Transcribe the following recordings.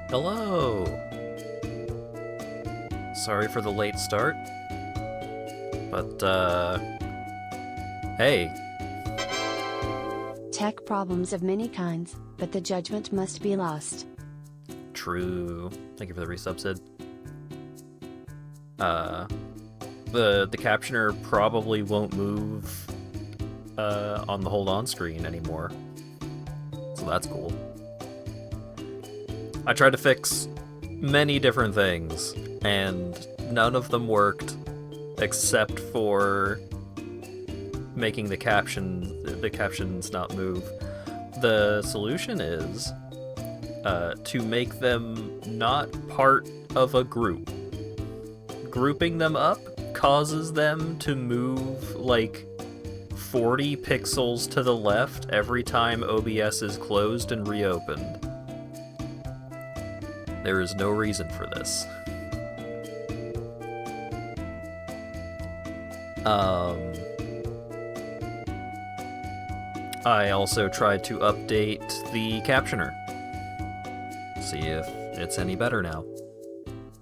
Hello! Sorry for the late start, but, hey. Tech problems of many kinds, but the judgment must be lost. True. Thank you for the resub, Sid. The captioner probably won't move, on the hold on screen anymore. So that's cool. I tried to fix many different things, and none of them worked, except for making the captions not move. The solution is to make them not part of a group. Grouping them up causes them to move like 40 pixels to the left every time OBS is closed and reopened. There is no reason for this. I also tried to update the captioner. See if it's any better now.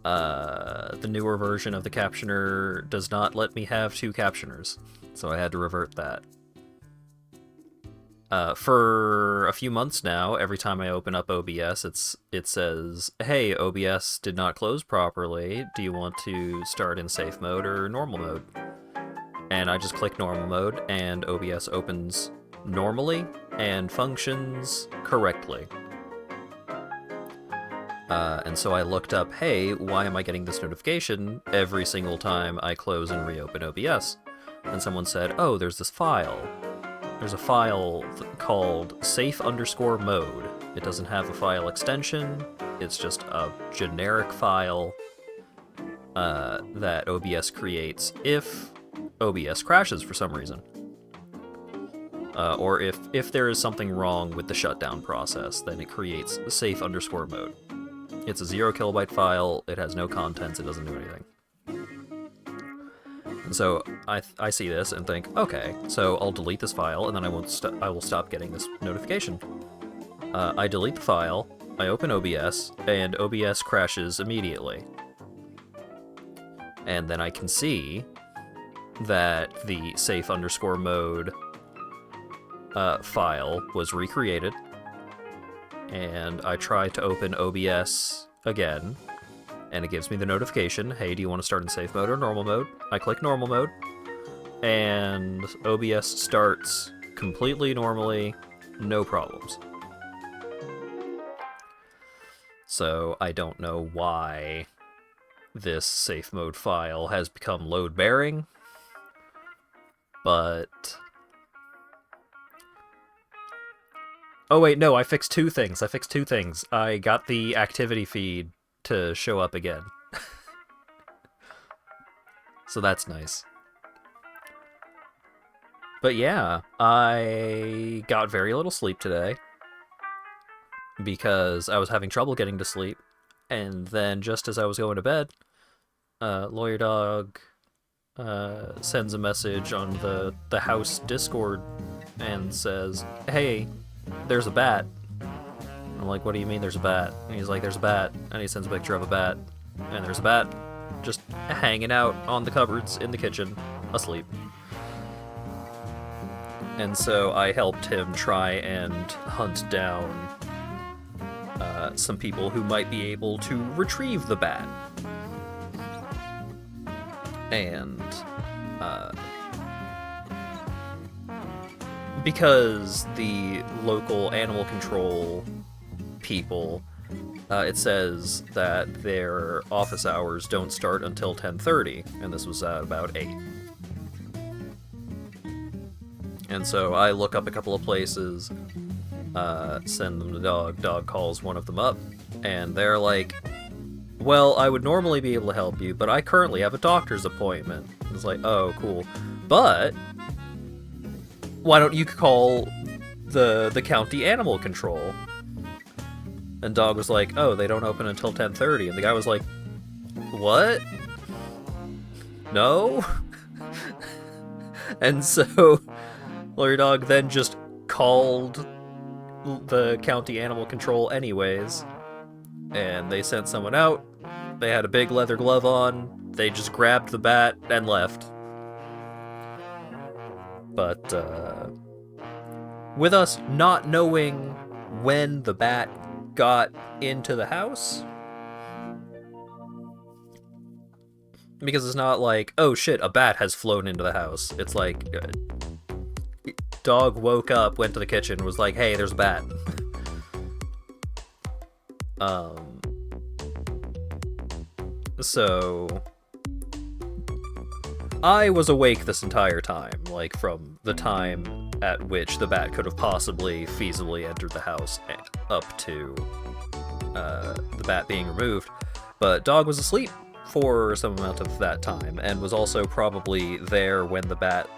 The newer version of the captioner does not let me have two captioners, so I had to revert that. For a few months now, every time I open up OBS, it says, "Hey, OBS did not close properly. Do you want to start in safe mode or normal mode?" And I just click normal mode, and OBS opens normally and functions correctly. And so I looked up, hey, why am I getting this notification every single time I close and reopen OBS? And someone said, oh, there's this file. There's a file called safe_mode. It doesn't have a file extension. It's just a generic file that OBS creates if OBS crashes for some reason. Or if there is something wrong with the shutdown process, then it creates safe_mode. It's a 0 kilobyte file, it has no contents, it doesn't do anything. And so I see this and think, okay, so I'll delete this file and then I will stop getting this notification. I delete the file, I open OBS, and OBS crashes immediately. And then I can see that the safe_mode file was recreated, and I try to open OBS again, and it gives me the notification, hey, do you want to start in safe mode or normal mode? I click normal mode, and OBS starts completely normally, no problems. So I don't know why this safe mode file has become load-bearing, but... Oh wait, no, I fixed two things. I got the activity feed to show up again. So that's nice. But yeah, I got very little sleep today because I was having trouble getting to sleep. And then just as I was going to bed, Lawyer Dog sends a message on the house Discord and says, hey, there's a bat. I'm like, what do you mean there's a bat? And he's like, there's a bat. And he sends a picture of a bat. And there's a bat just hanging out on the cupboards in the kitchen, asleep. And so I helped him try and hunt down some people who might be able to retrieve the bat. And because the local animal control people, it says that their office hours don't start until 10:30, and this was at about 8. And so I look up a couple of places, send them to Dog. Dog calls one of them up, and they're like, well, I would normally be able to help you, but I currently have a doctor's appointment. It's like, oh, cool. But why don't you call the county animal control? And Dog was like, oh, they don't open until 10:30. And the guy was like, what? No? And so Lawyer Dog then just called the county animal control anyways, and they sent someone out. They had a big leather glove on. They just grabbed the bat and left. But with us not knowing when the bat got into the house, because it's not like, oh shit, a bat has flown into the house. It's like, dog woke up, went to the kitchen, was like, hey, there's a bat. So I was awake this entire time, like from the time at which the bat could have possibly feasibly entered the house up to the bat being removed, but dog was asleep for some amount of that time, and was also probably there when the bat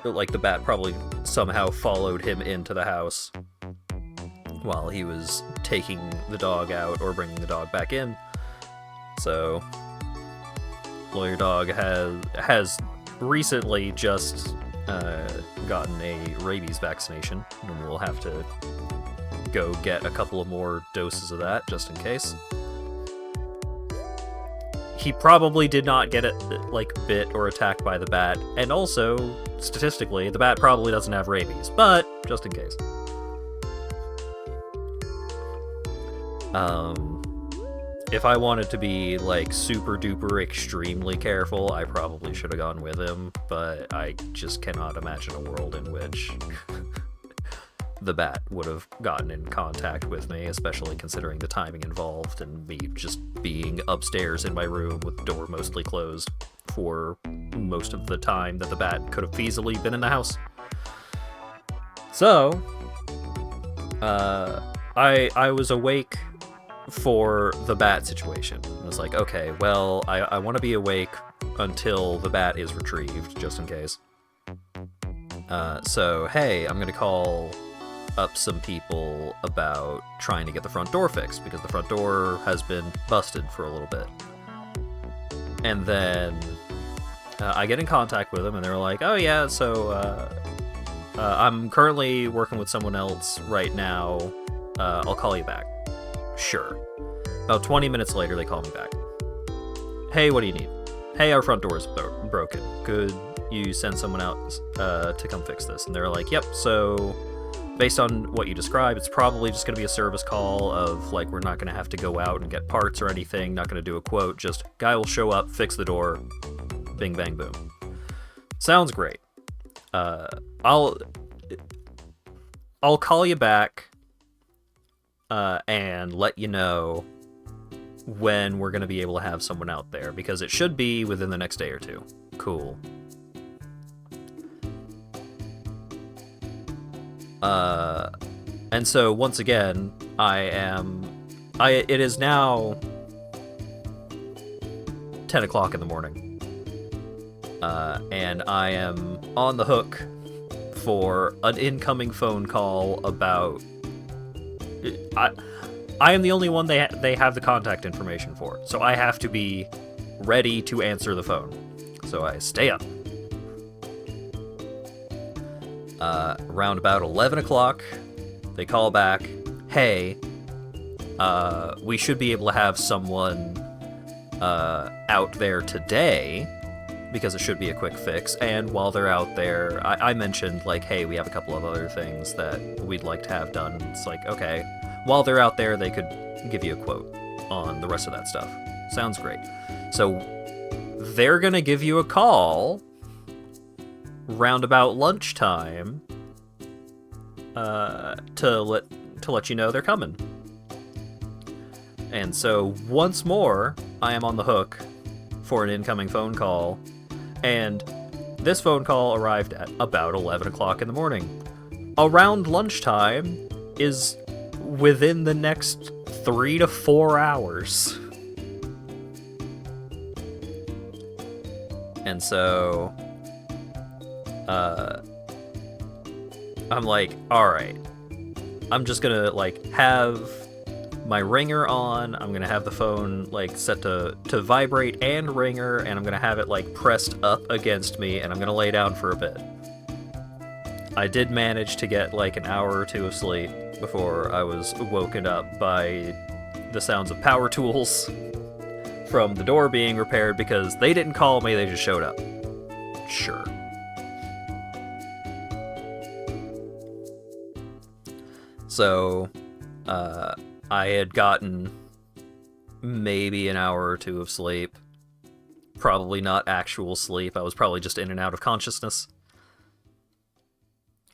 probably somehow followed him into the house while he was taking the dog out or bringing the dog back in. So Lawyer Dog has recently just gotten a rabies vaccination, and we'll have to go get a couple of more doses of that just in case. He probably did not get it, like, bit or attacked by the bat, and also, statistically, the bat probably doesn't have rabies, but just in case. If I wanted to be, like, super duper extremely careful, I probably should have gone with him, but I just cannot imagine a world in which the bat would have gotten in contact with me, especially considering the timing involved and me just being upstairs in my room with the door mostly closed for most of the time that the bat could have feasibly been in the house. So, I was awake for the bat situation. I was like, okay, well, I want to be awake until the bat is retrieved, just in case. So, hey, I'm gonna call up some people about trying to get the front door fixed, because the front door has been busted for a little bit. And then I get in contact with them, and they're like, oh yeah, so I'm currently working with someone else right now. I'll call you back. Sure. About 20 minutes later, they call me back. Hey, what do you need? Hey, our front door is broken. Could you send someone out to come fix this? And they're like, yep, so based on what you describe, it's probably just going to be a service call of, like, we're not going to have to go out and get parts or anything, not going to do a quote, just guy will show up, fix the door, bing, bang, boom. Sounds great. I'll call you back and let you know when we're going to be able to have someone out there, because it should be within the next day or two. Cool. And so once again, it is now 10 o'clock in the morning, and I am on the hook for an incoming phone call about, I am the only one they have the contact information for, so I have to be ready to answer the phone. So I stay up. Around about 11 o'clock, they call back, hey, we should be able to have someone out there today, because it should be a quick fix. And while they're out there, I mentioned, like, hey, we have a couple of other things that we'd like to have done. It's like, okay, while they're out there, they could give you a quote on the rest of that stuff. Sounds great. So they're gonna give you a call round about lunchtime to let you know they're coming. And so once more, I am on the hook for an incoming phone call, and this phone call arrived at about 11 o'clock in the morning. Around lunchtime is within the next 3 to 4 hours. And so I'm like, alright, I'm just gonna, like, have my ringer on, I'm gonna have the phone, like, set to vibrate and ringer, and I'm gonna have it, like, pressed up against me, and I'm gonna lay down for a bit. I did manage to get, like, an hour or two of sleep before I was woken up by the sounds of power tools from the door being repaired because they didn't call me, they just showed up. Sure. So, I had gotten maybe an hour or two of sleep. Probably not actual sleep. I was probably just in and out of consciousness.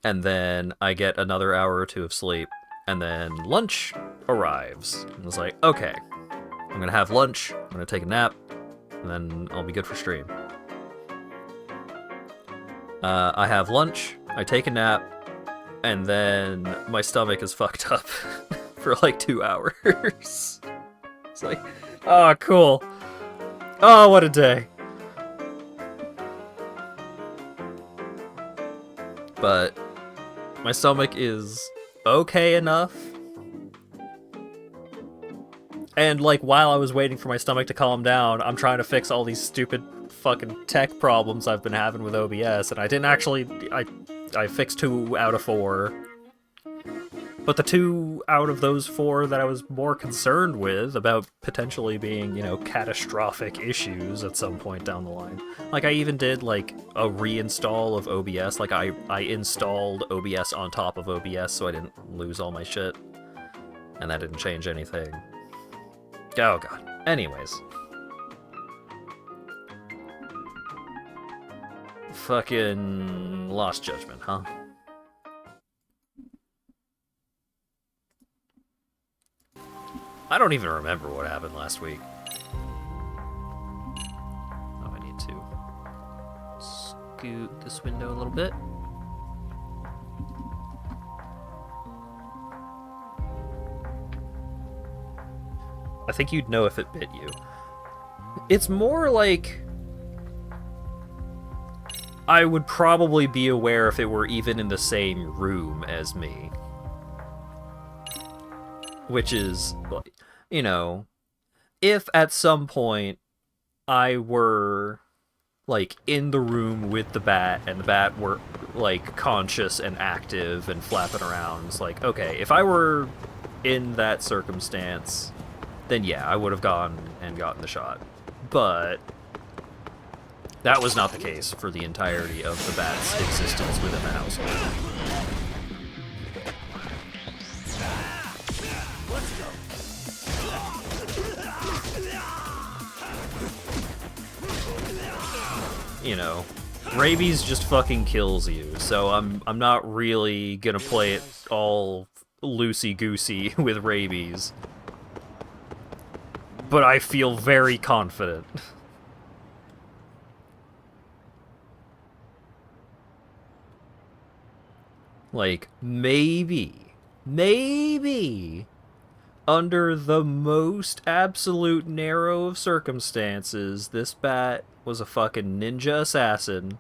And then I get another hour or two of sleep. And then lunch arrives. And I was like, okay, I'm gonna have lunch, I'm gonna take a nap, and then I'll be good for stream. I have lunch, I take a nap, and then my stomach is fucked up for like 2 hours. It's like, oh, cool. Oh, what a day. But my stomach is okay enough. And, like, while I was waiting for my stomach to calm down, I'm trying to fix all these stupid fucking tech problems I've been having with OBS, and I didn't actually... I fixed 2 out of 4. But the 2 out of those 4 that I was more concerned with about potentially being, you know, catastrophic issues at some point down the line. Like, I even did, like, a reinstall of OBS. Like, I installed OBS on top of OBS so I didn't lose all my shit. And that didn't change anything. Oh, God. Anyways. Fucking Lost Judgment, huh? I don't even remember what happened last week. Oh, I need to scoot this window a little bit. I think you'd know if it bit you. It's more like... I would probably be aware if it were even in the same room as me. Which is, you know, if at some point I were, like, in the room with the bat, and the bat were, like, conscious and active and flapping around, it's like, okay, if I were in that circumstance, then yeah, I would have gone and gotten the shot. But that was not the case for the entirety of the bat's existence within the household. You know, rabies just fucking kills you, so I'm not really gonna play it all loosey-goosey with rabies. But I feel very confident. Like, maybe, under the most absolute narrow of circumstances, this bat was a fucking ninja assassin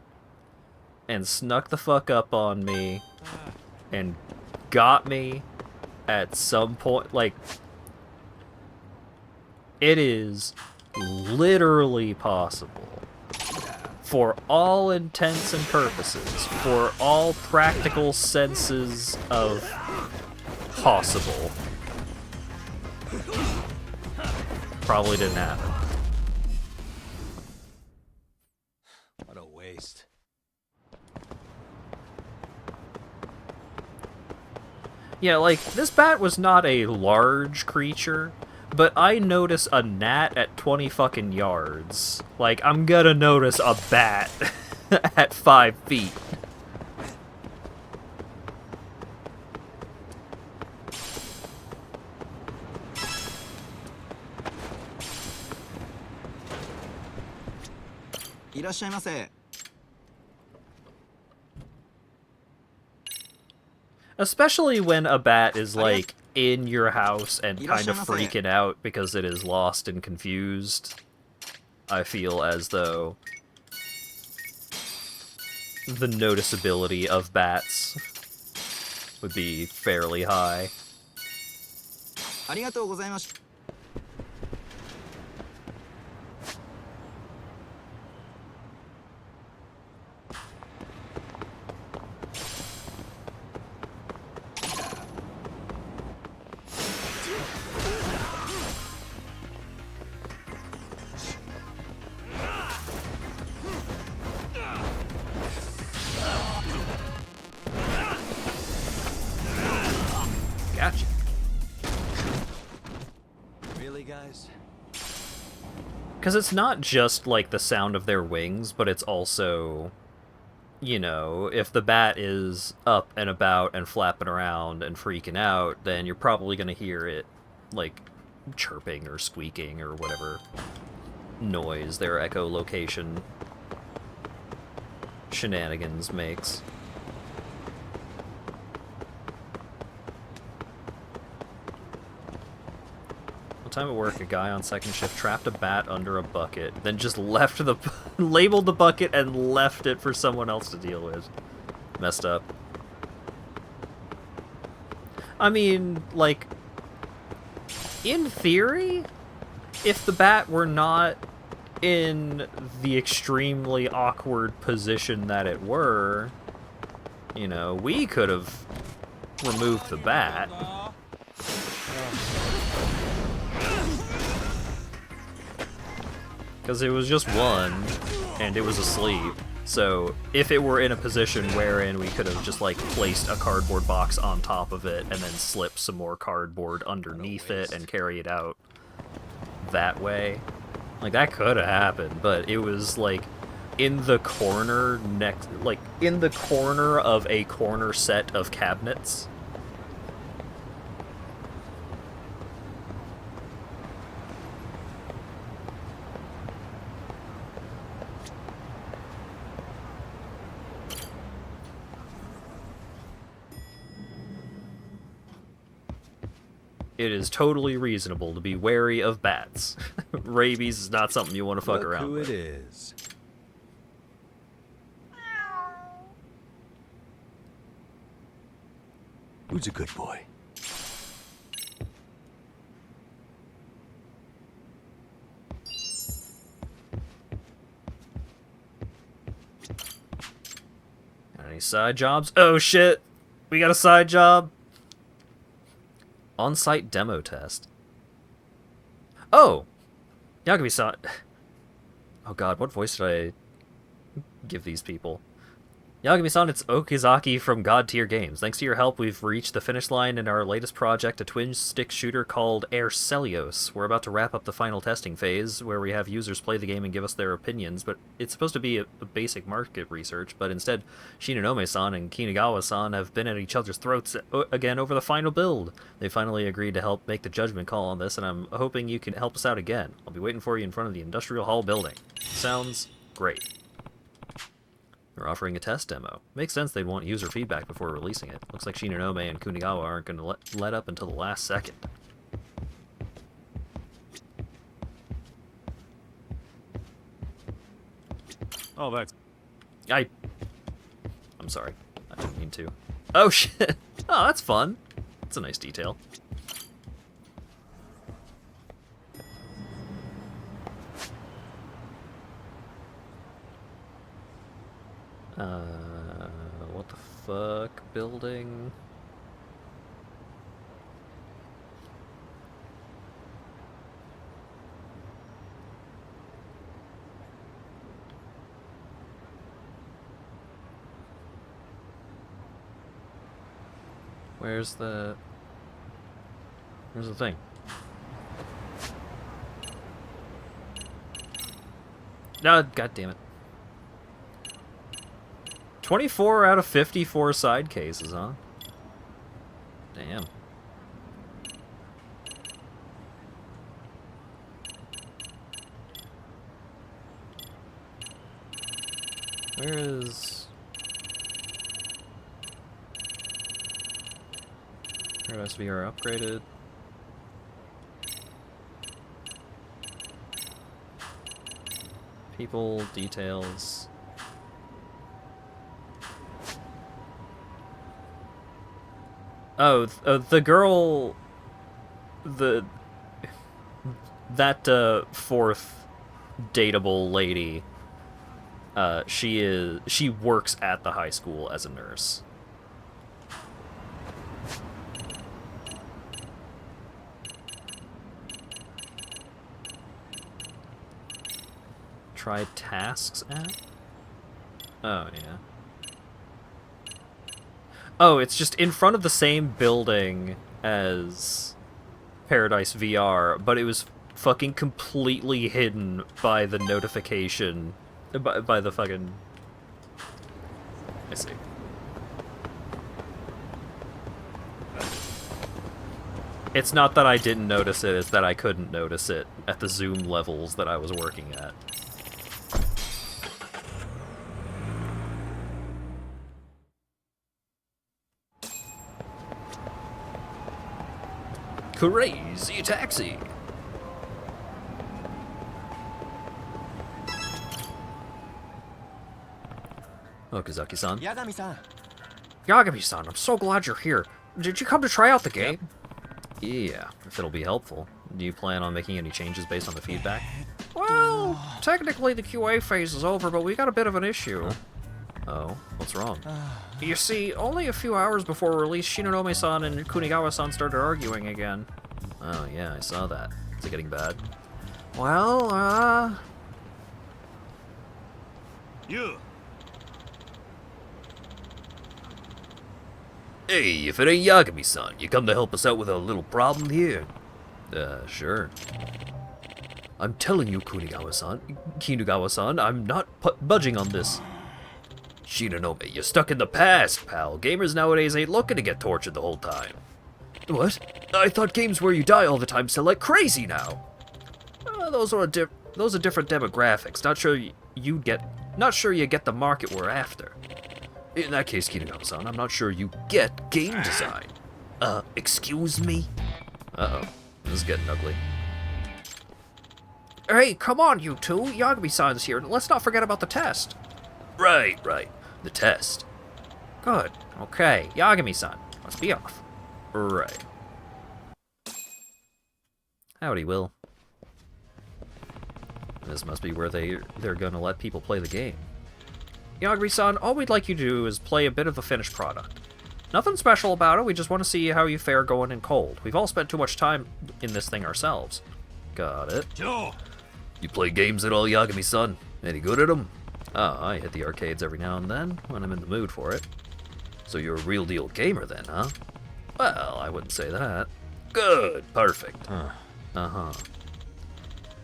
and snuck the fuck up on me and got me at some point. Like, it is literally possible, for all intents and purposes, for all practical senses of possible. Probably didn't happen. What a waste. Yeah, like, this bat was not a large creature, but I notice a gnat at 20 fucking yards. Like, I'm gonna notice a bat at 5 feet. Especially when a bat is, like, in your house and kind of freaking out because it is lost and confused. I feel as though the noticeability of bats would be fairly high. this. Because it's not just, like, the sound of their wings, but it's also, you know, if the bat is up and about and flapping around and freaking out, then you're probably going to hear it, like, chirping or squeaking or whatever noise their echolocation shenanigans makes. One time at work, a guy on second shift trapped a bat under a bucket, then just left the labeled the bucket and left it for someone else to deal with. Messed up. I mean, like, in theory, if the bat were not in the extremely awkward position that it were, you know, we could have removed the bat. Because it was just one, and it was asleep. So if it were in a position wherein we could have just, like, placed a cardboard box on top of it and then slip some more cardboard underneath it and carry it out that way, like, that could have happened. But it was, like, in the corner next, like, in the corner of a corner set of cabinets. It is totally reasonable to be wary of bats. Rabies is not something you want to fuck Look around who with. it is. Who's a good boy? Got any side jobs? Oh shit! We got a side job! On-site demo test. Oh! Yagami-san. Oh god, what voice did I give these people? Yagami-san, it's Okizaki from God Tier Games. Thanks to your help, we've reached the finish line in our latest project, a twin-stick shooter called Arcelios. We're about to wrap up the final testing phase, where we have users play the game and give us their opinions, but it's supposed to be a basic market research, but instead, Shinonome-san and Kinagawa-san have been at each other's throats again over the final build. They finally agreed to help make the judgment call on this, and I'm hoping you can help us out again. I'll be waiting for you in front of the Industrial Hall building. Sounds great. They're offering a test demo. Makes sense they'd want user feedback before releasing it. Looks like Shinonome and Kunigawa aren't going to let up until the last second. Oh, that's... I'm sorry. I didn't mean to. Oh, shit! Oh, that's fun. That's a nice detail. What the fuck? Building? Where's the thing? No, god damn it. 24 out of 54 side cases, huh? Damn. Where is... Where SVR upgraded? People, details... Oh, the girl, that fourth dateable lady, she works at the high school as a nurse. Try tasks app? Oh, yeah. Oh, it's just in front of the same building as Paradise VR, but it was fucking completely hidden by the notification, by the fucking... I see. It's not that I didn't notice it, it's that I couldn't notice it at the zoom levels that I was working at. Crazy taxi! Okazaki-san. Yagami-san. Yagami-san, I'm so glad you're here. Did you come to try out the game? Yeah, if it'll be helpful. Do you plan on making any changes based on the feedback? Well, technically the QA phase is over, but we got a bit of an issue. Huh? Oh, what's wrong? You see, only a few hours before release, Shinonome-san and Kunigawa-san started arguing again. Oh yeah, I saw that. Is it getting bad? Well, You. Hey, if it ain't Yagami-san, you come to help us out with a little problem here? Sure. I'm telling you, Kinugawa-san, I'm not budging on this. Shinonome, you're stuck in the past, pal. Gamers nowadays ain't looking to get tortured the whole time. What? I thought games where you die all the time sell like crazy now. Those are different demographics. Not sure you get the market we're after. In that case, Kinugawa-san, I'm not sure you get game design. Excuse me? Uh-oh. This is getting ugly. Hey, come on, you two. Yagami-san's here. Let's not forget about the test. Right. The test. Good. Okay, Yagami-san. Let's be off. Right. Howdy, Will. This must be where they're gonna let people play the game. Yagami-san, all we'd like you to do is play a bit of the finished product. Nothing special about it, we just want to see how you fare going in cold. We've all spent too much time in this thing ourselves. Got it. Joe. You play games at all, Yagami-san? Any good at them? Oh, I hit the arcades every now and then, when I'm in the mood for it. So you're a real deal gamer then, huh? Well, I wouldn't say that. Good, perfect. Uh-huh.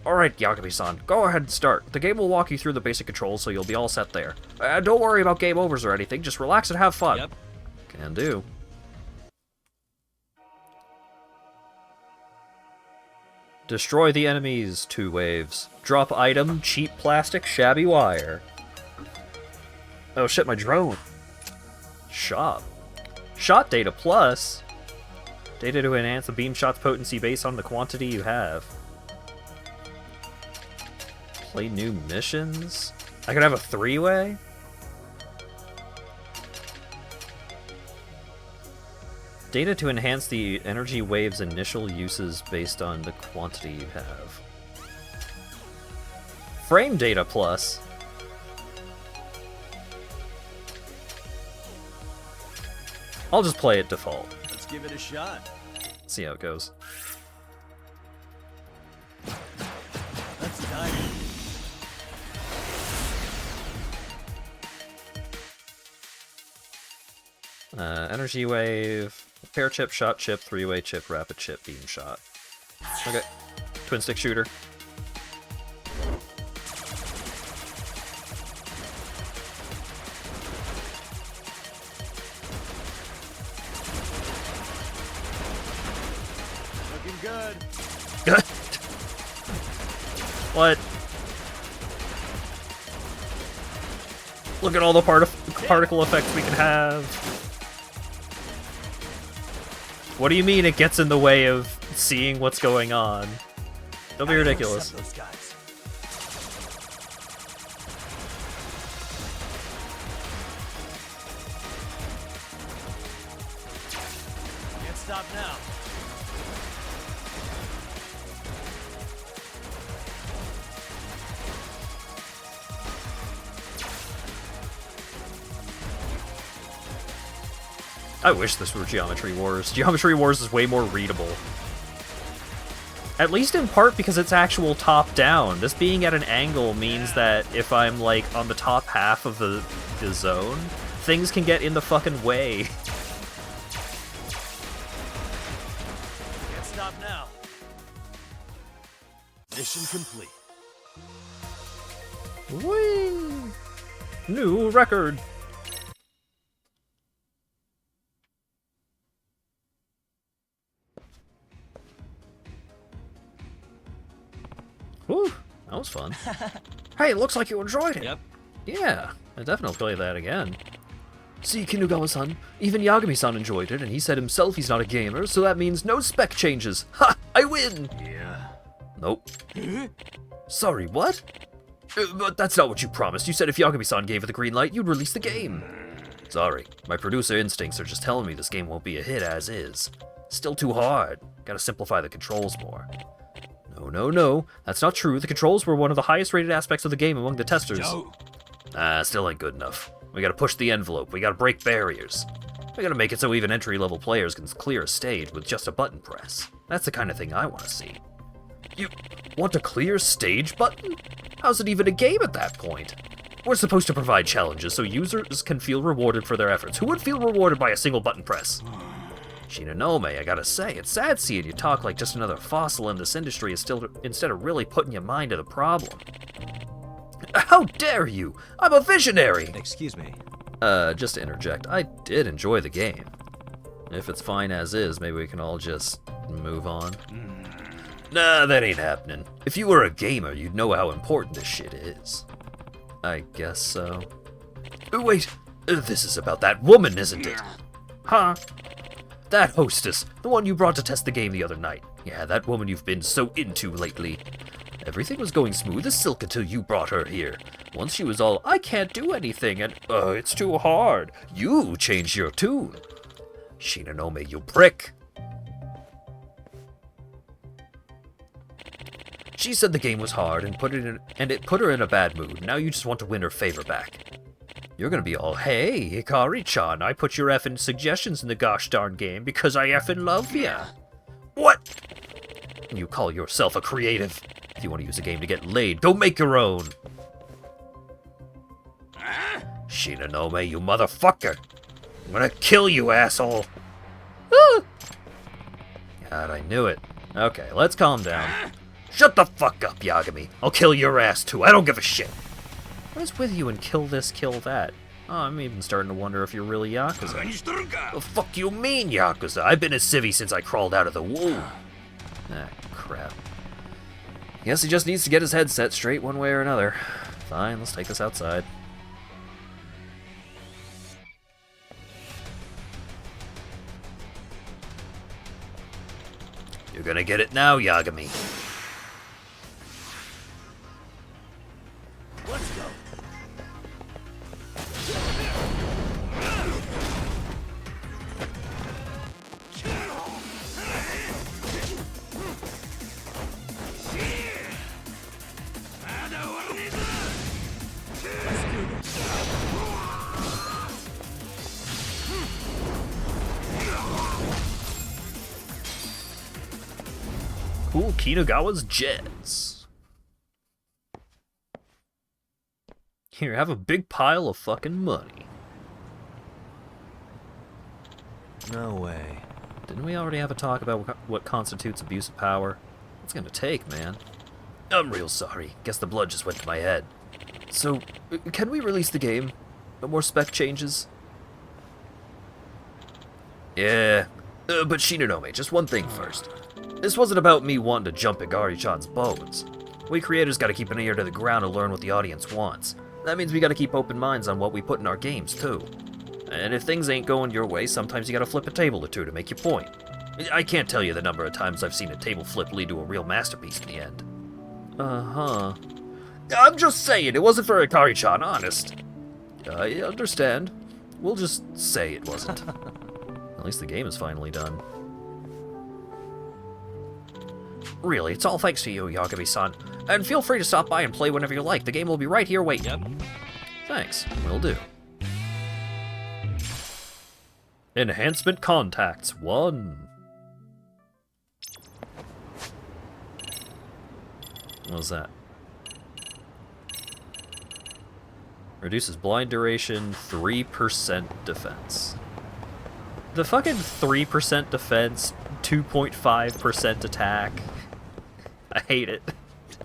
Alright, Yagami-san, go ahead and start. The game will walk you through the basic controls, so you'll be all set there. Don't worry about game overs or anything, just relax and have fun. Yep. Can do. Destroy the enemies, 2 waves. Drop item, cheap plastic, shabby wire. Oh shit, my drone. Shot. Shot data plus. Data to enhance the beam shot's potency based on the quantity you have. Play new missions? I could have a 3-way? Data to enhance the energy wave's initial uses based on the quantity you have. Frame data plus. I'll just play it default. Let's give it a shot. See how it goes. Let's dive. Energy wave, pair chip, shot chip, 3-way chip, rapid chip, beam shot. Okay. Twin stick shooter. Looking good. What? Look at all the particle effects we can have. What do you mean it gets in the way of seeing what's going on? Don't be ridiculous. Those guys. Can't stop now. I wish this were Geometry Wars. Geometry Wars is way more readable. At least in part because it's actual top-down. This being at an angle means that if I'm, like, on the top half of the zone, things can get in the fucking way. Can't stop now. Mission complete. Whee! New record! Whew, that was fun. Hey, it looks like you enjoyed it. Yep. Yeah, I definitely play that again. See, Kinugawa-san, even Yagami-san enjoyed it, and he said himself he's not a gamer, so that means no spec changes. Ha! I win! Yeah. Nope. Sorry, what? But that's not what you promised. You said if Yagami-san gave it the green light, you'd release the game. Sorry, my producer instincts are just telling me this game won't be a hit as is. Still too hard. Gotta simplify the controls more. No, that's not true. The controls were one of the highest rated aspects of the game among the testers. Joe. Still ain't good enough. We gotta push the envelope, we gotta break barriers. We gotta make it so even entry-level players can clear a stage with just a button press. That's the kind of thing I want to see. You want a clear stage button? How's it even a game at that point? We're supposed to provide challenges so users can feel rewarded for their efforts. Who would feel rewarded by a single button press? Shinonome, I gotta say, it's sad seeing you talk like just another fossil in this industry instead of really putting your mind to the problem. How dare you! I'm a visionary! Excuse me. Just to interject, I did enjoy the game. If it's fine as is, maybe we can all just move on. Nah, that ain't happening. If you were a gamer, you'd know how important this shit is. I guess so. Wait, this is about that woman, isn't it? Huh? That hostess, the one you brought to test the game the other night. Yeah, that woman you've been so into lately. Everything was going smooth as silk until you brought her here. Once she was all, I can't do anything, and, it's too hard. You changed your tune. Shinonome, you prick. She said the game was hard and it put her in a bad mood. Now you just want to win her favor back. You're gonna be all, hey, Hikari-chan, I put your effing suggestions in the gosh darn game because I effing love ya. What? You call yourself a creative? If you want to use a game to get laid, go make your own. Shinonome, you motherfucker. I'm gonna kill you, asshole. Ah! God, I knew it. Okay, let's calm down. Shut the fuck up, Yagami. I'll kill your ass too. I don't give a shit. What is with you and kill this, kill that? Oh, I'm even starting to wonder if you're really Yakuza. The fuck you mean, Yakuza? I've been a civvy since I crawled out of the womb. Ah, crap. Guess he just needs to get his head set straight one way or another. Fine, let's take this outside. You're gonna get it now, Yagami. Let's go. Cool Kinugawa's Jets. Here, have a big pile of fucking money. No way. Didn't we already have a talk about what constitutes abuse of power? What's it gonna take, man? I'm real sorry. Guess the blood just went to my head. So, can we release the game? No more spec changes? Yeah, but Shinonome, just one thing first. This wasn't about me wanting to jump at Gari-chan's bones. We creators gotta keep an ear to the ground and learn what the audience wants. That means we gotta keep open minds on what we put in our games, too. And if things ain't going your way, sometimes you gotta flip a table or two to make your point. I can't tell you the number of times I've seen a table flip lead to a real masterpiece in the end. Uh-huh. I'm just saying, it wasn't for Hikari-chan, honest. I understand. We'll just say it wasn't. At least the game is finally done. Really, it's all thanks to you, Yagami-san. And feel free to stop by and play whenever you like. The game will be right here waiting. Yep. Thanks, will do. Enhancement contacts 1. What was that? Reduces blind duration, 3% defense. The fucking 3% defense, 2.5% attack. I hate it.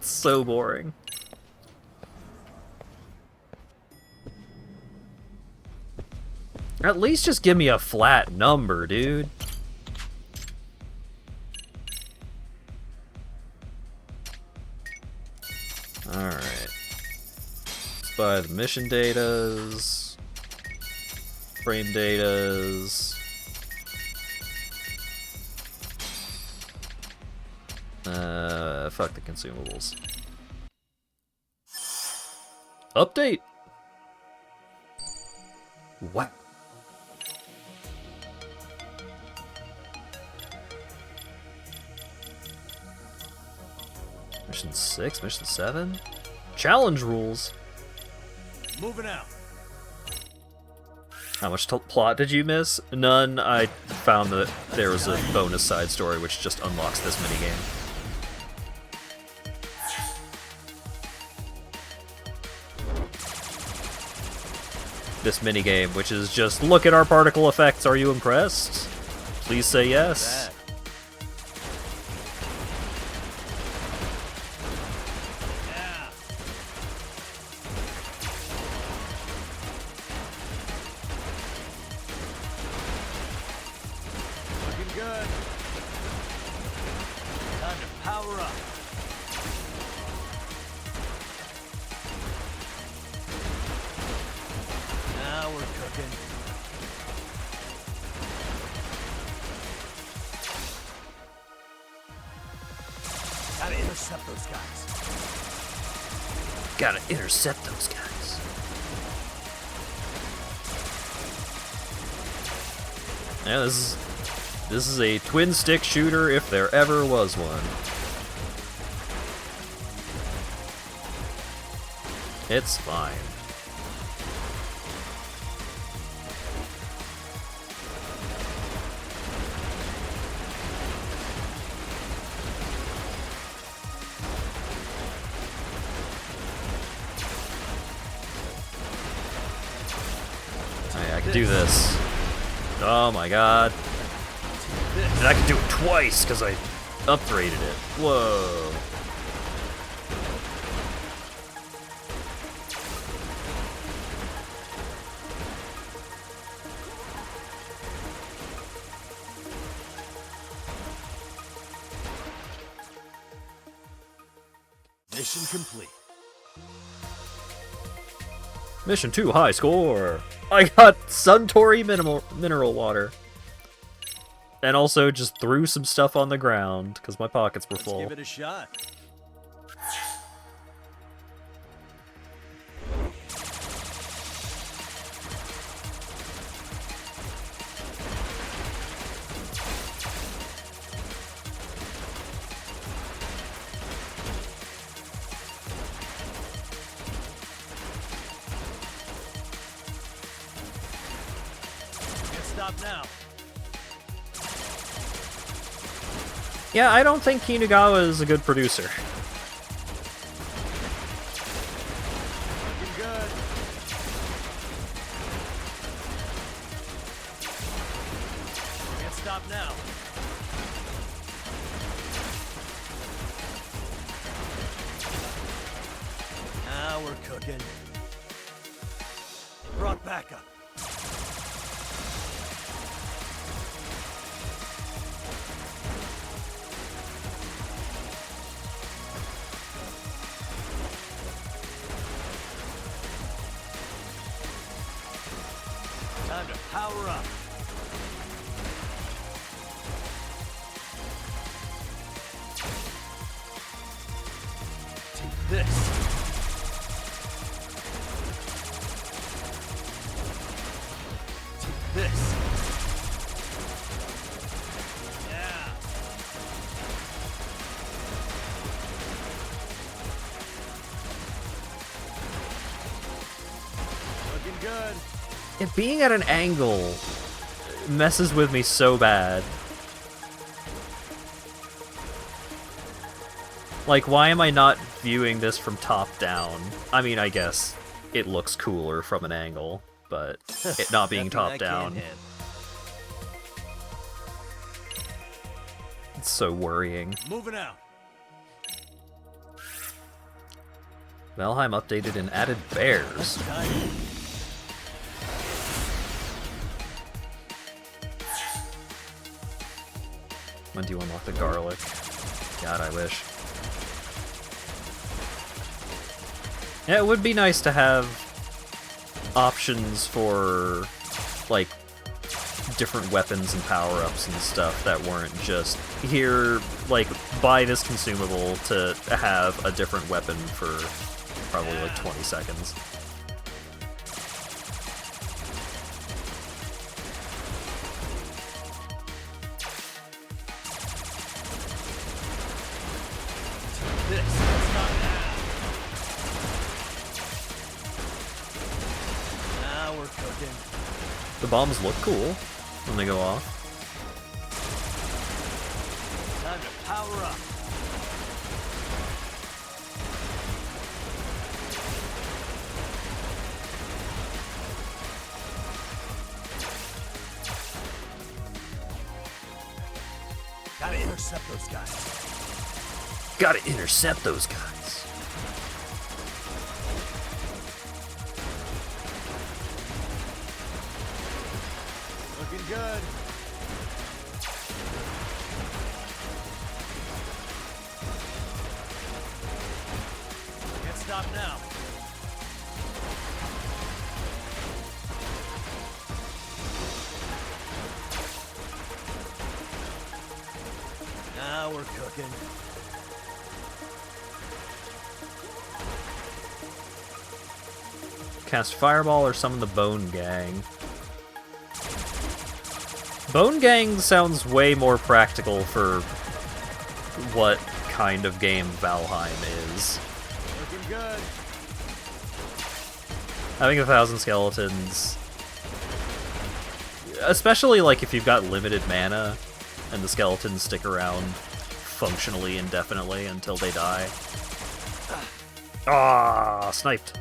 It's so boring. At least just give me a flat number, dude. Alright. Let's buy the mission datas. Frame datas. Fuck the consumables. Update! What? Mission 6, mission 7? Challenge rules! Moving out. How much plot did you miss? None. I found that there was a bonus side story which just unlocks this minigame. This minigame, which is just, look at our particle effects, are you impressed? Please say yes. Gotta intercept those guys. Yeah, this is a twin stick shooter if there ever was one. It's fine. I can do this. Oh my god. And I can do it twice because I upgraded it. Whoa. Mission complete. Mission 2, high score! I got Suntory mineral water. And also just threw some stuff on the ground, because my pockets were full. Let's give it a shot. Now. Yeah, I don't think Kinugawa is a good producer. Looking good. Can't stop now. Now we're cooking. Brought backup. Time to power up. Take this. Take this. Yeah. Looking good. It being at an angle messes with me so bad. Like, why am I not viewing this from top down? I mean, I guess it looks cooler from an angle, but it not being top down. It's so worrying. Moving out. Valheim updated and added bears. When do you unlock the garlic? God, I wish. Yeah, it would be nice to have options for, like, different weapons and power-ups and stuff that weren't just, here, like, buy this consumable to have a different weapon for probably, like, 20 seconds. The bombs look cool when they go off. Time to power up. Gotta intercept those guys. Gotta intercept those guys. Looking good. Can't stop now. Now we're cooking. Cast Fireball or summon the Bone Gang. Bone Gang sounds way more practical for what kind of game Valheim is. Looking good. Having 1,000 skeletons, especially like if you've got limited mana and the skeletons stick around functionally indefinitely until they die. Ah, sniped.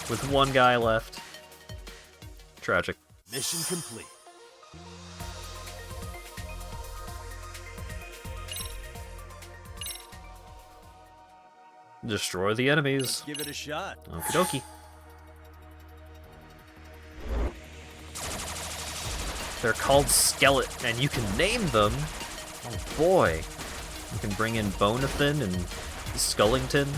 With one guy left. Tragic. Mission complete. Destroy the enemies. Let's give it a shot. Okie dokie. They're called Skeleton, and you can name them. Oh boy. You can bring in Bonathan and Skullington.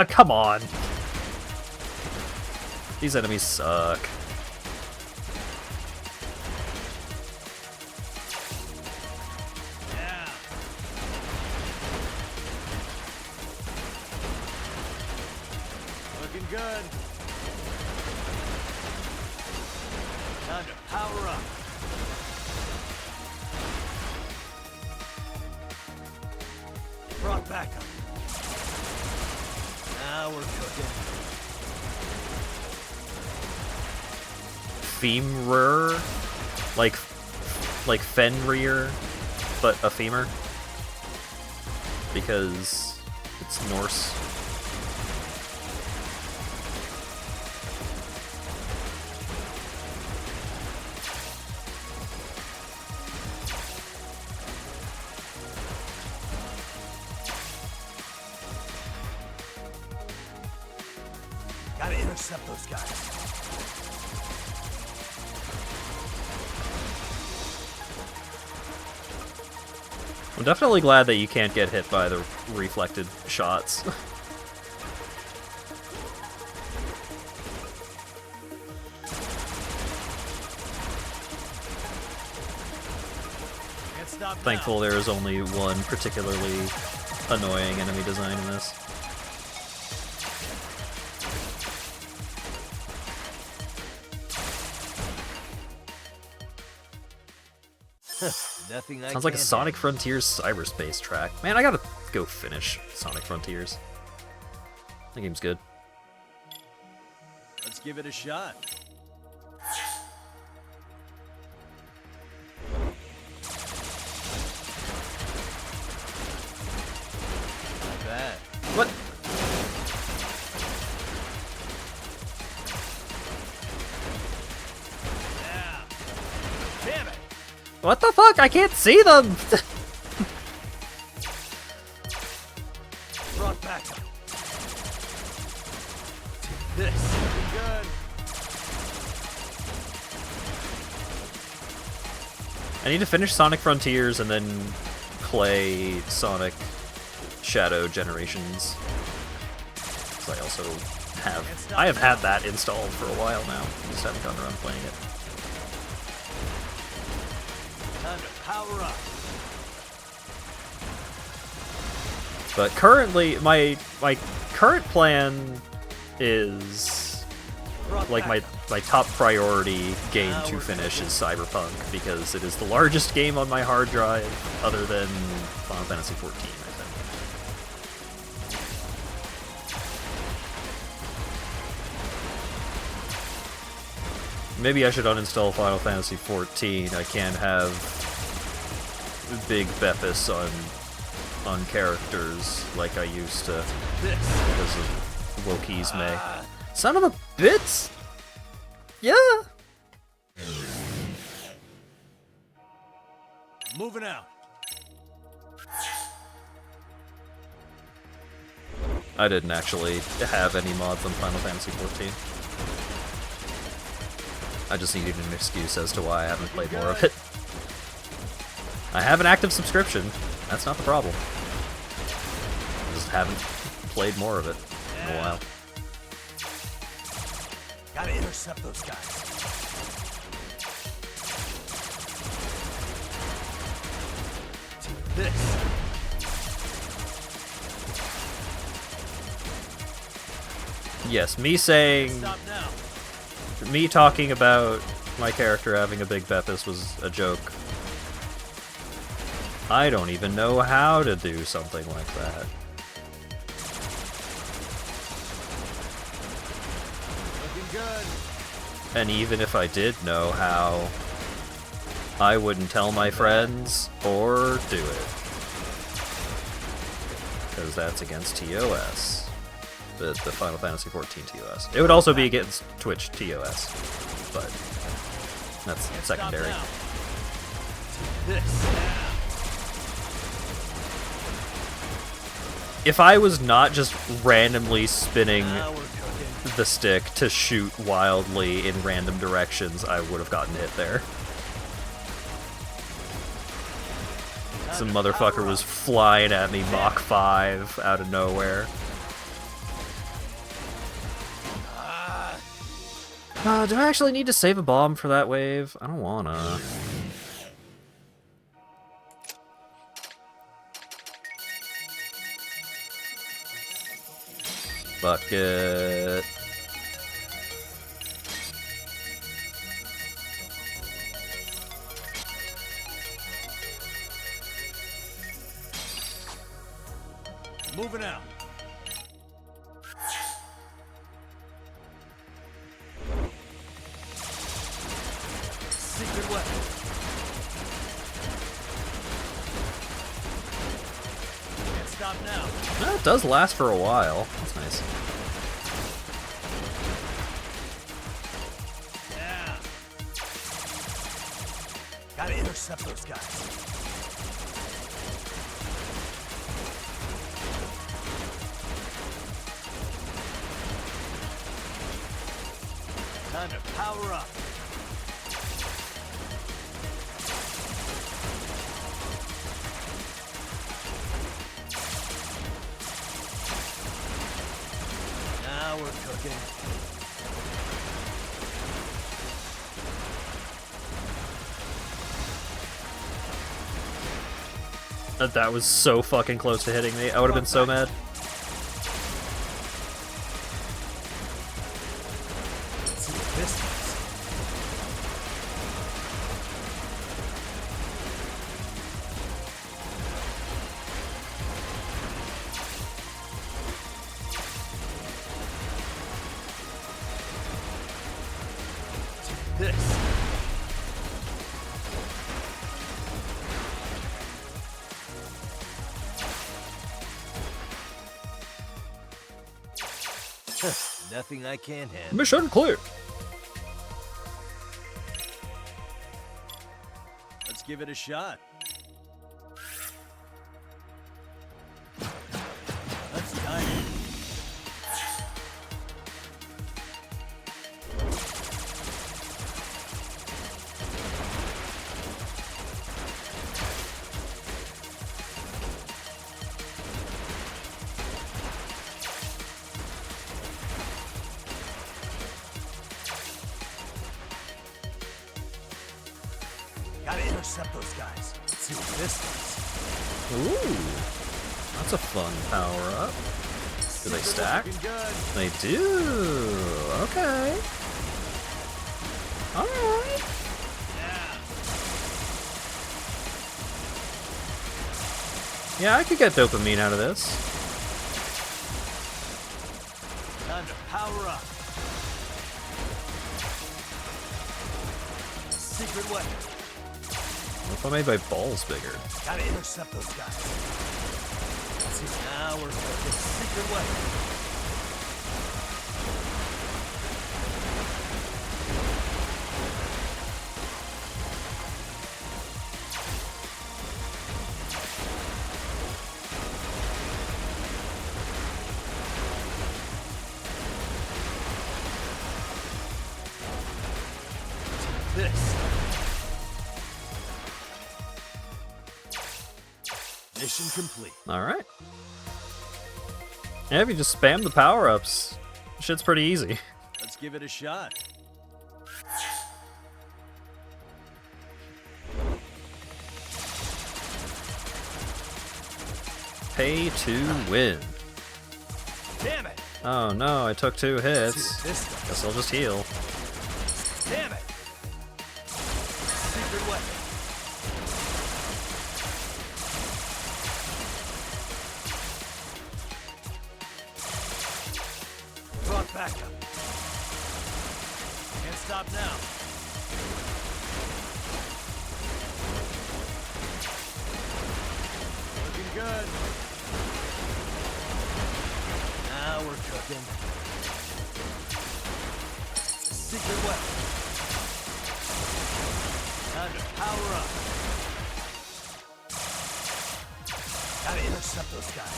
Come on. These enemies suck. Yeah. Looking good. Time to power up. Brought back up. Now we're cooking. Femur, like Fenrir, but a femur, because it's Norse. Gotta intercept those guys. I'm definitely glad that you can't get hit by the reflected shots. Can't stop now. Thankful there is only one particularly annoying enemy design in this. Nothing I Sounds like a can't Sonic Frontiers cyberspace track. Man, I gotta go finish Sonic Frontiers. That game's good. Let's give it a shot. Not bad. What? What the fuck? I can't see them! Brought back up. This will be good. I need to finish Sonic Frontiers and then play Sonic Shadow Generations. So I have had that installed for a while now. Just haven't gotten around to playing it. Time to power up. But currently, my current plan is like my top priority game to finish is Cyberpunk, because it is the largest game on my hard drive, other than Final Fantasy XIV, I think. Maybe I should uninstall Final Fantasy XIV. I can't have big Beppis on characters like I used to because of Woki's May. Son of a bitch! Yeah! Moving out. I didn't actually have any mods on Final Fantasy XIV. I just needed an excuse as to why I haven't played more of it. I have an active subscription. That's not the problem. I just haven't played more of it in a while. Gotta intercept those guys. Take this. Yes, me saying... Stop now. Me talking about my character having a big Beppis was a joke. I don't even know how to do something like that. Looking good. And even if I did know how, I wouldn't tell my friends or do it. Because that's against TOS. The Final Fantasy XIV TOS. It would also be against Twitch TOS, but that's secondary. This. If I was not just randomly spinning Now we're cooking. the stick to shoot wildly in random directions, I would have gotten hit there. Some motherfucker was flying at me Mach 5 out of nowhere. Do I actually need to save a bomb for that wave? I don't wanna. Bucket. Moving out. Secret weapon. Can't stop now. No, it does last for a while. That's nice. Yeah. Gotta intercept those guys. Time to power up. Now we're cooking. That was so fucking close to hitting me. I would have been so mad. Let's see what this does. Take this. Nothing I can't handle. Mission clear. Let's give it a shot. Let's dive in. Gotta intercept those guys. Let's see what this does. Ooh, that's a fun power-up. Do they stack? Looking good. They do. Okay. Alright. Yeah. Yeah, I could get dopamine out of this. Time to power up. Secret weapon. What if I made my balls bigger? Gotta intercept those guys. Let's see, now we're cooking. Secret weapon. This. Mission complete. Alright. Yeah, if you just spam the power-ups, shit's pretty easy. Let's give it a shot. Pay to win. Damn it! Oh no, I took 2 Let's see hits. what this does. Guess I'll just heal. Damn it! Secret weapon. Brought back up. Can't stop now. Looking good. Now we're cooking. Secret weapon. Time to power up. Gotta intercept those guys.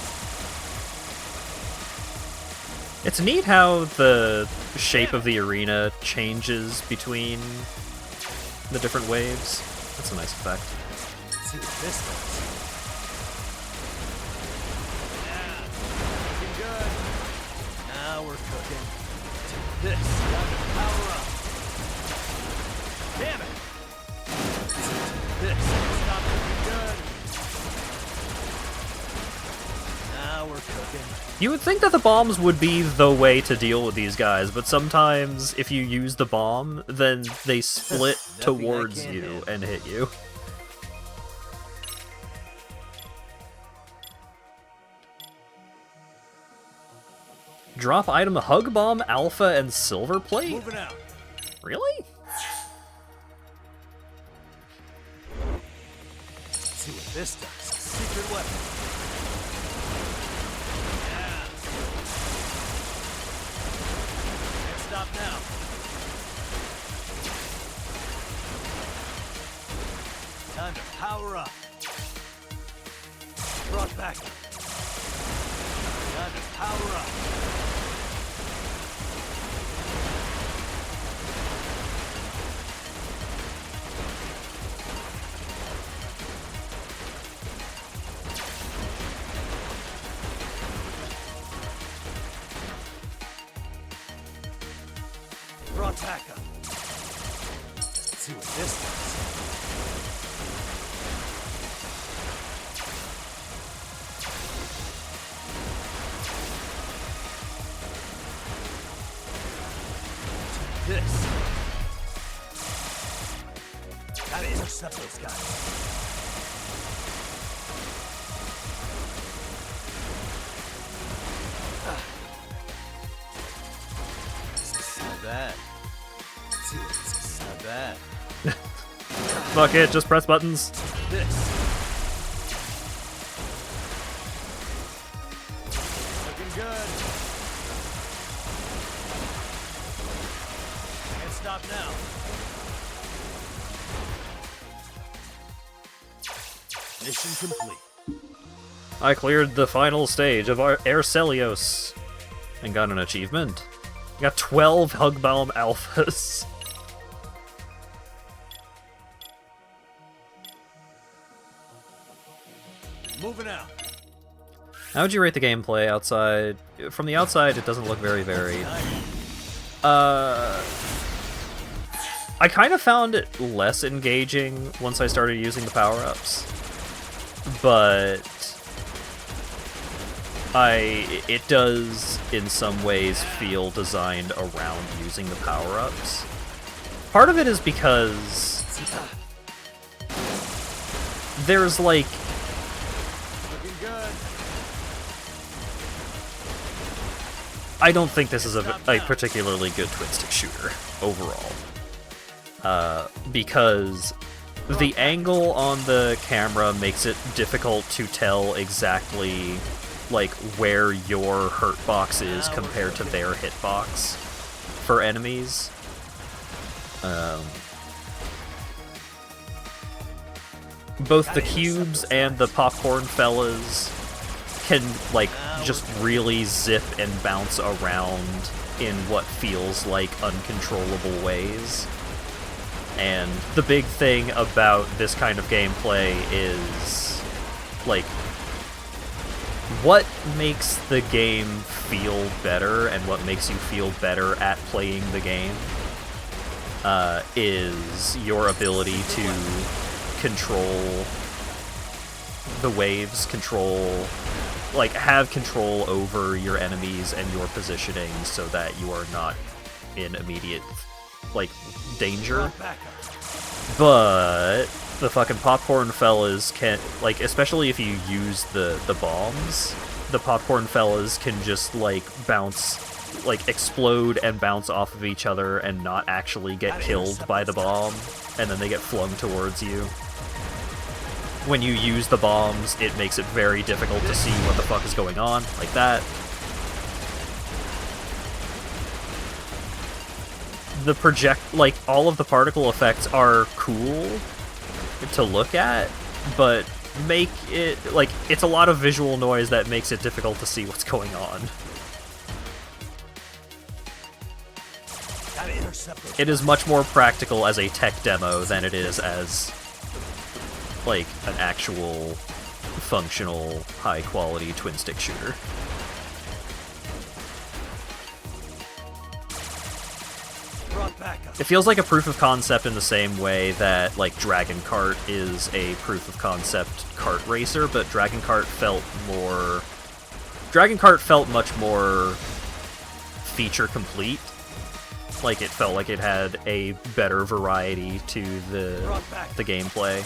It's neat how the shape of the arena changes between the different waves. That's a nice effect. Let's see what this does. Yeah, looking good. Now we're cooking. This, time to power up. Damn it! This, stop looking good. Now we're cooking. You would think that the bombs would be the way to deal with these guys, but sometimes if you use the bomb, then they split Nothing I towards can't you handle. and hit you. Drop item Hug Bomb, Alpha, and Silver Plate? Moving out. Really? Let's see what this does. Secret weapon. Yeah. Can't stop now. Time to power up. Brought back. Time to power up. Brought back up. Let's see what this does. This. Gotta intercept those guys. This is not bad. Dude, this is not bad. Fuck it, just press buttons. This. Looking good. Can't stop now. Mission complete. I cleared the final stage of our Arcelios and got an achievement. I got 12 Hugbaum alphas. Moving out. How would you rate the gameplay outside? From the outside, it doesn't look very varied. I kind of found it less engaging once I started using the power-ups, but it does in some ways feel designed around using the power-ups. Part of it is because there's like Looking good. I don't think this is a particularly good twin-stick shooter overall. Because the angle on the camera makes it difficult to tell exactly like where your hurt box is compared to their hitbox for enemies. Both the cubes and the popcorn fellas can like just really zip and bounce around in what feels like uncontrollable ways. And the big thing about this kind of gameplay is, like, what makes the game feel better and what makes you feel better at playing the game is your ability to control the waves, have control over your enemies and your positioning so that you are not in immediate, danger. But the fucking popcorn fellas can, especially if you use the bombs, the popcorn fellas can just, bounce, explode and bounce off of each other and not actually get killed by the bomb, and then they get flung towards you. When you use the bombs, it makes it very difficult to see what the fuck is going on, like that. The all of the particle effects are cool to look at, but make it, it's a lot of visual noise that makes it difficult to see what's going on. It is much more practical as a tech demo than it is as, an actual, functional, high-quality twin-stick shooter. It feels like a proof of concept in the same way that, Dragon Kart is a proof of concept kart racer, but Dragon Kart felt much more feature complete. It felt like it had a better variety to the gameplay.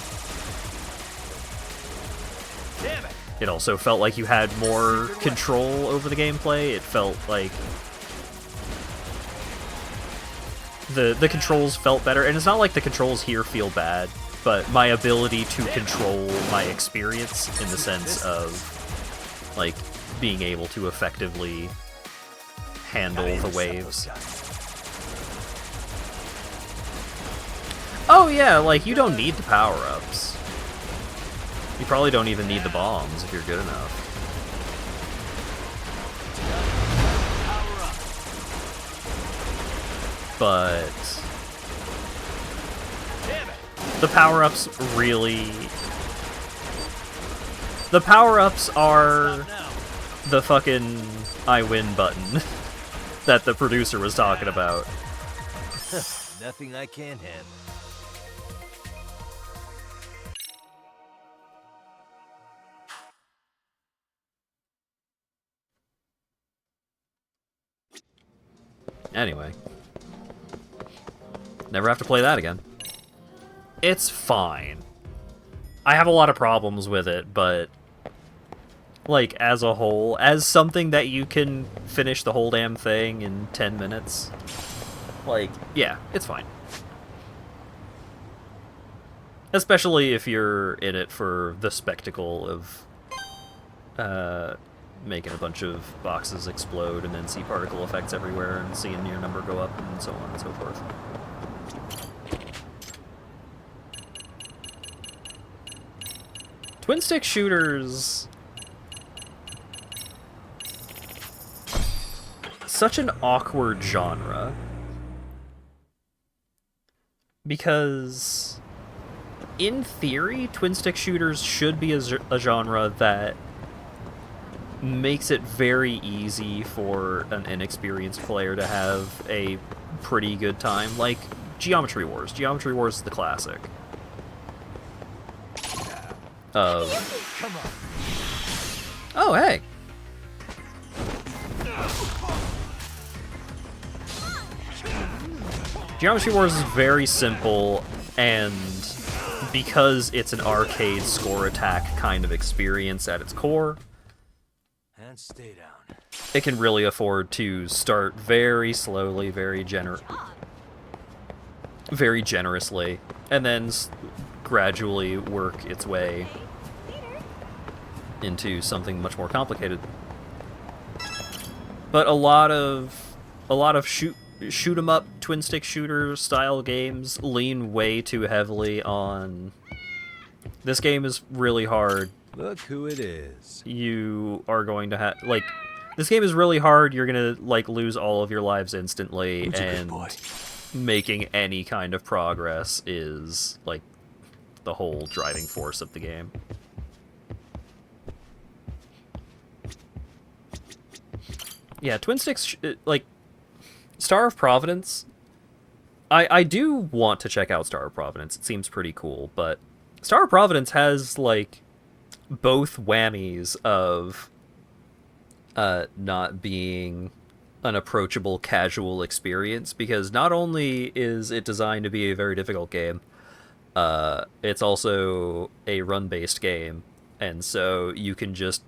It also felt like you had more control over the gameplay. It felt like the controls felt better, and it's not like the controls here feel bad, but my ability to control my experience in the sense of, being able to effectively handle the waves. Oh yeah, you don't need the power-ups. You probably don't even need the bombs if you're good enough. But the power-ups really... The power-ups are the fucking I win button that the producer was talking about. Nothing I can't handle. Anyway. Never have to play that again. It's fine. I have a lot of problems with it, but... as a whole, as something that you can finish the whole damn thing in 10 minutes, yeah, it's fine. Especially if you're in it for the spectacle of, making a bunch of boxes explode and then see particle effects everywhere and seeing your number go up and so on and so forth. Twin stick shooters... Such an awkward genre. Because... in theory, twin stick shooters should be a genre that makes it very easy for an inexperienced player to have a pretty good time. Like Geometry Wars. Geometry Wars is the classic. Oh, hey. Geometry Wars is very simple, and because it's an arcade score attack kind of experience at its core, And stay down. it can really afford to start very slowly, very generously, and then gradually work its way into something much more complicated. But a lot of shoot 'em up twin stick shooter style games lean way too heavily on this game is really hard. Look who it is. You are going to have this game is really hard. You're gonna lose all of your lives instantly, and making any kind of progress is the whole driving force of the game. Yeah, twin sticks, Star of Providence. I do want to check out Star of Providence. It seems pretty cool, but Star of Providence has both whammies of not being an approachable casual experience, because not only is it designed to be a very difficult game, it's also a run-based game, and so you can just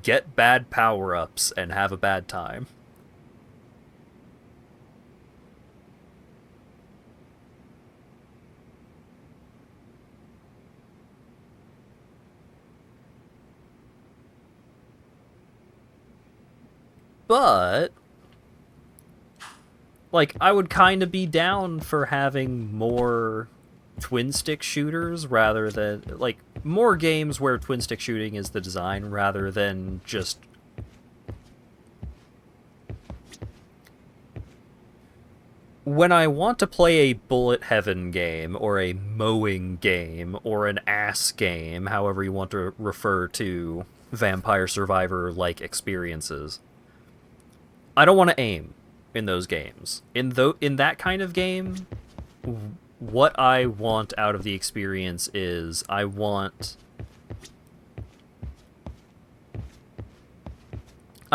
get bad power-ups and have a bad time. But I would kind of be down for having more twin stick shooters rather than more games where twin stick shooting is the design rather than just when I want to play a bullet heaven game or a mowing game or an ass game, however you want to refer to Vampire Survivor experiences. I don't want to aim in those games. In that kind of game, what I want out of the experience is I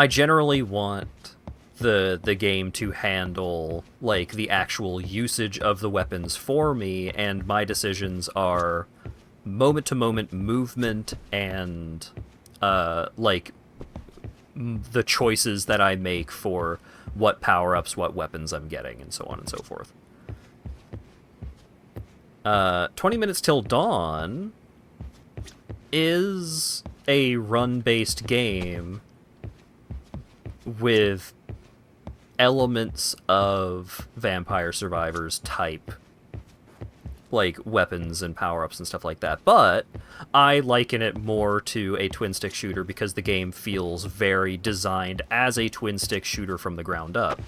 generally want the game to handle the actual usage of the weapons for me, and my decisions are moment to moment movement and the choices that I make for what power-ups, what weapons I'm getting, and so on and so forth. 20 Minutes Till Dawn is a run-based game with elements of Vampire Survivors type weapons and power-ups and stuff like that, but I liken it more to a twin-stick shooter because the game feels very designed as a twin-stick shooter from the ground up.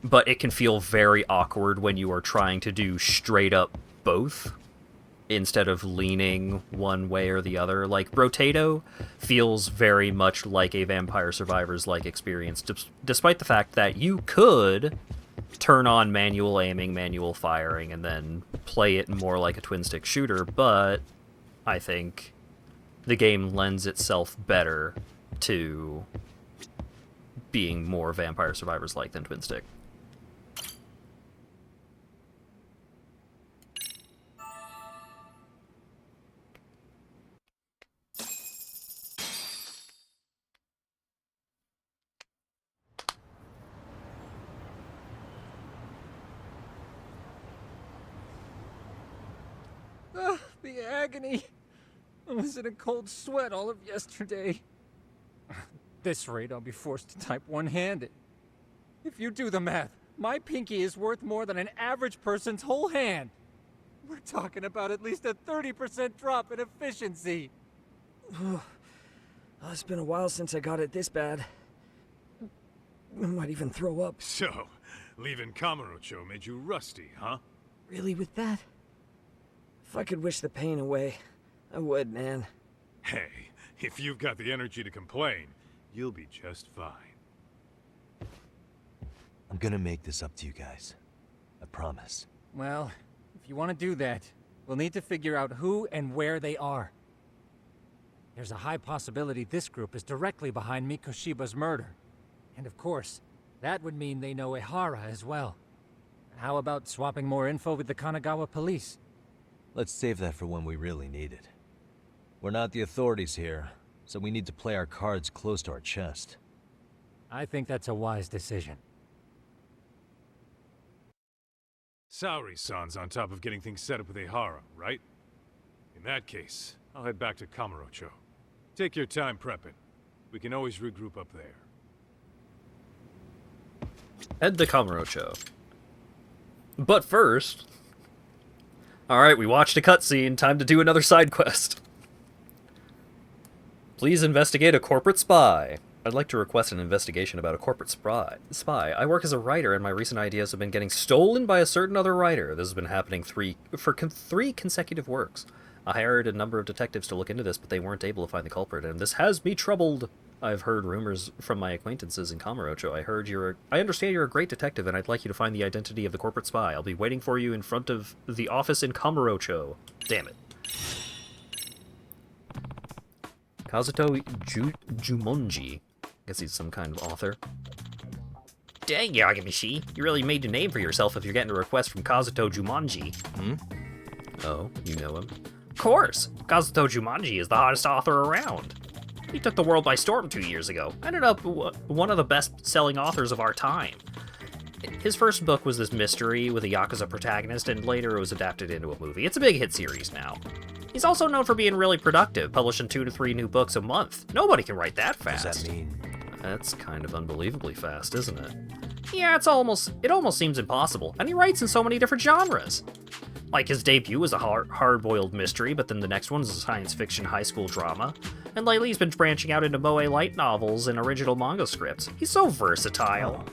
But it can feel very awkward when you are trying to do straight-up both instead of leaning one way or the other. Brotato feels very much like a Vampire Survivors-like experience, despite the fact that you could turn on manual aiming, manual firing, and then play it more like a twin-stick shooter, but I think the game lends itself better to being more Vampire Survivors-like than twin-stick. The agony! I was in a cold sweat all of yesterday. At this rate, I'll be forced to type one-handed. If you do the math, my pinky is worth more than an average person's whole hand. We're talking about at least a 30% drop in efficiency. Well, it's been a while since I got it this bad. I might even throw up. So, leaving Kamurocho made you rusty, huh? Really with that? If I could wish the pain away, I would, man. Hey, if you've got the energy to complain, you'll be just fine. I'm gonna make this up to you guys. I promise. Well, if you want to do that, we'll need to figure out who and where they are. There's a high possibility this group is directly behind Mikoshiba's murder. And of course, that would mean they know Ehara as well. How about swapping more info with the Kanagawa police? Let's save that for when we really need it. We're not the authorities here, so we need to play our cards close to our chest. I think that's a wise decision. Saori-san's on top of getting things set up with Ehara, right? In that case, I'll head back to Kamurocho. Take your time prepping. We can always regroup up there. Head to Kamurocho. But first... Alright, we watched a cutscene. Time to do another side quest. Please investigate a corporate spy. I'd like to request an investigation about a corporate spy. I work as a writer, and my recent ideas have been getting stolen by a certain other writer. This has been happening for three consecutive works. I hired a number of detectives to look into this, but they weren't able to find the culprit, and this has me troubled. I've heard rumors from my acquaintances in Kamurocho. I understand you're a great detective, and I'd like you to find the identity of the corporate spy. I'll be waiting for you in front of the office in Kamurocho. Damn it. Kazuto Jumonji. Guess he's some kind of author. Dang, Yagamishi. You really made a name for yourself if you're getting a request from Kazuto Jumonji. Oh, you know him? Of course! Kazuto Jumonji is the hottest author around. He took the world by storm 2 years ago. Ended up one of the best-selling authors of our time. His first book was this mystery with a Yakuza protagonist, and later it was adapted into a movie. It's a big hit series now. He's also known for being really productive, publishing 2 to 3 new books a month. Nobody can write that fast. What does that mean? That's kind of unbelievably fast, isn't it? Yeah, it almost seems impossible, and he writes in so many different genres. Like, his debut was a hard-boiled mystery, but then the next one's a science fiction high school drama. And lately he's been branching out into moe light novels and original manga scripts. He's so versatile.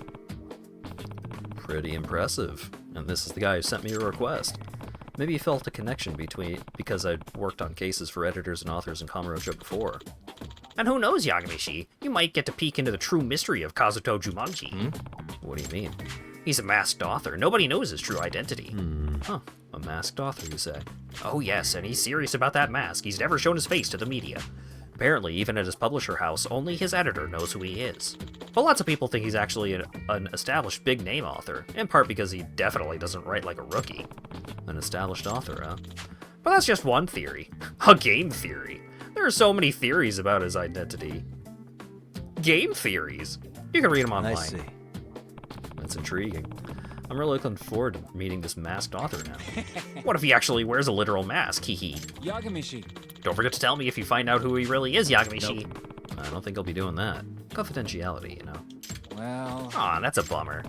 Pretty impressive. And this is the guy who sent me a request. Maybe he felt a connection because I'd worked on cases for editors and authors in Kamurocho before. And who knows, Yagamishi? You might get to peek into the true mystery of Kazuto Jumonji. What do you mean? He's a masked author. Nobody knows his true identity. Huh. A masked author, you say? Oh yes, and he's serious about that mask. He's never shown his face to the media. Apparently, even at his publisher house, only his editor knows who he is. But lots of people think he's actually an established big-name author, in part because he definitely doesn't write like a rookie. An established author, huh? But that's just one theory. A game theory. There are so many theories about his identity. Game theories? You can read them online. I see. That's intriguing. I'm really looking forward to meeting this masked author now. What if he actually wears a literal mask? Hee. Yagamishi. Don't forget to tell me if you find out who he really is, Yagamishi. Nope. I don't think I'll be doing that. Confidentiality, you know. Well... Aw, that's a bummer.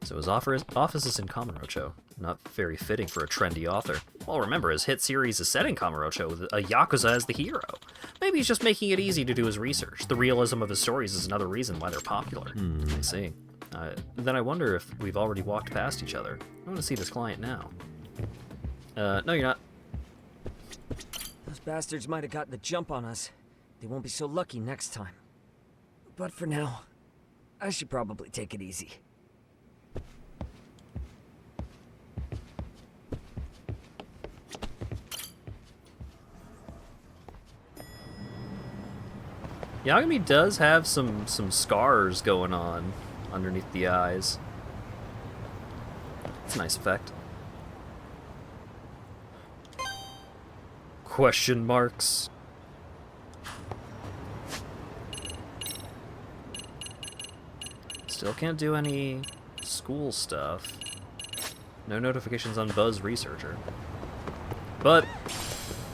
So his office is in Kamurocho. Not very fitting for a trendy author. Well, remember, his hit series is set in Kamurocho with a Yakuza as the hero. Maybe he's just making it easy to do his research. The realism of his stories is another reason why they're popular. I see. Then I wonder if we've already walked past each other. I want to see this client now. No, you're not. Those bastards might have gotten the jump on us. They won't be so lucky next time. But for now, I should probably take it easy. Yagami does have some scars going on underneath the eyes. It's a nice effect. Question marks. Still can't do any school stuff. No notifications on Buzz Researcher. But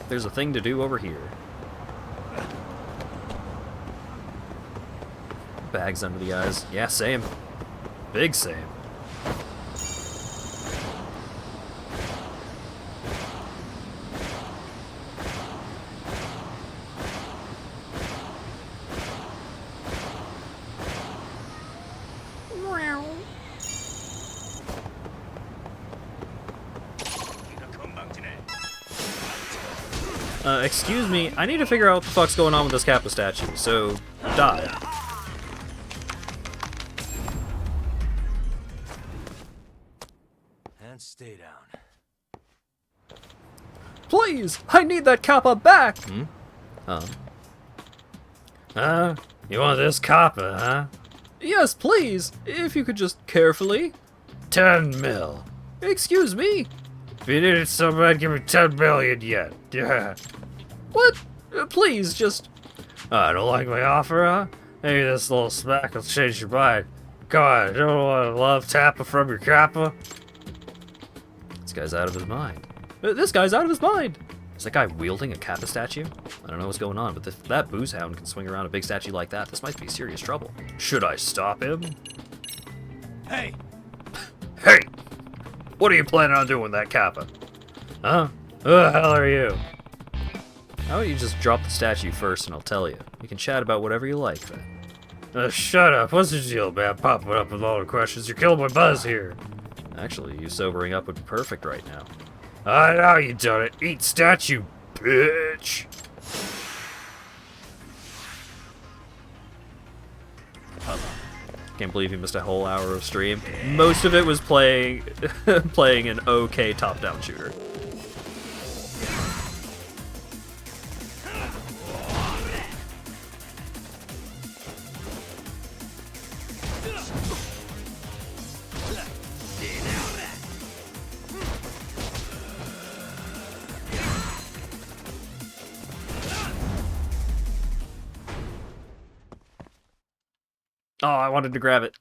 there's a thing to do over here. Bags under the eyes. Yeah, same. Big same. Excuse me, I need to figure out what the fuck's going on with this Kappa statue, so die. And stay down. Please! I need that Kappa back! You want this Kappa, huh? Yes, please! If you could just carefully. 10 mil. Excuse me? If you need it so bad, give me 10 million yen. Yeah. What? Please, just... I don't like my offer, huh? Maybe this little smack will change your mind. Come on, you don't want to love Tappa from your Kappa? This guy's out of his mind. This guy's out of his mind! Is that guy wielding a Kappa statue? I don't know what's going on, but if that booze hound can swing around a big statue like that, this might be serious trouble. Should I stop him? Hey! Hey! What are you planning on doing with that Kappa? Huh? Who the hell are you? How about you just drop the statue first and I'll tell you. You can chat about whatever you like then. Shut up. What's the deal, man? Popping up with all the questions. You're killing my buzz here. Actually, you sobering up would be perfect right now. I know you done it. Eat statue, bitch. Can't believe you missed a whole hour of stream. Most of it was playing playing an okay top-down shooter. Oh, I wanted to grab it.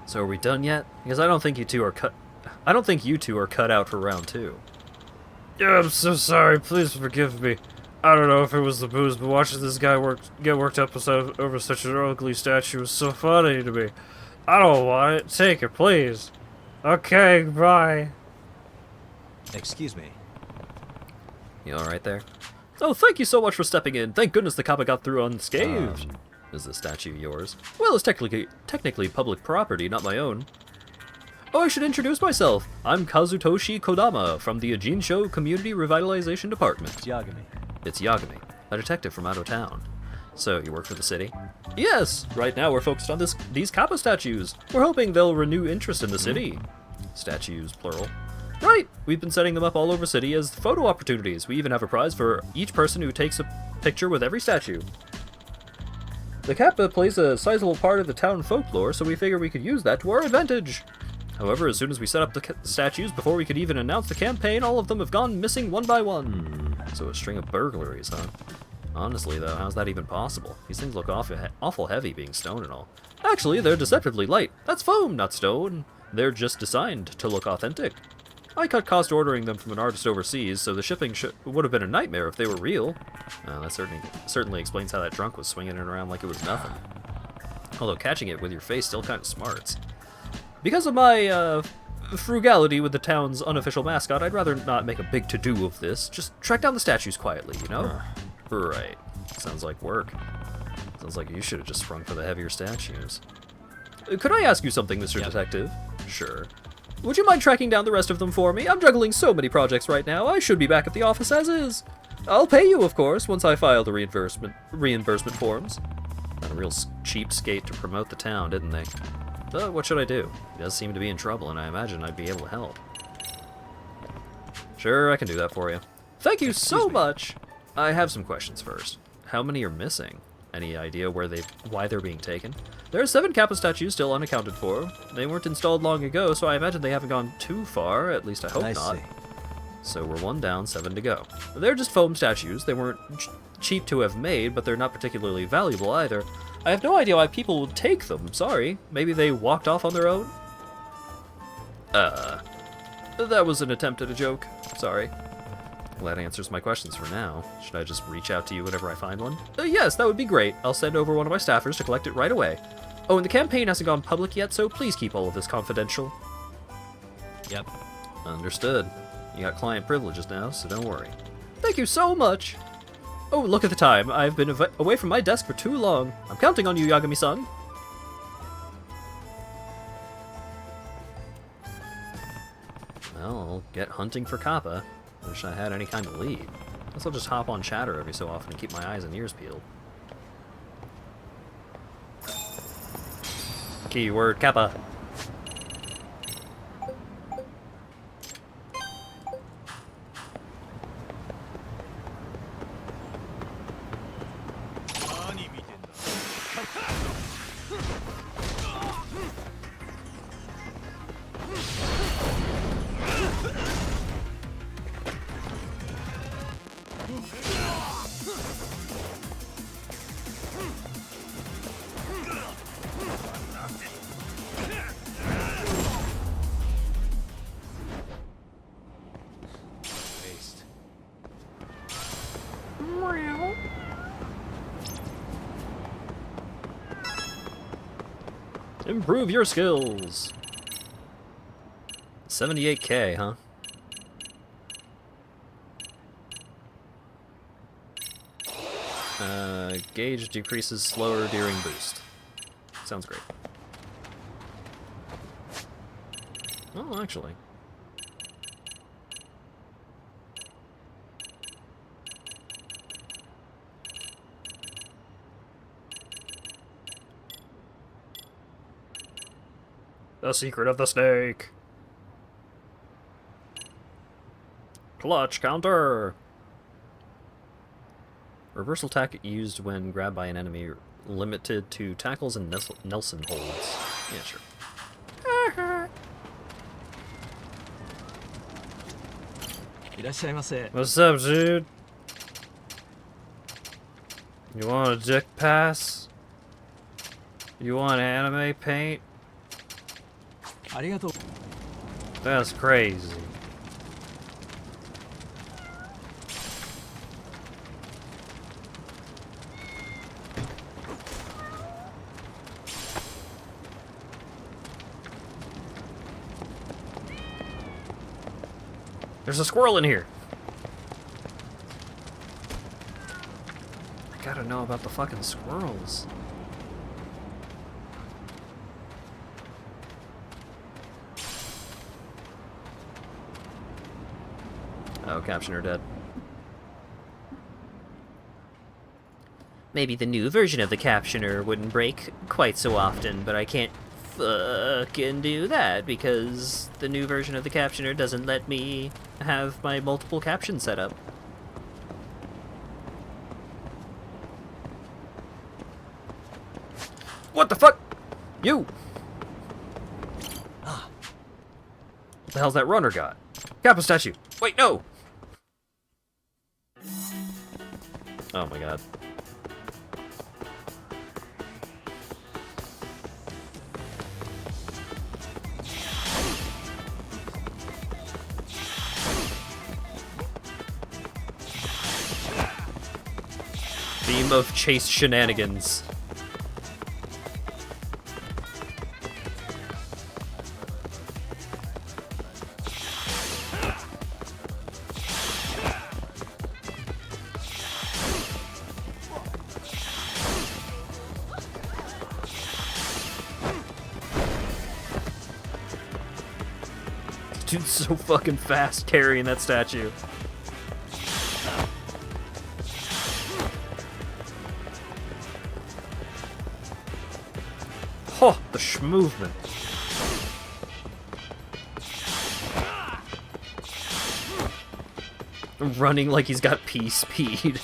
So are we done yet? Because I don't think you two are cut out for round 2. Yeah, I'm so sorry. Please forgive me. I don't know if it was the booze, but watching this guy get worked up over such an ugly statue was so funny to me. I don't want it. Take it, please. Okay, bye. Excuse me. You alright there? Oh, thank you so much for stepping in. Thank goodness the Kappa got through unscathed. Is the statue yours? Well, it's technically public property, not my own. Oh, I should introduce myself. I'm Kazutoshi Kodama from the Ajinsho Community Revitalization Department. It's Yagami. It's Yagami, a detective from out of town. So, you work for the city? Yes! Right now we're focused on these Kappa statues. We're hoping they'll renew interest in the city. Statues, plural. Right! We've been setting them up all over the city as photo opportunities. We even have a prize for each person who takes a picture with every statue. The Kappa plays a sizable part of the town folklore, so we figure we could use that to our advantage. However, as soon as we set up the statues, before we could even announce the campaign, all of them have gone missing one by one. So a string of burglaries, huh? Honestly, though, how's that even possible? These things look awful heavy, being stone and all. Actually, they're deceptively light. That's foam, not stone. They're just designed to look authentic. I cut cost ordering them from an artist overseas, so the shipping would have been a nightmare if they were real. That certainly explains how that drunk was swinging it around like it was nothing. Although catching it with your face still kind of smarts. Because of my frugality with the town's unofficial mascot, I'd rather not make a big to-do of this. Just track down the statues quietly, you know? Right. Sounds like work. Sounds like you should have just sprung for the heavier statues. Could I ask you something, Mr. Detective? Sure. Would you mind tracking down the rest of them for me? I'm juggling so many projects right now. I should be back at the office as is. I'll pay you, of course, once I file the reimbursement forms. Got a real cheapskate to promote the town, didn't they? But what should I do? He does seem to be in trouble, and I imagine I'd be able to help. Sure, I can do that for you. Thank you so much! I have some questions first. How many are missing? Any idea why they're being taken? There are 7 Kappa statues still unaccounted for. They weren't installed long ago, so I imagine they haven't gone too far, at least I hope not. See. So we're 1 down, 7 to go. They're just foam statues. They weren't cheap to have made, but they're not particularly valuable either. I have no idea why people would take them, sorry. Maybe they walked off on their own? That was an attempt at a joke. Sorry. Well, that answers my questions for now. Should I just reach out to you whenever I find one? Yes, that would be great. I'll send over one of my staffers to collect it right away. Oh, and the campaign hasn't gone public yet, so please keep all of this confidential. Yep. Understood. You got client privileges now, so don't worry. Thank you so much! Oh, look at the time. I've been away from my desk for too long. I'm counting on you, Yagami-san. Well, I'll get hunting for Kappa. Wish I had any kind of lead. Guess I'll just hop on chatter every so often and keep my eyes and ears peeled. Keyword Kappa. Improve your skills. 78k, huh? Gauge decreases slower during boost. Sounds great. Oh, actually. The secret of the snake. Clutch counter. Reversal attack used when grabbed by an enemy, limited to tackles and Nelson holds. Yeah, sure. What's up, dude? You want a dick pass? You want anime paint? That's crazy. There's a squirrel in here. I gotta know about the fucking squirrels. Oh, Captioner dead. Maybe the new version of the Captioner wouldn't break quite so often, but I can't fucking do that because the new version of the Captioner doesn't let me have my multiple captions set up. What the fuck? You! What the hell's that runner got? Kappa statue! Wait, no! Oh my god. Theme of chase shenanigans. Dude's so fucking fast carrying that statue. Oh, the movement. Running like he's got pea speed.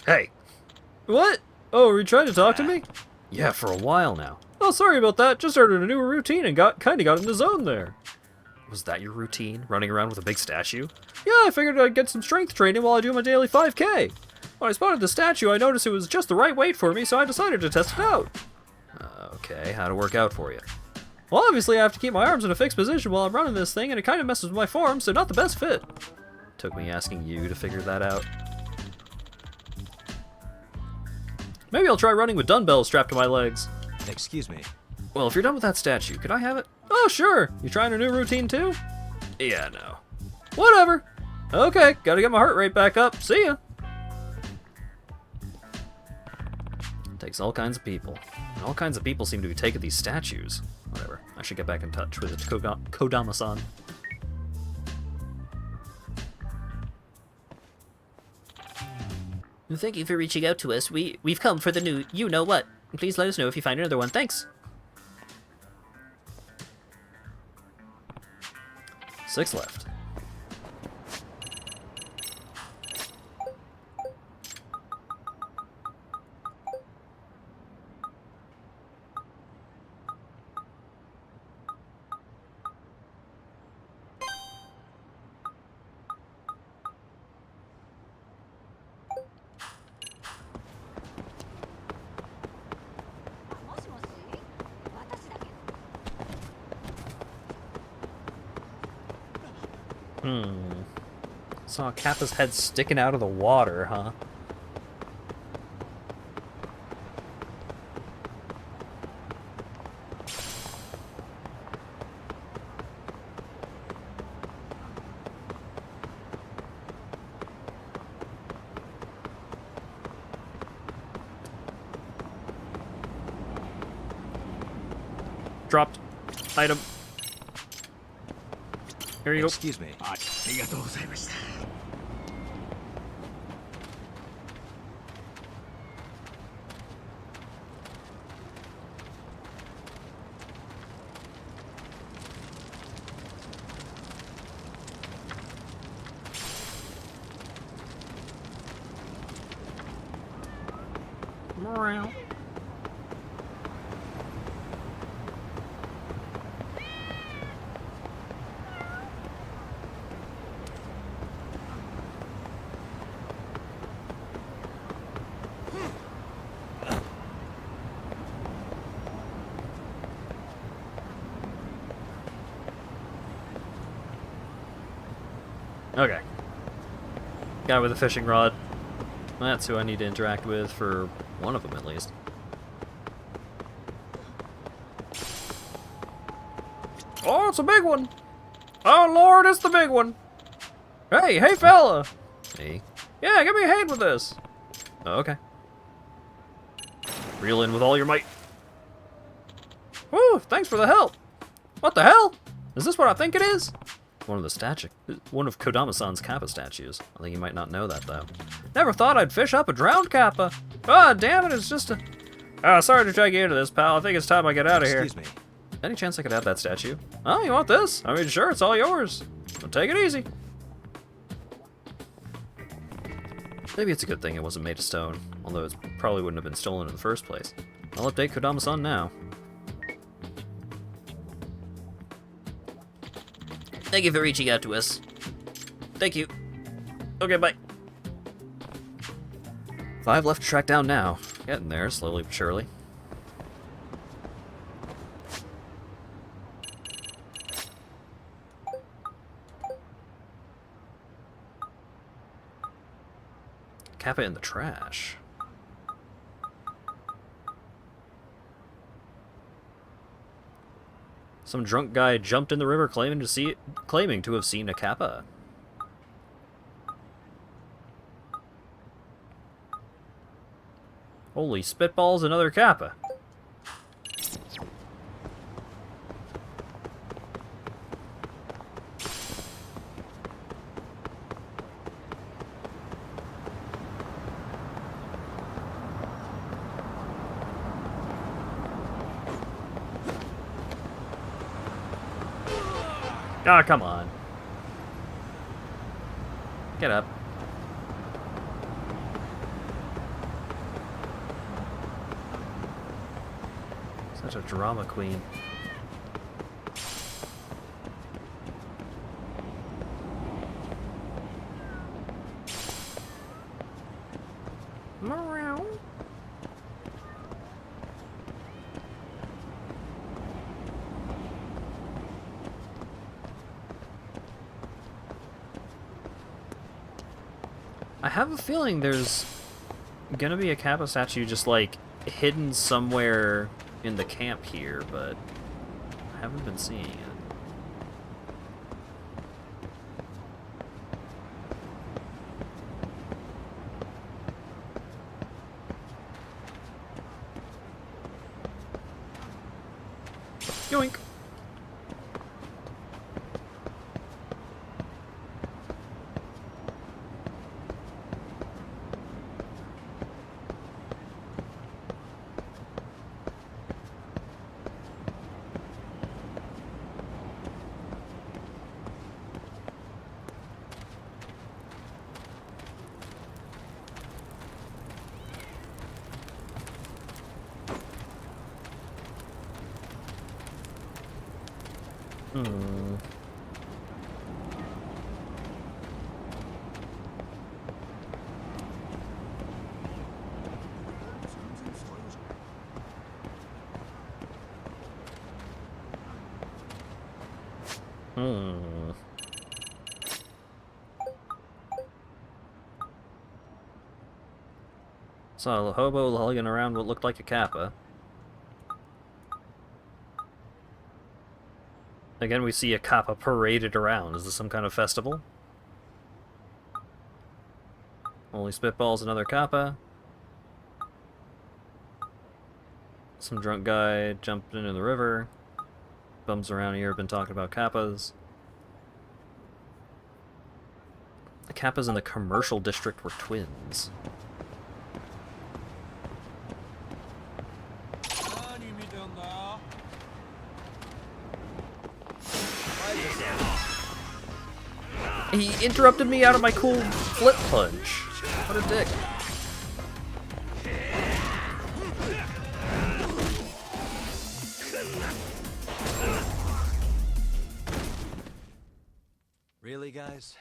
Hey. What? Oh, are you trying to talk to me? Yeah, for a while now. Oh, sorry about that. Just started a new routine and kinda got in the zone there. Was that your routine? Running around with a big statue? Yeah, I figured I'd get some strength training while I do my daily 5K. When I spotted the statue, I noticed it was just the right weight for me, so I decided to test it out. Okay, how'd it work out for you? Well, obviously I have to keep my arms in a fixed position while I'm running this thing, and it kinda messes with my form, so not the best fit. Took me asking you to figure that out. Maybe I'll try running with dumbbells strapped to my legs. Excuse me. Well, if you're done with that statue, could I have it? Oh, sure. You trying a new routine too? Yeah, no. Whatever. Okay, gotta get my heart rate back up. See ya. Takes all kinds of people. And all kinds of people seem to be taking these statues. Whatever. I should get back in touch with Kodama-san. Thank you for reaching out to us. We've come for the new you-know-what. Please let us know if you find another one. Thanks. 6 left. Saw Kappa's head sticking out of the water, huh? Dropped. Item. Here you go. Excuse me. Okay. Guy with a fishing rod. That's who I need to interact with for one of them, at least. Oh, it's a big one! Oh, Lord, it's the big one! Hey, fella! Hey. Yeah, give me a hand with this! Oh, okay. Reel in with all your might. Whew, thanks for the help! What the hell? Is this what I think it is? One of Kodama-san's Kappa statues. I think you might not know that, though. Never thought I'd fish up a drowned Kappa. Ah, damn it, it's just a... Ah, sorry to drag you into this, pal. I think it's time I get out of here. Excuse me. Any chance I could have that statue? Oh, you want this? I mean, sure, it's all yours. But take it easy. Maybe it's a good thing it wasn't made of stone, although it probably wouldn't have been stolen in the first place. I'll update Kodama-san now. Thank you for reaching out to us. Thank you. Okay, bye. 5 left to track down now. Getting there, slowly but surely. Kappa in the trash. Some drunk guy jumped in the river claiming to have seen a Kappa. Holy spitballs, another Kappa. Ah, come on. Get up. Such a drama queen. Meow. I have a feeling there's gonna be a Kappa statue just like hidden somewhere in the camp here, but I haven't been seeing it. Yoink! Hmm. Hmm. Saw a hobo lugging around what looked like a kappa. Again, we see a kappa paraded around. Is this some kind of festival? Only spitballs another kappa. Some drunk guy jumped into the river. Bums around here have been talking about kappas. The kappas in the commercial district were twins. He interrupted me out of my cool flip punch. What a dick. Really, guys?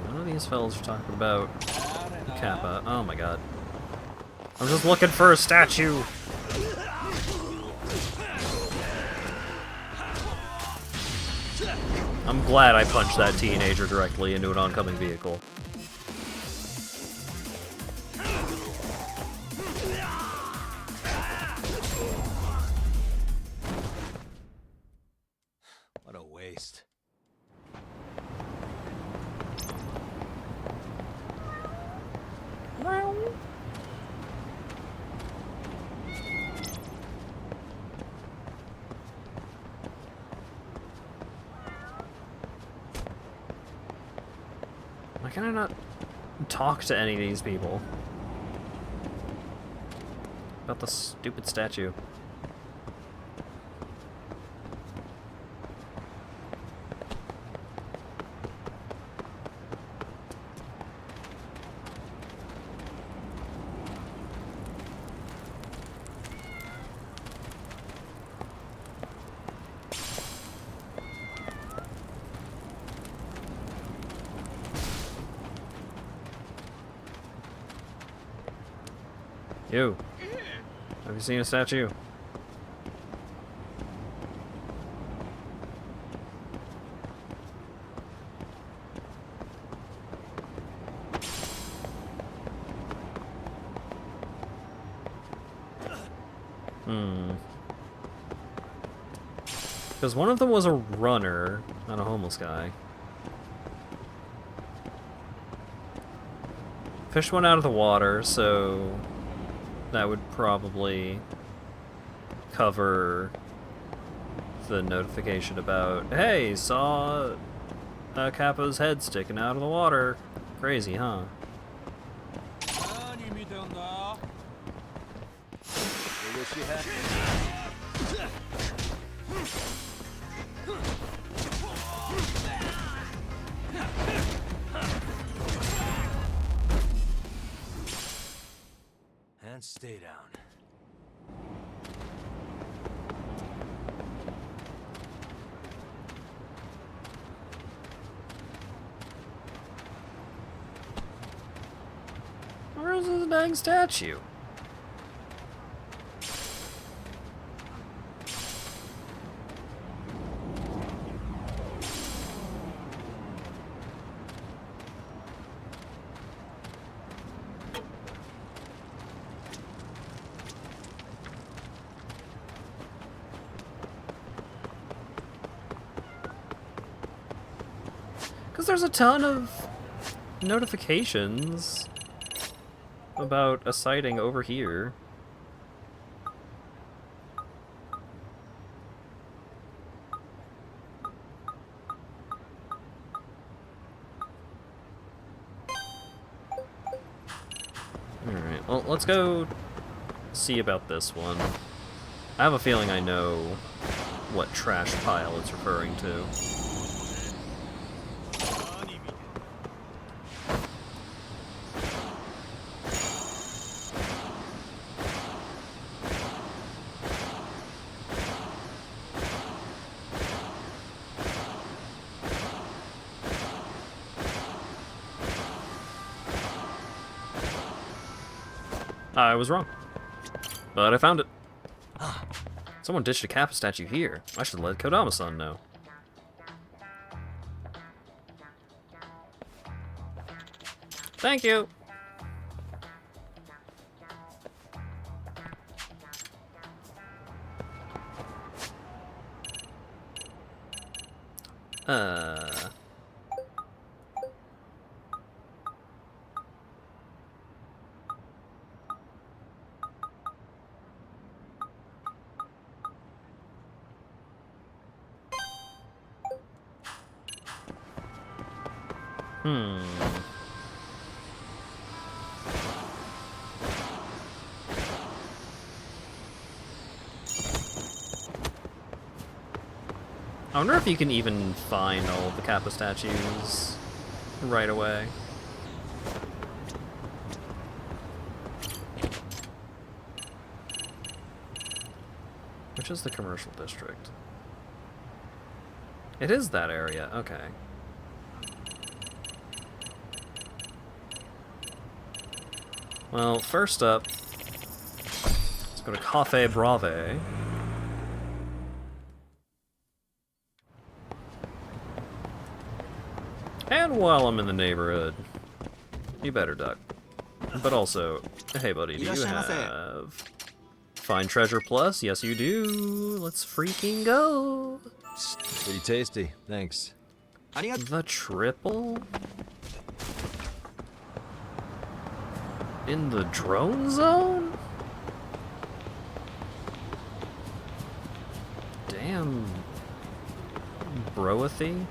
None of these fellas are talking about kappa. Oh my god. I'm just looking for a statue. I'm glad I punched that teenager directly into an oncoming vehicle. What a waste. Why can I not talk to any of these people about the stupid statue? You. Have you seen a statue? Because one of them was a runner, not a homeless guy. Fish went out of the water, so that would probably cover the notification about, hey, saw Kappa's head sticking out of the water. Crazy, huh? And stay down. Where's this dang statue? Because there's a ton of notifications about a sighting over here. Alright, well, let's go see about this one. I have a feeling I know what trash pile it's referring to. I was wrong, but I found it. Someone ditched a Kappa statue here. I should let Kodama-san know. Thank you! I wonder if you can even find all of the Kappa statues right away. Which is the commercial district? It is that area, okay. Well, first up, let's go to Cafe Brave. And while I'm in the neighborhood, you better duck. But also, hey buddy, do you have Find Treasure Plus? Yes you do. Let's freaking go. Pretty tasty, thanks. The triple? In the drone zone? Damn. Broathy.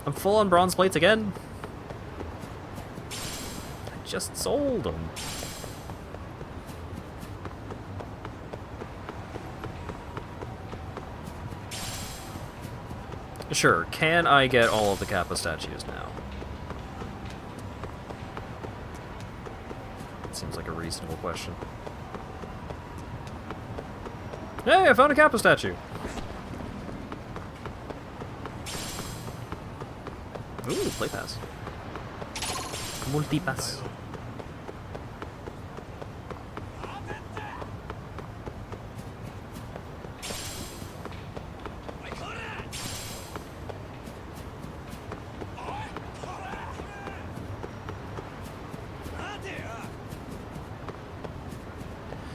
I'm full on bronze plates again. I just sold them. Sure, can I get all of the Kappa statues now? Seems like a reasonable question. Hey, I found a Kappa statue! Ooh, play pass. Multipass.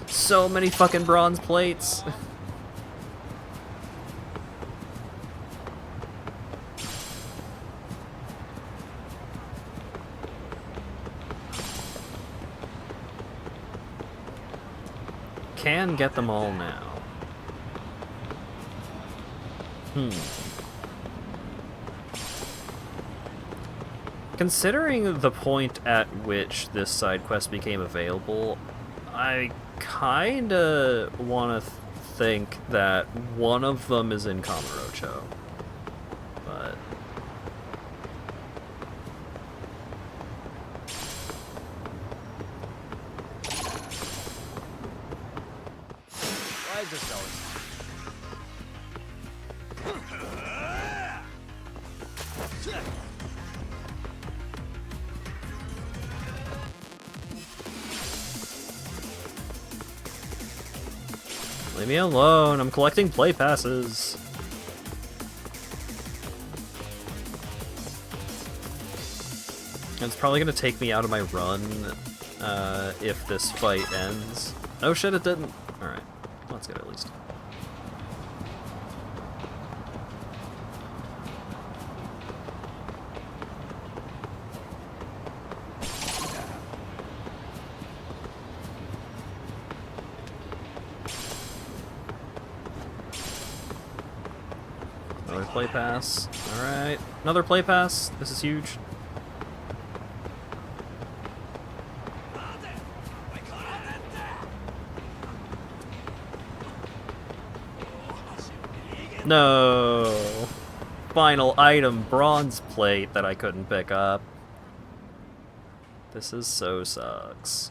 So many fucking bronze plates. Can get them all now. Considering the point at which this side quest became available, I kinda wanna think that one of them is in Kamurocho. But Why is this always... leave me alone, I'm collecting play passes. And it's probably gonna take me out of my run if this fight ends. Oh shit, it didn't. Alright, that's good at least. Another play pass. Alright. Another play pass. This is huge. No! Final item, bronze plate that I couldn't pick up. This is so sucks.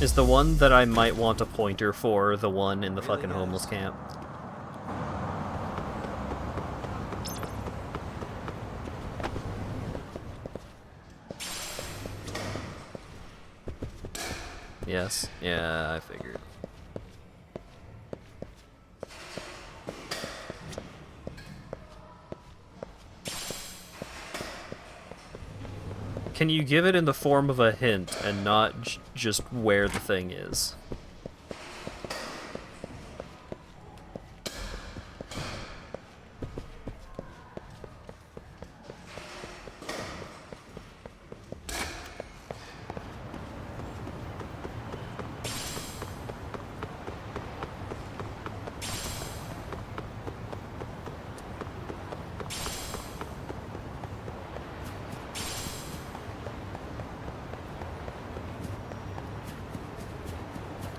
Is the one that I might want a pointer for the one in the fucking homeless camp? Yes. Yeah, I figured. Can you give it in the form of a hint and not just where the thing is?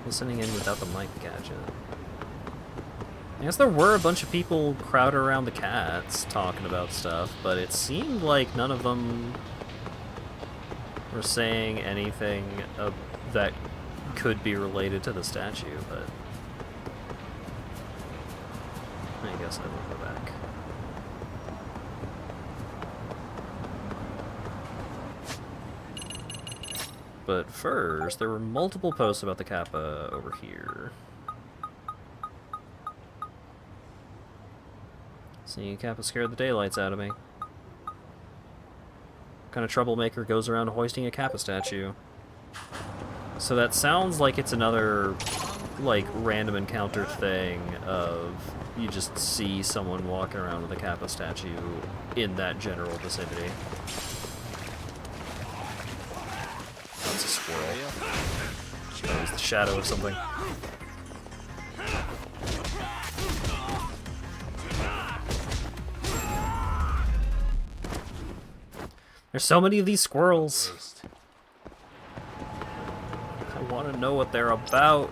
Listening in without the mic gadget. I guess there were a bunch of people crowded around the cats talking about stuff, but it seemed like none of them were saying anything that could be related to the statue, but I guess I will go back. But first, there were multiple posts about the Kappa over here. See, Kappa scared the daylights out of me. What kind of troublemaker goes around hoisting a Kappa statue? So that sounds like it's another, like, random encounter thing of you just see someone walking around with a Kappa statue in that general vicinity. That's a squirrel. That was the shadow of something. There's so many of these squirrels. I want to know what they're about.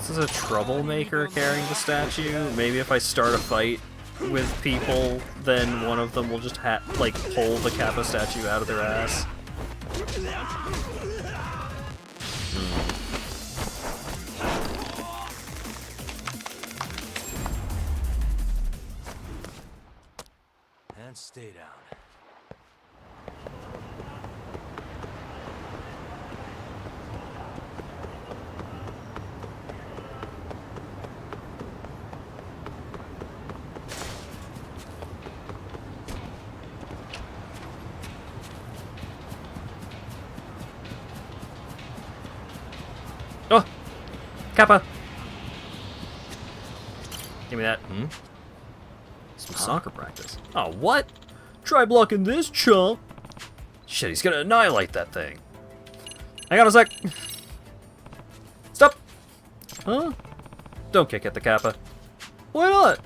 This is a troublemaker carrying the statue. Maybe if I start a fight with people, then one of them will just like pull the Kappa statue out of their ass. And stay down. Oh! Kappa! Give me that. Some soccer practice. Oh, what? Try blocking this chump! Shit, he's gonna annihilate that thing. Hang on a sec. Stop! Huh? Don't kick at the Kappa. Why not?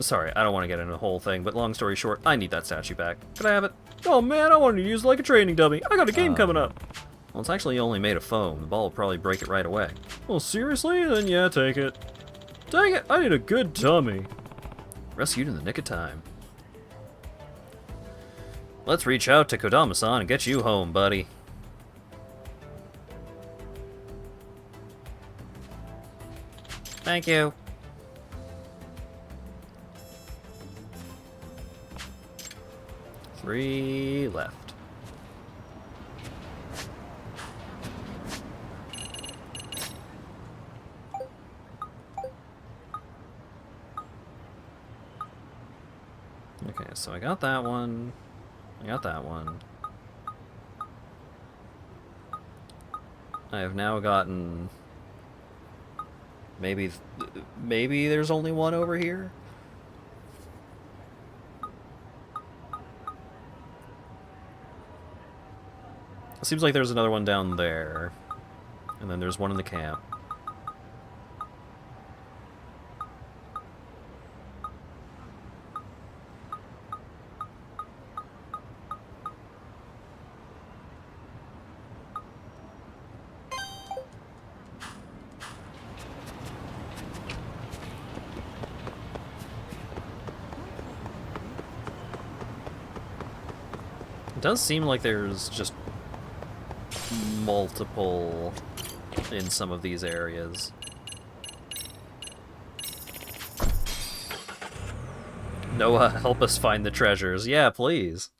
Sorry, I don't want to get into the whole thing, but long story short, I need that statue back. Could I have it? Oh man, I wanted to use it like a training dummy. I got a game coming up. Well, it's actually only made of foam. The ball will probably break it right away. Well, seriously? Then yeah, take it. Dang it, I need a good dummy. Rescued in the nick of time. Let's reach out to Kodama-san and get you home, buddy. Thank you. Three left. Okay, so I got that one. I got that one. I have now gotten... Maybe there's only one over here? It seems like there's another one down there. And then there's one in the camp. It does seem like there's just multiple in some of these areas. Noah, help us find the treasures. Yeah, please.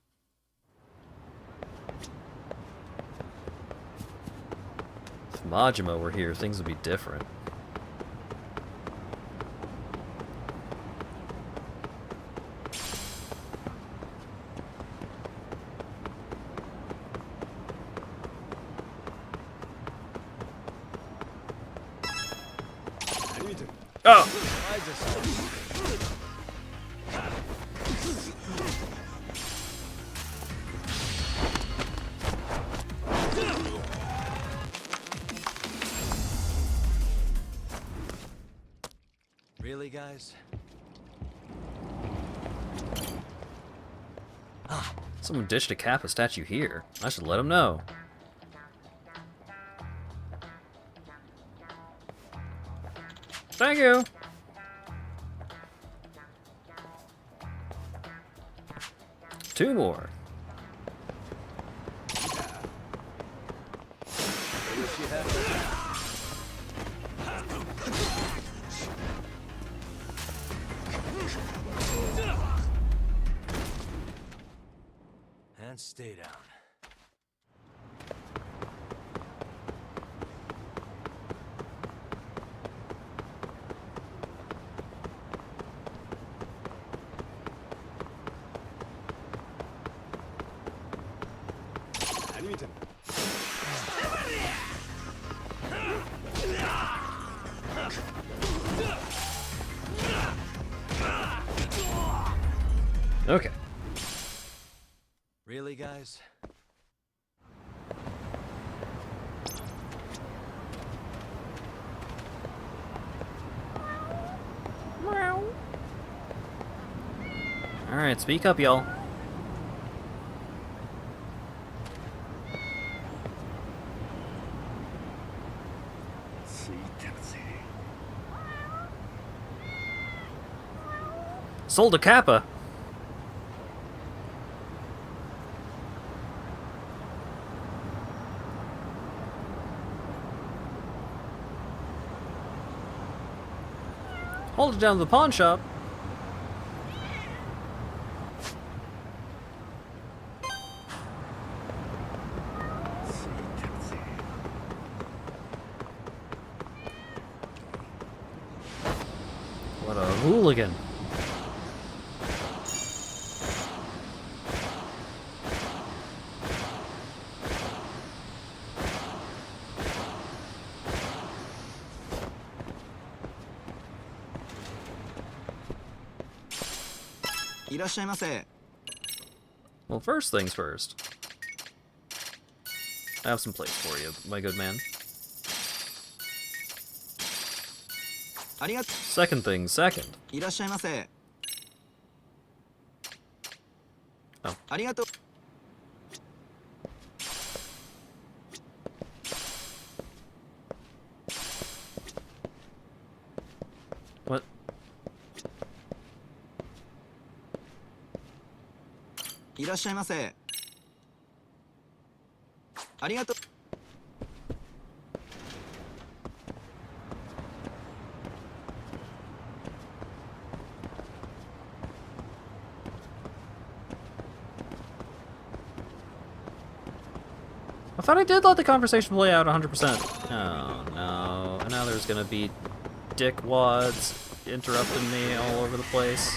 If Majima were here, things would be different. Oh! Really, guys? Someone ditched a Kappa statue here. I should let him know. Thank you! Two more. And stay down. Okay. Really, guys? Alright, speak up, y'all. Sold a Kappa. Hold it down to the pawn shop. What a hooligan. Well, first things first. I have some plates for you, my good man. Second thing second. Oh. What? いらっしゃいませ。ありがとう。 I thought I did let the conversation play out 100%. Oh no, and now there's gonna be dickwads interrupting me all over the place.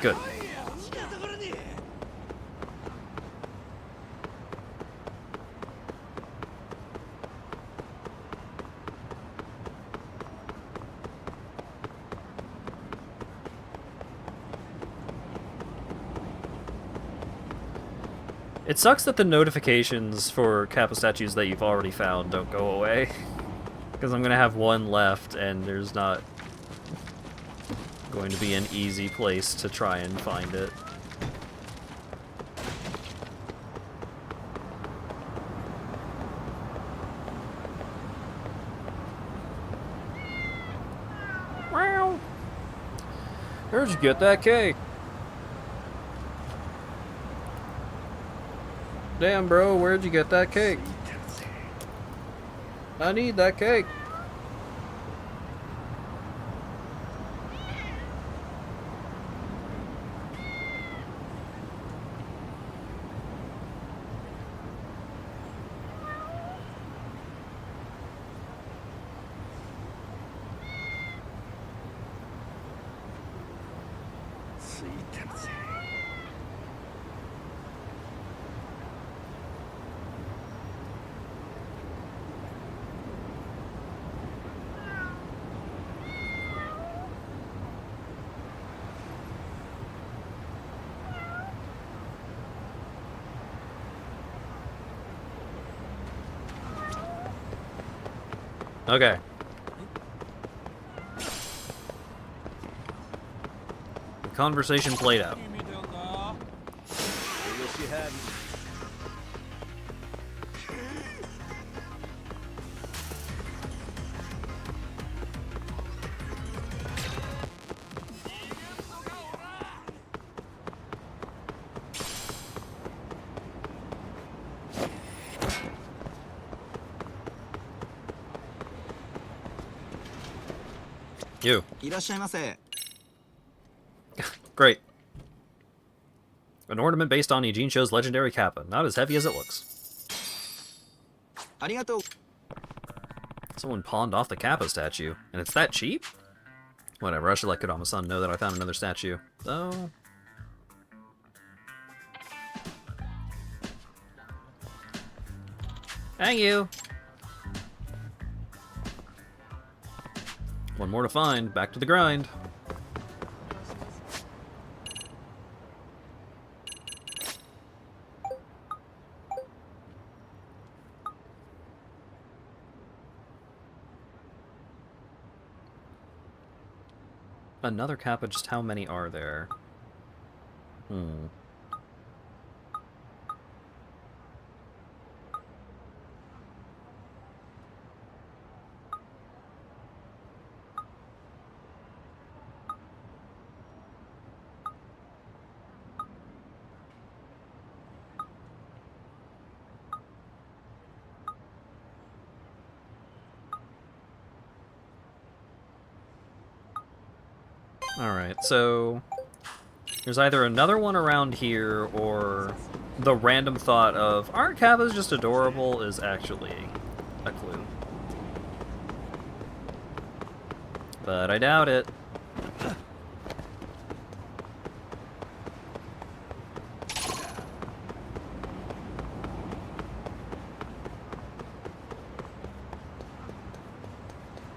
Good. It sucks that the notifications for Kappa statues that you've already found don't go away. Because I'm going to have one left, and there's not going to be an easy place to try and find it. Wow! Where'd you get that cake? Damn, bro, where'd you get that cake? I need that cake. Okay. The conversation played out. You. いらっしゃいませ。 Great. An ornament based on Eugene Cho's legendary kappa. Not as heavy as it looks. ありがとう。 Someone pawned off the kappa statue. And it's that cheap? Whatever, I should let Kodama-san know that I found another statue. So... Thank you! One more to find. Back to the grind. Another kappa, just how many are there? Alright, so there's either another one around here, or the random thought of, aren't kappas just adorable, is actually a clue. But I doubt it.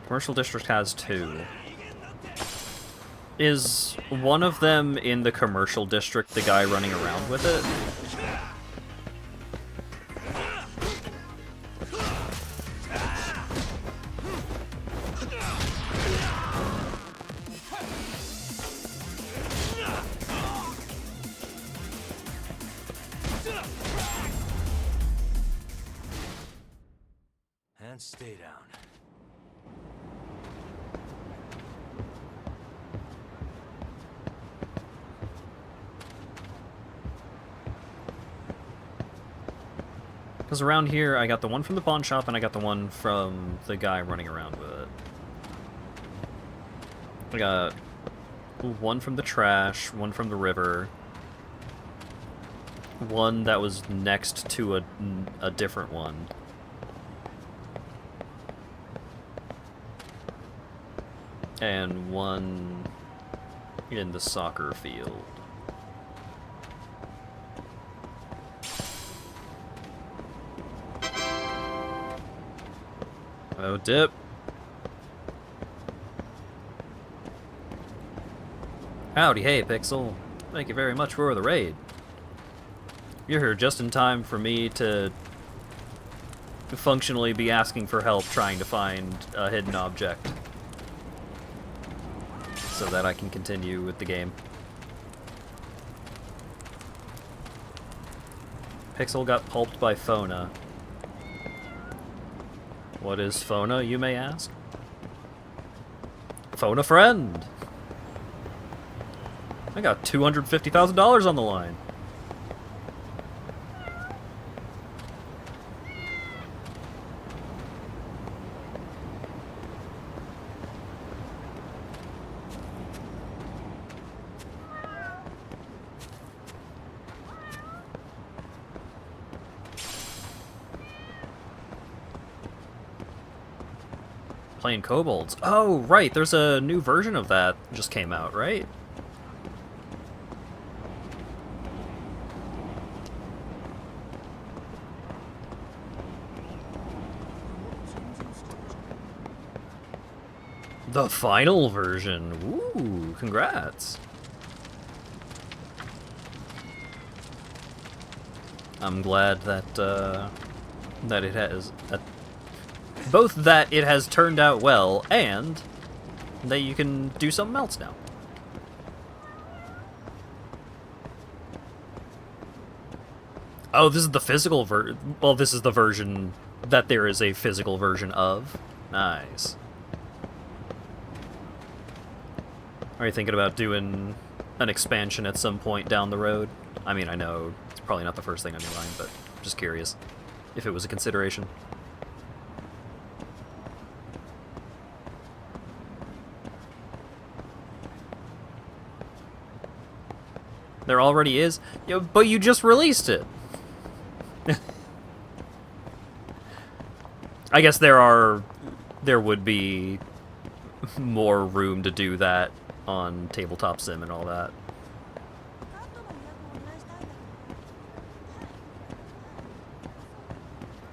Commercial district has 2. Is one of them in the commercial district the guy running around with it? Stay down. Because around here, I got the one from the pawn shop, and I got the one from the guy running around with it. I got one from the trash, one from the river, one that was next to a different one. And one in the soccer field. Oh, dip. Howdy, hey, Pixel. Thank you very much for the raid. You're here just in time for me to functionally be asking for help trying to find a hidden object, so that I can continue with the game. Pixel got pulped by Fona. What is Fona, you may ask? Phone a friend! I got $250,000 on the line. Playing kobolds. Oh, right, there's a new version of that just came out, right? The final version. Ooh, congrats. I'm glad that that it has both that it has turned out well and that you can do something else now. Oh, this is the physical well, this is the version that there is a physical version of. Nice. Are you thinking about doing an expansion at some point down the road? I mean, I know it's probably not the first thing on your mind, but I'm just curious if it was a consideration. There already is? Yeah, but you just released it! I guess there would be more room to do that on Tabletop Sim and all that.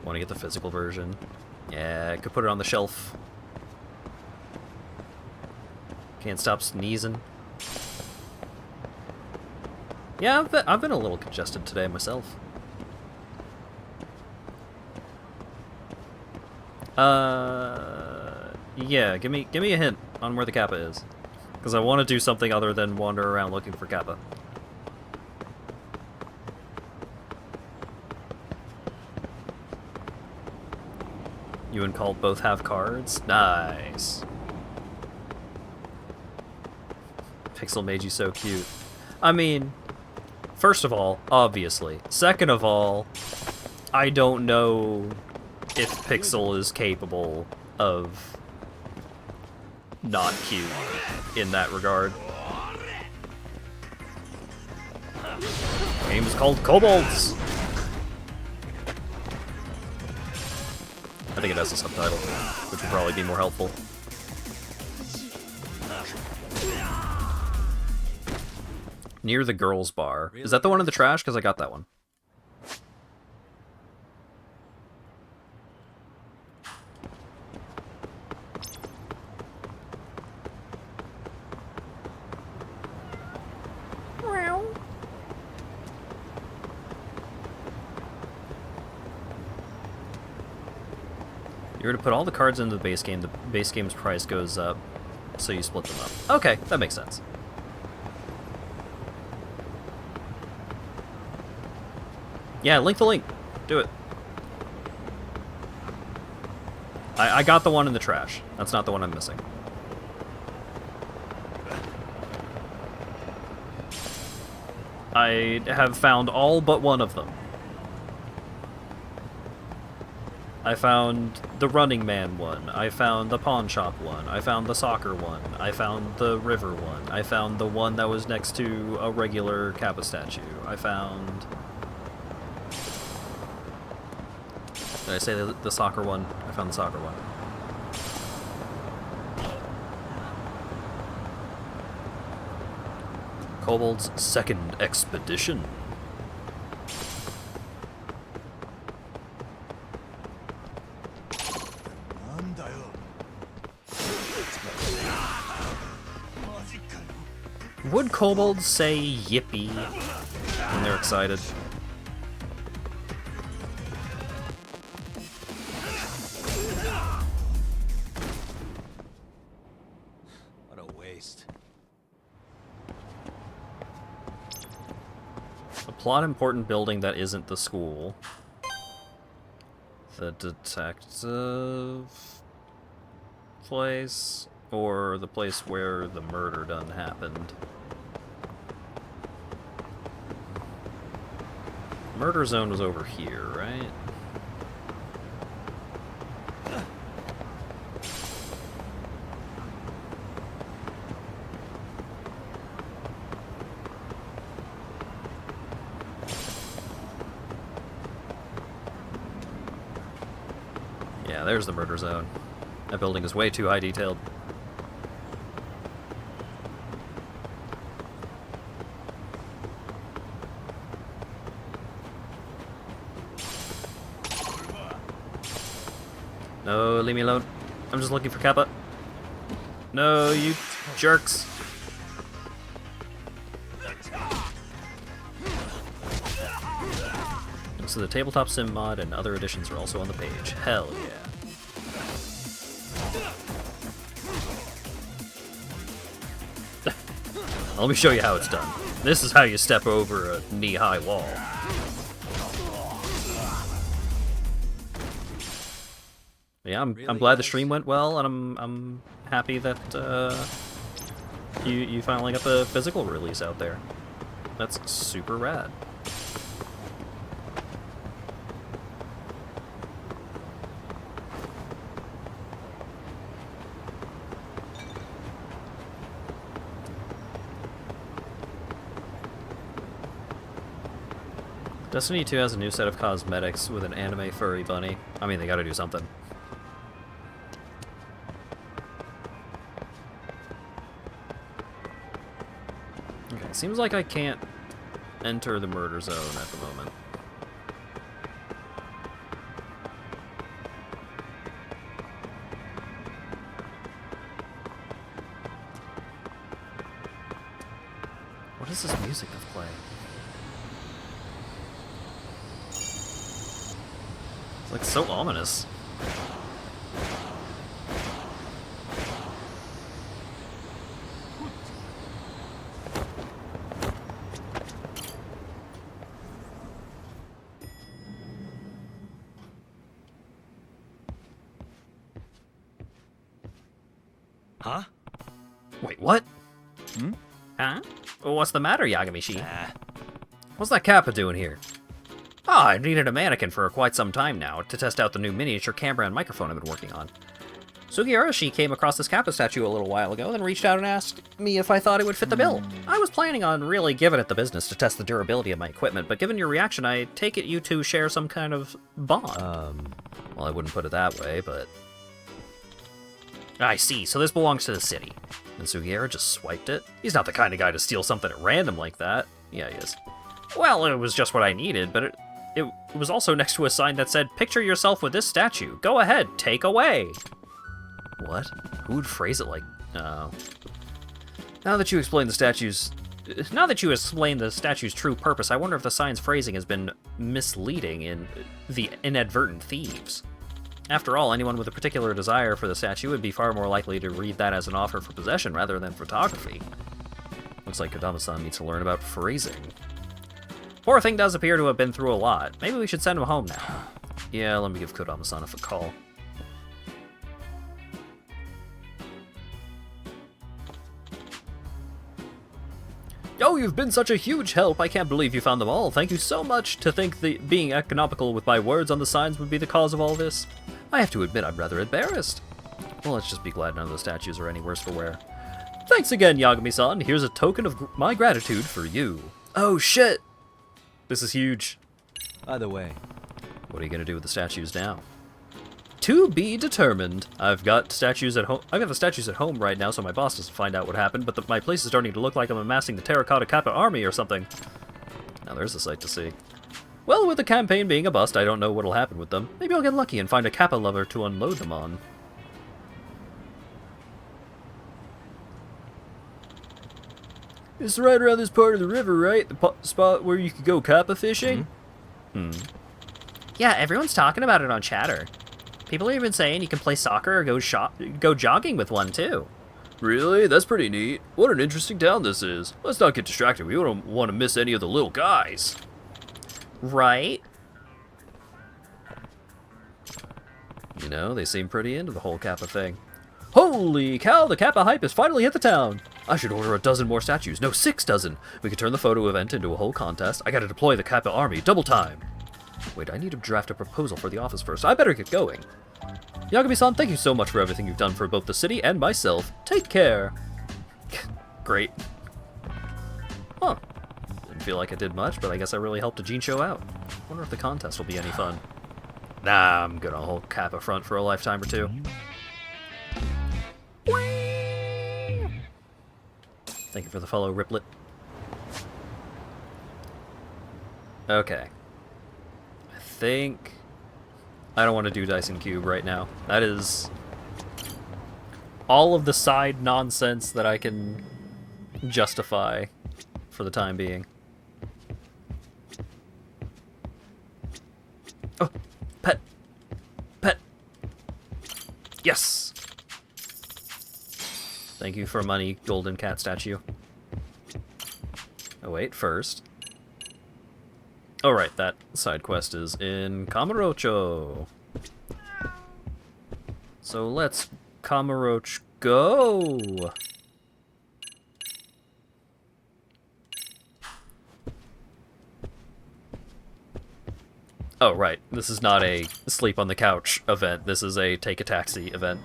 Want to get the physical version? Yeah, I could put it on the shelf. Can't stop sneezing. Yeah, I've been a little congested today myself. Yeah, give me a hint on where the Kappa is. Because I want to do something other than wander around looking for Kappa. You and Colt both have cards? Nice. Pixel made you so cute. I mean, first of all, obviously. Second of all, I don't know if Pixel is capable of not cute in that regard. The game is called Kobolds. I think it has a subtitle, which would probably be more helpful. Near the girls' bar. Is that the one in the trash? Because I got that one. You were to put all the cards into the base game's price goes up, so you split them up. Okay, that makes sense. Yeah, link the link. Do it. I got the one in the trash. That's not the one I'm missing. I have found all but one of them. I found the Running Man one. I found the pawn shop one. I found the soccer one. I found the river one. I found the one that was next to a regular Kappa statue. I found... Did I say the soccer one? I found the soccer one. Kobold's second expedition. Would kobolds say yippee when they're excited? What a waste. A plot important building that isn't the school. The detective place, or the place where the murder done happened. Murder zone was over here, right? Yeah, there's the murder zone. That building is way too high detailed. No, leave me alone. I'm just looking for Kappa. No, you jerks. So the tabletop sim mod and other additions are also on the page. Hell yeah. Let me show you how it's done. This is how you step over a knee-high wall. Yeah, I'm glad the stream went well, and I'm happy that you finally got the physical release out there. That's super rad. Destiny 2 has a new set of cosmetics with an anime furry bunny. I mean, they gotta do something. Okay, seems like I can't enter the murder zone at the moment. What is this music that's playing? It's like so ominous. Huh? Wait, what? Huh? Well, what's the matter, Yagami-shi? What's that Kappa doing here? Ah, I've needed a mannequin for quite some time now to test out the new miniature camera and microphone I've been working on. Sugiura-shi came across this Kappa statue a little while ago, then reached out and asked me if I thought it would fit the bill. I was planning on really giving it the business to test the durability of my equipment, but given your reaction, I take it you two share some kind of bond. Well, I wouldn't put it that way, but... I see, so this belongs to the city. And Sugiura just swiped it? He's not the kind of guy to steal something at random like that. Yeah, he is. Well, it was just what I needed, but it was also next to a sign that said, "Picture yourself with this statue. Go ahead, take away." What? Who would phrase it like... Oh. Now that you explain the statue's true purpose, I wonder if the sign's phrasing has been misleading in the inadvertent thieves. After all, anyone with a particular desire for the statue would be far more likely to read that as an offer for possession rather than photography. Looks like Kodama-san needs to learn about phrasing. Poor thing does appear to have been through a lot. Maybe we should send him home now. Yeah, let me give Kodama-san a call. Oh, you've been such a huge help. I can't believe you found them all. Thank you so much. To think that being economical with my words on the signs would be the cause of all this. I have to admit I'm rather embarrassed. Well, let's just be glad none of the statues are any worse for wear. Thanks again, Yagami-san. Here's a token of my gratitude for you. Oh, shit! This is huge. By the way, What are you gonna do with the statues now? To be determined. I've got statues at home. I've got the statues at home right now, so my boss doesn't find out what happened. But my place is starting to look like I'm amassing the Terracotta Kappa army or something. Now there's a sight to see. Well, with the campaign being a bust, I don't know what'll happen with them. Maybe I'll get lucky and find a Kappa lover to unload them on. It's right around this part of the river, right? The spot where you could go Kappa fishing? Yeah, everyone's talking about it on chatter. People are even saying you can play soccer or go jogging with one, too. Really? That's pretty neat. What an interesting town this is. Let's not get distracted. We don't want to miss any of the little guys. Right? You know, they seem pretty into the whole Kappa thing. Holy cow, the Kappa hype has finally hit the town. I should order a dozen more statues. No, 6 dozen. We could turn the photo event into a whole contest. I gotta deploy the Kappa army, double time. Wait, I need to draft a proposal for the office first. I better get going. Yagami-san, thank you so much for everything you've done for both the city and myself. Take care. Great. Huh. Didn't feel like I did much, but I guess I really helped a Gene show out. Wonder if the contest will be any fun. Nah, I'm good on a whole Kappa front for a lifetime or two. Thank you for the follow, Riplet. Okay. I think I don't want to do Dyson Cube right now. That is all of the side nonsense that I can justify for the time being. Oh, pet. Pet. Yes. Thank you for money, golden cat statue. Oh wait, first. Oh right, that side quest is in Kamurocho. So let's Kamurocho go! Oh right, this is not a sleep on the couch event, this is a take a taxi event.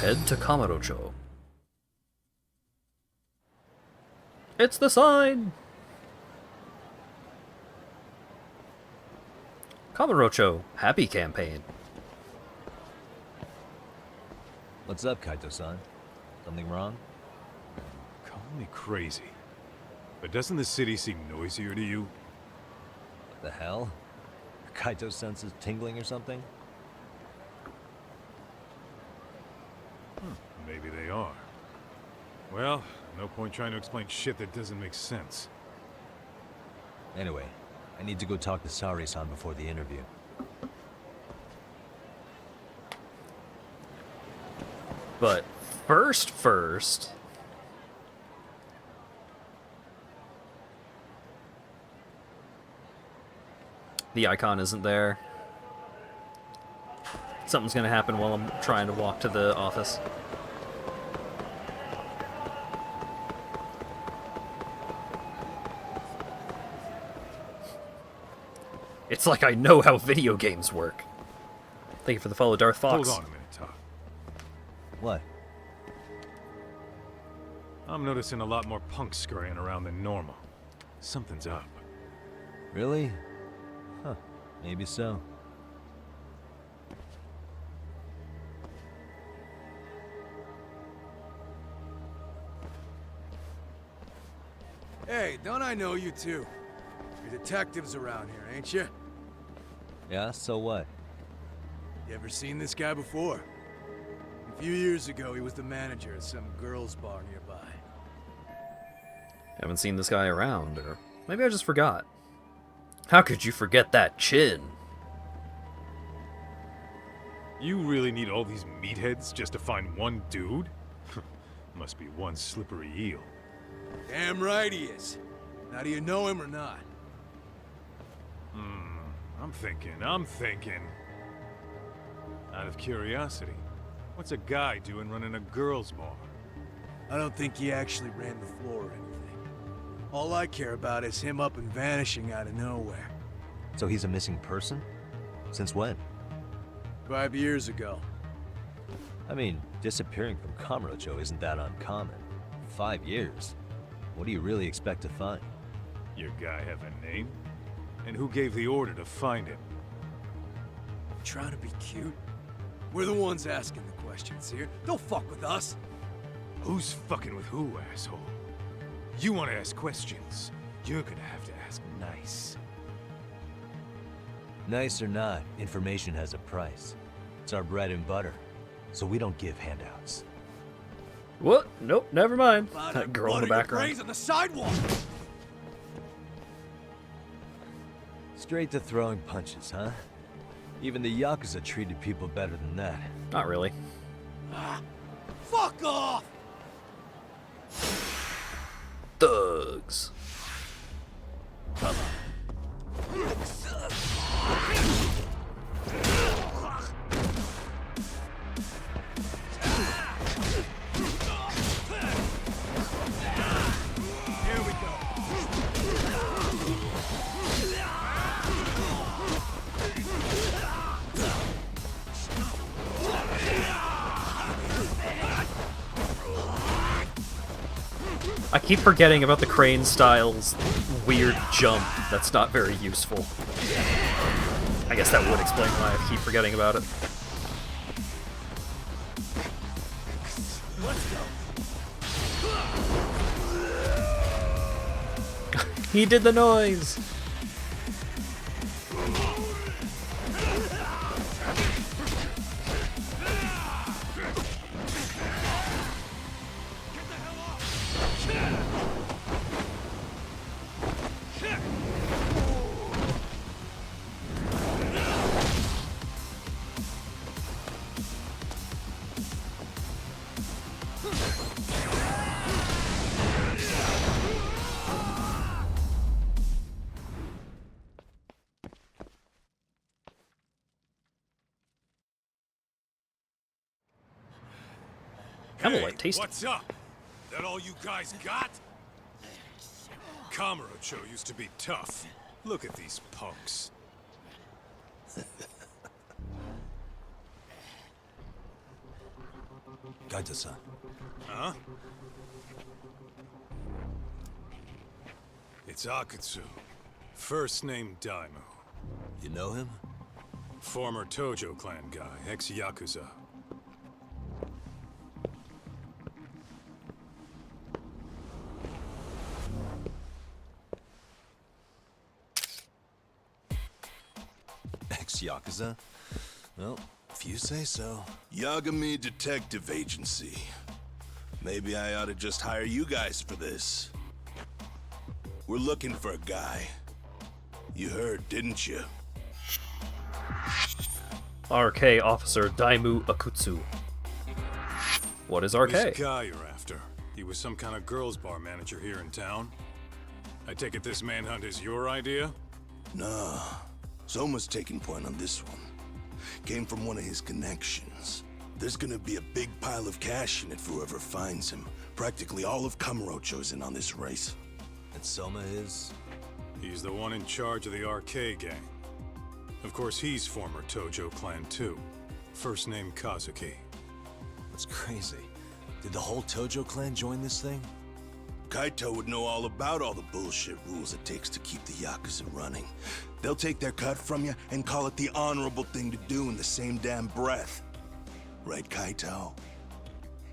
Head to Kamurocho. It's the sign! Kamurocho, happy campaign. what's up, Kaito-san? Something wrong? Call me crazy, but doesn't the city seem noisier to you? What the hell? Are Kaito's senses tingling or something? Maybe they are. Well, no point trying to explain shit that doesn't make sense. Anyway, I need to go talk to Sari-san before the interview. But first... The icon isn't there. Something's gonna happen while I'm trying to walk to the office. It's like I know how video games work. Thank you for the follow, Darth Fox. Hold on a minute, Todd. What? I'm noticing a lot more punks scurrying around than normal. Something's up. Really? Huh. Maybe so. Hey, don't I know you two? You're detectives around here, ain't you? Yeah, so what? You ever seen this guy before? A few years ago, he was the manager at some girls' bar nearby. Haven't seen this guy around, or maybe I just forgot. How could you forget that chin? You really need all these meatheads just to find one dude? Must be one slippery eel. Damn right he is. Now, do you know him or not? I'm thinking. Out of curiosity, what's a guy doing running a girls' bar? I don't think he actually ran the floor or anything. All I care about is him up and vanishing out of nowhere. So he's a missing person? Since when? 5 years ago. I mean, disappearing from Kamurocho isn't that uncommon. 5 years. What do you really expect to find? Your guy have a name? And who gave the order to find him? Trying to be cute? We're the ones asking the questions here. Don't fuck with us. Who's fucking with who, asshole? You want to ask questions, you're gonna have to ask nice. Nice or not, information has a price. It's our bread and butter, so we don't give handouts. What? Nope, never mind. About That girl in the background. brains on the sidewalk. Straight to throwing punches, huh? Even the Yakuza treated people better than that. Not really. Fuck off! Thugs. Here we go. I keep forgetting about the Crane Styles weird jump. That's not very useful. I guess that would explain why I keep forgetting about it. He did the noise! Kind of like tasty. What's up? That all you guys got? Kamurocho used to be tough. Look at these punks. Kaito-san. Huh? It's Akutsu. First name Daimu. You know him? Former Tojo clan guy, ex-Yakuza. Ex-Yakuza? Well, if you say so. Yagami Detective Agency. Maybe I ought to just hire you guys for this. We're looking for a guy. You heard, didn't you? RK Officer Daimu Akutsu. What is RK? This guy you're after. He was some kind of girls' bar manager here in town. I take it this manhunt is your idea? Nah. Soma's taking point on this one. Came from one of his connections. There's gonna be a big pile of cash in it for whoever finds him. Practically all of Kamurocho's in on this race. And Soma is? He's the one in charge of the RK gang. Of course, he's former Tojo clan too. First name Kazuki. That's crazy. Did the whole Tojo clan join this thing? Kaito would know all about all the bullshit rules it takes to keep the Yakuza running. They'll take their cut from you and call it the honorable thing to do in the same damn breath. Right, Kaito?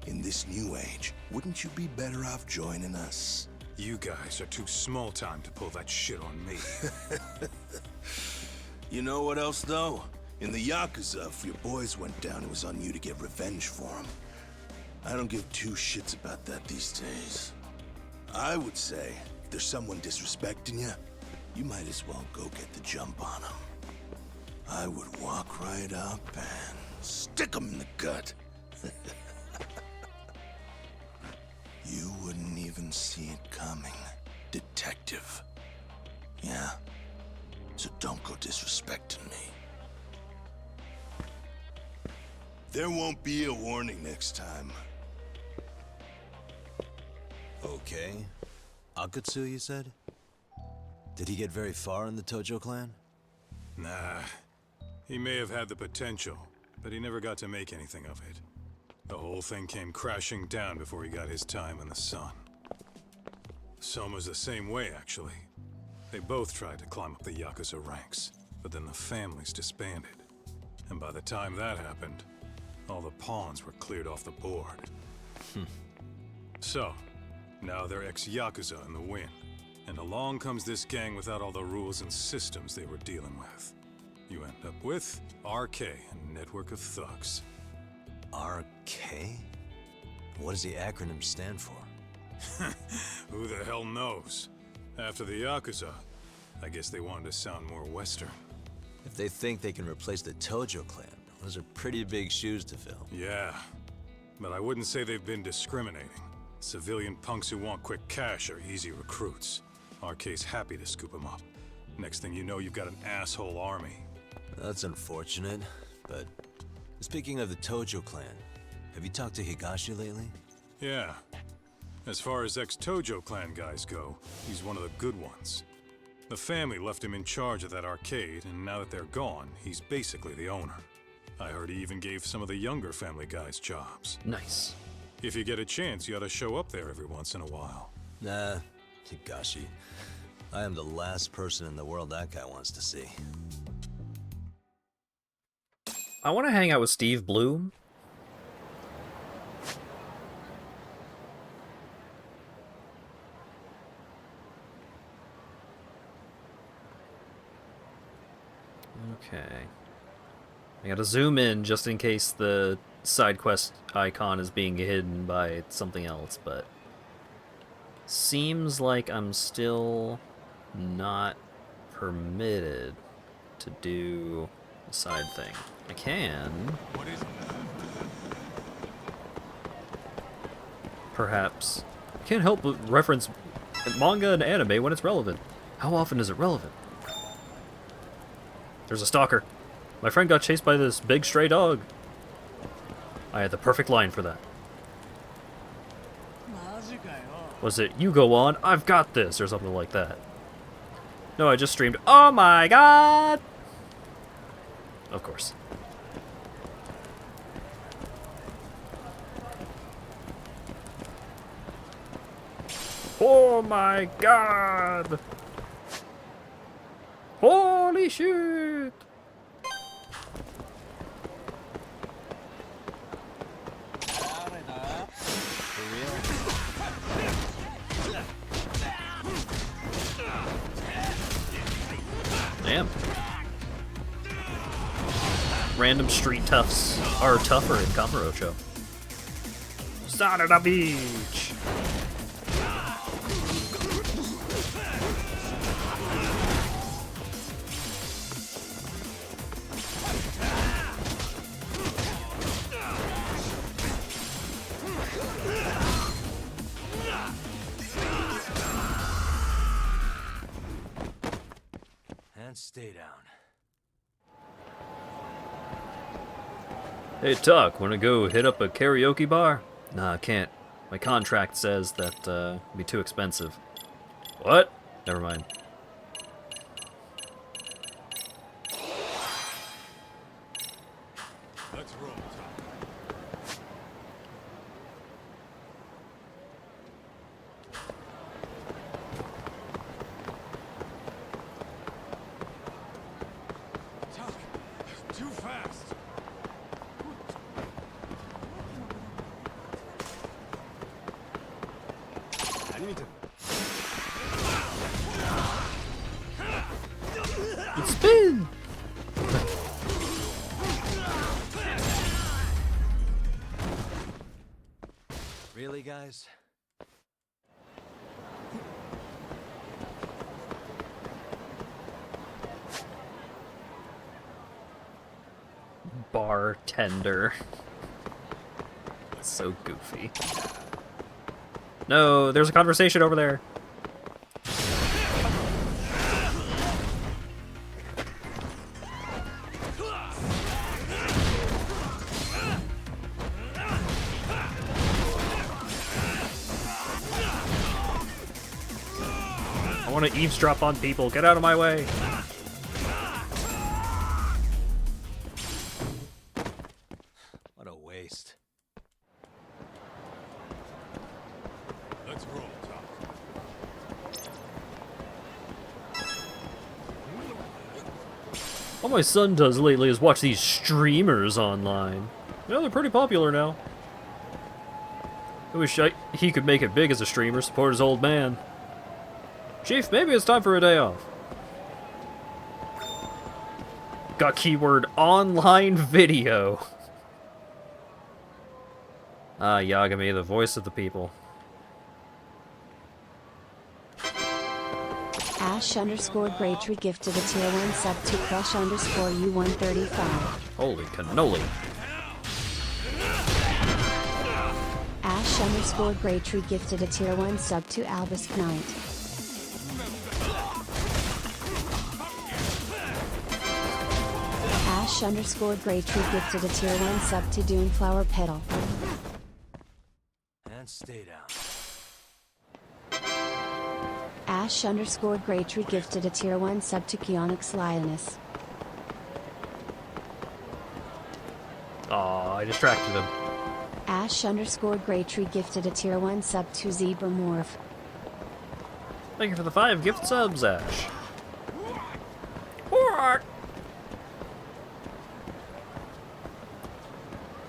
In this new age, wouldn't you be better off joining us? You guys are too small time to pull that shit on me. You know what else, though? In the Yakuza, if your boys went down, it was on you to get revenge for them. I don't give two shits about that these days. I would say, if there's someone disrespecting you, you might as well go get the jump on them. I would walk right up and stick them in the gut. You wouldn't even see it coming, detective. Yeah? So don't go disrespecting me. There won't be a warning next time. Okay. Akatsu, you said? Did he get very far in the Tojo clan? Nah. He may have had the potential, but he never got to make anything of it. The whole thing came crashing down before he got his time in the sun. Soma's the same way, actually. They both tried to climb up the Yakuza ranks, but then the families disbanded. And by the time that happened, all the pawns were cleared off the board. So, now they're ex-Yakuza in the wind. And along comes this gang without all the rules and systems they were dealing with. You end up with RK, a network of thugs. RK? What does the acronym stand for? Who the hell knows? After the Yakuza, I guess they wanted to sound more Western. If they think they can replace the Tojo clan, those are pretty big shoes to fill. Yeah, but I wouldn't say they've been discriminating. Civilian punks who want quick cash are easy recruits. RK's happy to scoop them up. Next thing you know, you've got an asshole army. That's unfortunate, but speaking of the Tojo clan, have you talked to Higashi lately? Yeah. As far as ex-Tojo clan guys go, he's one of the good ones. The family left him in charge of that arcade, and now that they're gone, he's basically the owner. I heard he even gave some of the younger family guys jobs. Nice. If you get a chance, you ought to show up there every once in a while. Nah, Higashi. I am the last person in the world that guy wants to see. I want to hang out with Steve Bloom. Okay. I gotta zoom in just in case the side quest icon is being hidden by something else, but seems like I'm still not permitted to do the side thing. I can. Perhaps. I can't help but reference manga and anime when it's relevant. How often is it relevant? There's a stalker. My friend got chased by this big stray dog. I had the perfect line for that. Was it, "You go on, I've got this," or something like that? No, I just streamed, "Oh my god!" Of course. Oh my god! Holy shit! Damn. Random street toughs are tougher in Kamurocho. Saturday Beach! And stay down. Hey Tuck, wanna go hit up a karaoke bar? Nah, I can't. My contract says that it'd be too expensive. What? Never mind. Let's roll, Tom. Tuck, too fast. I need to. Spin! Really, guys? Bartender. That's so goofy. No, there's a conversation over there. want to eavesdrop on people. Get out of my way. What a waste. Let's roll, Tom. All my son does lately is watch these streamers online. You know, they're pretty popular now. I wish he could make it big as a streamer, support his old man. Chief, maybe it's time for a day off. Got keyword online video. Ah, Yagami, the voice of the people. Ash_Graytree gifted a tier 1 sub to Crush_U135. Holy cannoli. Ash_Graytree gifted a tier 1 sub to Albus Knight. Ash_Graytree gifted a tier 1 sub to Duneflower Petal. And stay down. Ash_Graytree gifted a tier 1 sub to Keonix Lioness. Aw, I distracted him. Ash_Graytree gifted a tier 1 sub to Zebra Morph. Thank you for the 5 gift subs, Ash. What?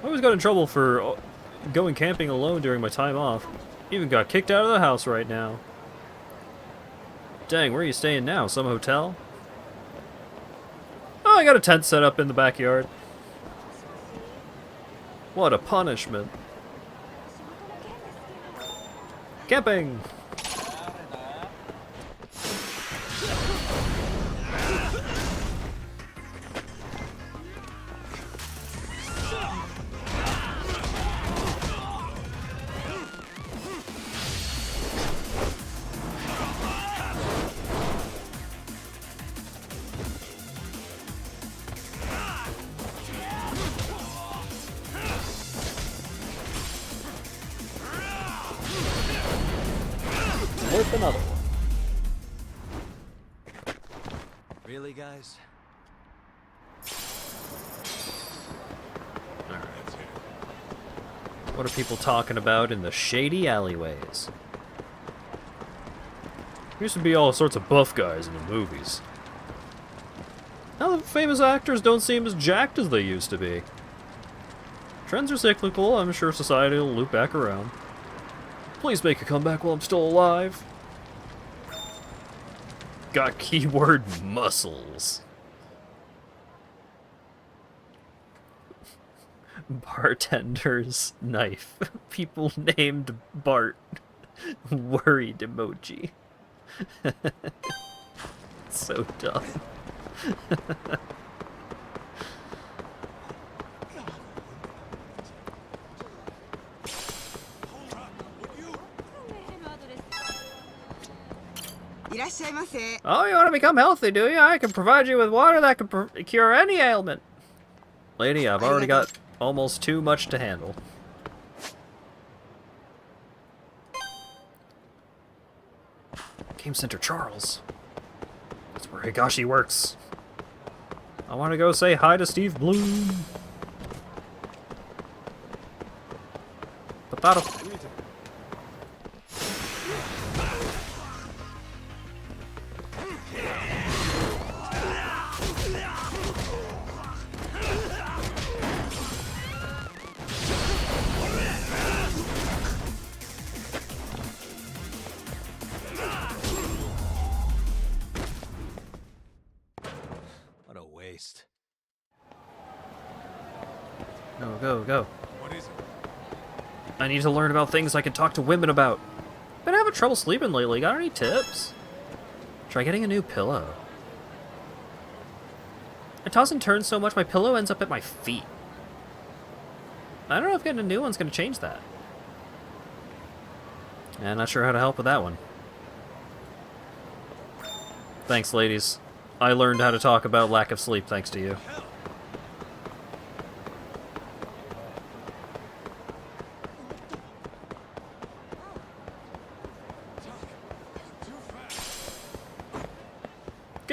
I always got in trouble for going camping alone during my time off. Even got kicked out of the house right now. Dang, where are you staying now? Some hotel? Oh, I got a tent set up in the backyard. What a punishment. Camping! Worth another one. Really, guys? What are people talking about in the shady alleyways? Used to be all sorts of buff guys in the movies. Now the famous actors don't seem as jacked as they used to be. Trends are cyclical, I'm sure society will loop back around. Please make a comeback while I'm still alive. Got keyword muscles. Bartender's knife. People named Bart. Worried emoji. So dumb. Oh, you want to become healthy, do you? I can provide you with water that can cure any ailment. Lady, I've already got almost too much to handle. Game Center Charles. That's where Higashi works. I want to go say hi to Steve Bloom. Potato. What a waste. Go, go, go. What is it? I need to learn about things I can talk to women about. Been having trouble sleeping lately. Got any tips? Try getting a new pillow. I toss and turn so much my pillow ends up at my feet. I don't know if getting a new one's going to change that. Yeah, not sure how to help with that one. Thanks, ladies. I learned how to talk about lack of sleep thanks to you.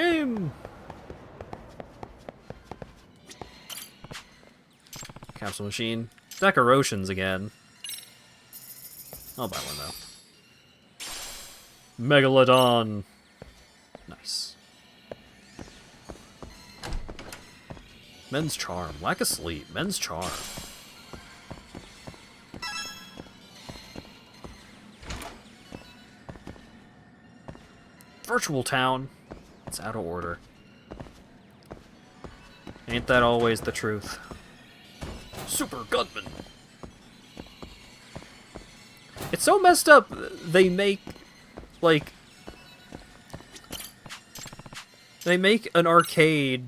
Game! Capsule machine. Decorations again. I'll buy one though. Megalodon. Nice. Men's charm. Lack of sleep. Men's charm. Virtual town. It's out of order. Ain't that always the truth? Super Gunman. It's so messed up. They make, like, an arcade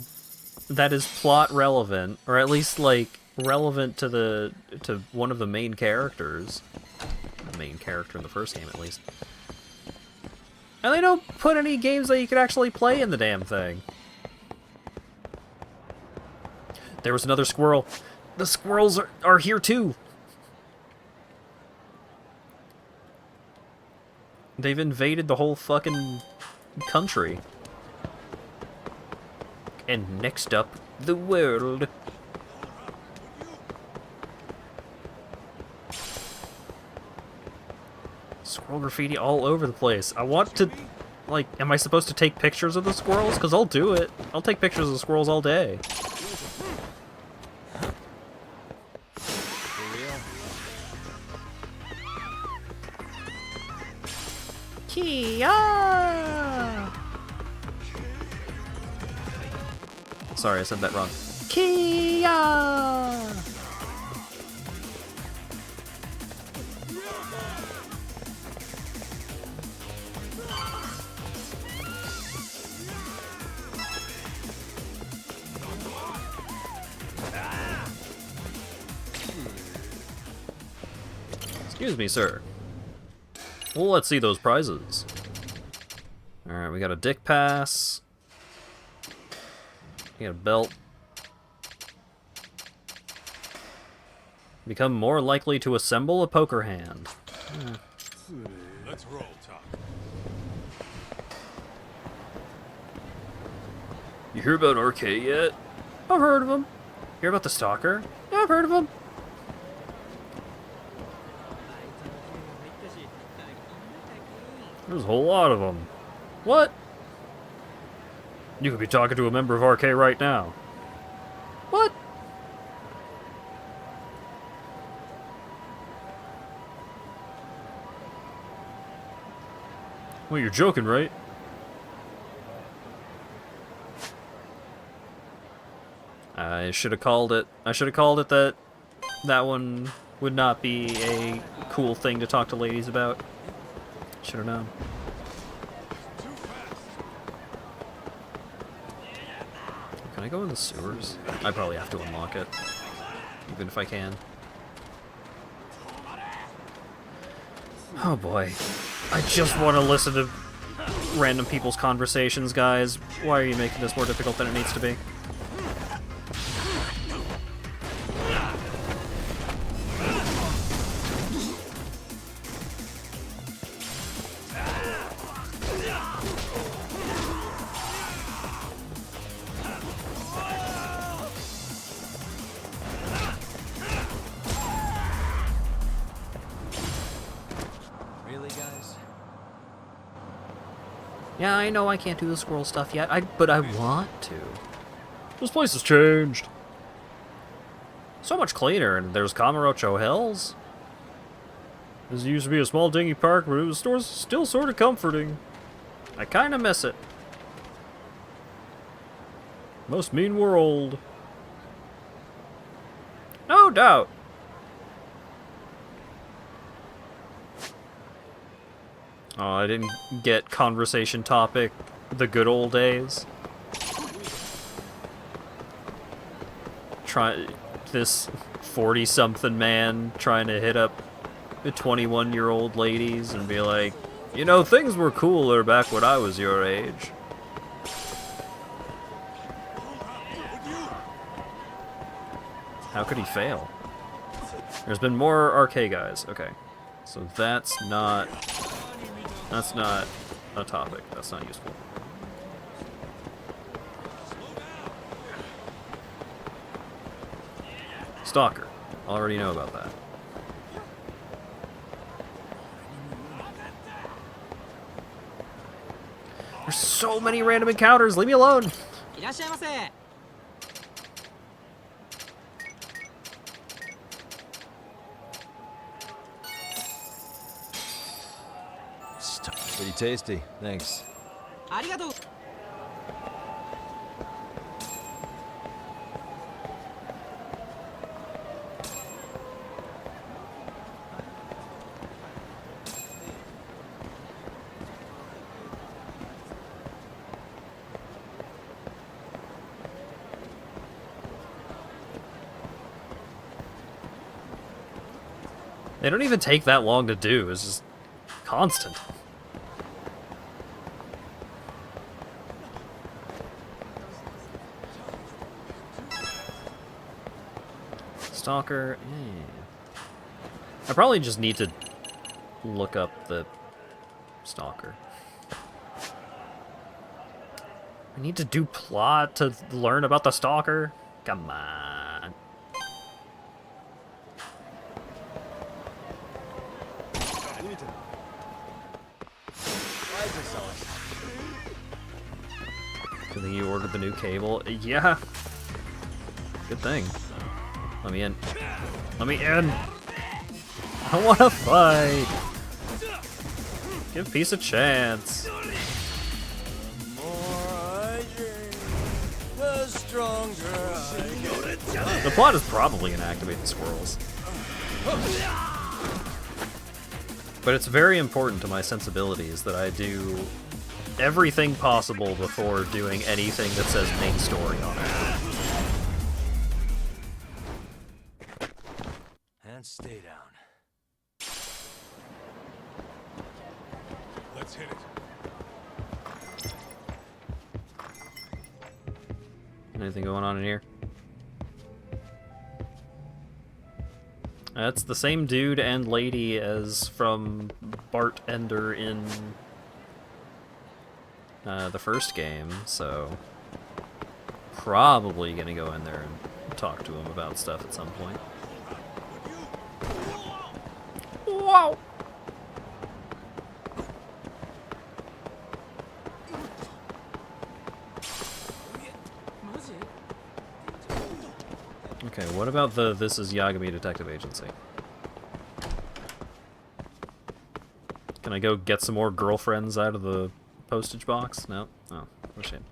that is plot relevant, or at least like relevant to one of the main characters, the main character in the first game at least. And they don't put any games that you could actually play in the damn thing. There was another squirrel. The squirrels are here too. They've invaded the whole fucking country. And next up, the world. Squirrel graffiti all over the place. I want to, like, am I supposed to take pictures of the squirrels? Because I'll do it. I'll take pictures of the squirrels all day. Kia! Sorry, I said that wrong. Kia! Excuse me, sir. Well, let's see those prizes. Alright, we got a dick pass. We got a belt. Become more likely to assemble a poker hand. Let's roll, Top. You hear about RK yet? I've heard of him. Hear about the Stalker? Yeah, I've heard of him. There's a whole lot of them. What? You could be talking to a member of RK right now. What? Well, you're joking, right? I should have called it. I should have called it that one would not be a cool thing to talk to ladies about. Should have known. Can I go in the sewers? I probably have to unlock it, even if I can. Oh boy. I just want to listen to random people's conversations, guys. Why are you making this more difficult than it needs to be? Yeah, I know I can't do the squirrel stuff yet, but I want to. This place has changed. So much cleaner, and there's Camarocho Hills. This used to be a small dingy park, but it was still sort of comforting. I kind of miss it. Must mean we're old. No doubt. Oh, I didn't get conversation topic, the good old days. This 40-something man trying to hit up the 21-year-old ladies and be like, you know, things were cooler back when I was your age. How could he fail? There's been more RK guys. Okay. So that's not a topic. That's not useful. Stalker. Already know about that. There's so many random encounters. Leave me alone. いらっしゃいませ。Pretty tasty. Thanks. ありがとう。They don't even take that long to do. It's just constant. Stalker. I probably just need to look up the Stalker. I need to do plot to learn about the Stalker? Come on. Do you think you ordered the new cable? Yeah. Good thing. Let me in. Let me in! I wanna fight! Give peace a chance. The plot is probably gonna activate the squirrels. But it's very important to my sensibilities that I do everything possible before doing anything that says main story on it. And stay down. Let's hit it. Anything going on in here? That's the same dude and lady as from Bart Ender in the first game, so probably gonna go in there and talk to him about stuff at some point. Wow! Okay, what about the This is Yagami Detective Agency? Can I go get some more girlfriends out of the postage box? No? Oh, what a shame.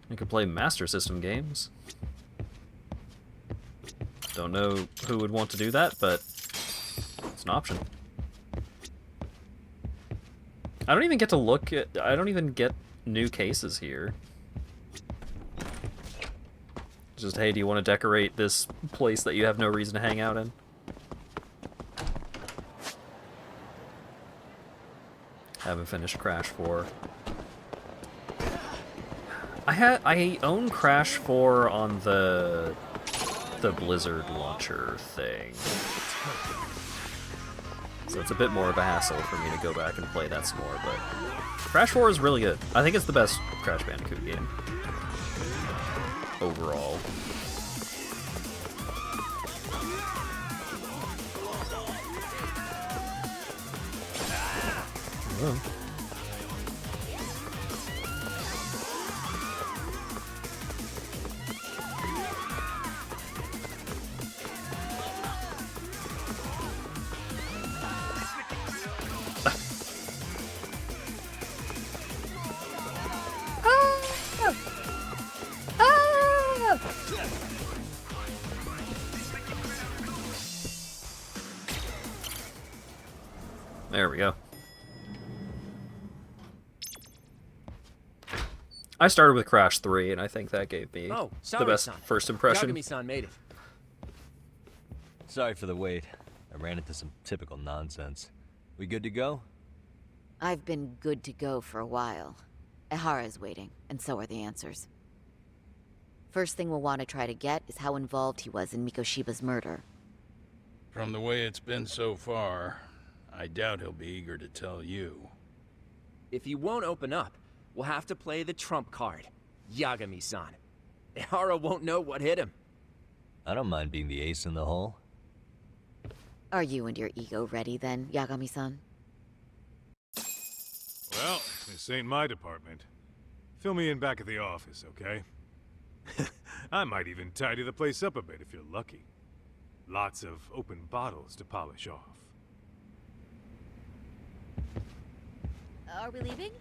I could play Master System games. Don't know who would want to do that, but it's an option. I don't even get to look at... I don't even get new cases here. Just, hey, do you want to decorate this place that you have no reason to hang out in? Haven't finished Crash 4. I own Crash 4 on the Blizzard launcher thing. So it's a bit more of a hassle for me to go back and play that some more, but Crash 4 is really good. I think it's the best Crash Bandicoot game overall. Oh. There we go. I started with Crash 3, and I think that gave me the best first impression. Yagami-san made it. Sorry for the wait. I ran into some typical nonsense. We good to go? I've been good to go for a while. Ehara's waiting, and so are the answers. First thing we'll want to try to get is how involved he was in Mikoshiba's murder. From the way it's been so far, I doubt he'll be eager to tell you. If he won't open up, we'll have to play the trump card. Yagami-san. Ihara won't know what hit him. I don't mind being the ace in the hole. Are you and your ego ready then, Yagami-san? Well, this ain't my department. Fill me in back at the office, okay? I might even tidy the place up a bit if you're lucky. Lots of open bottles to polish off. Are we leaving?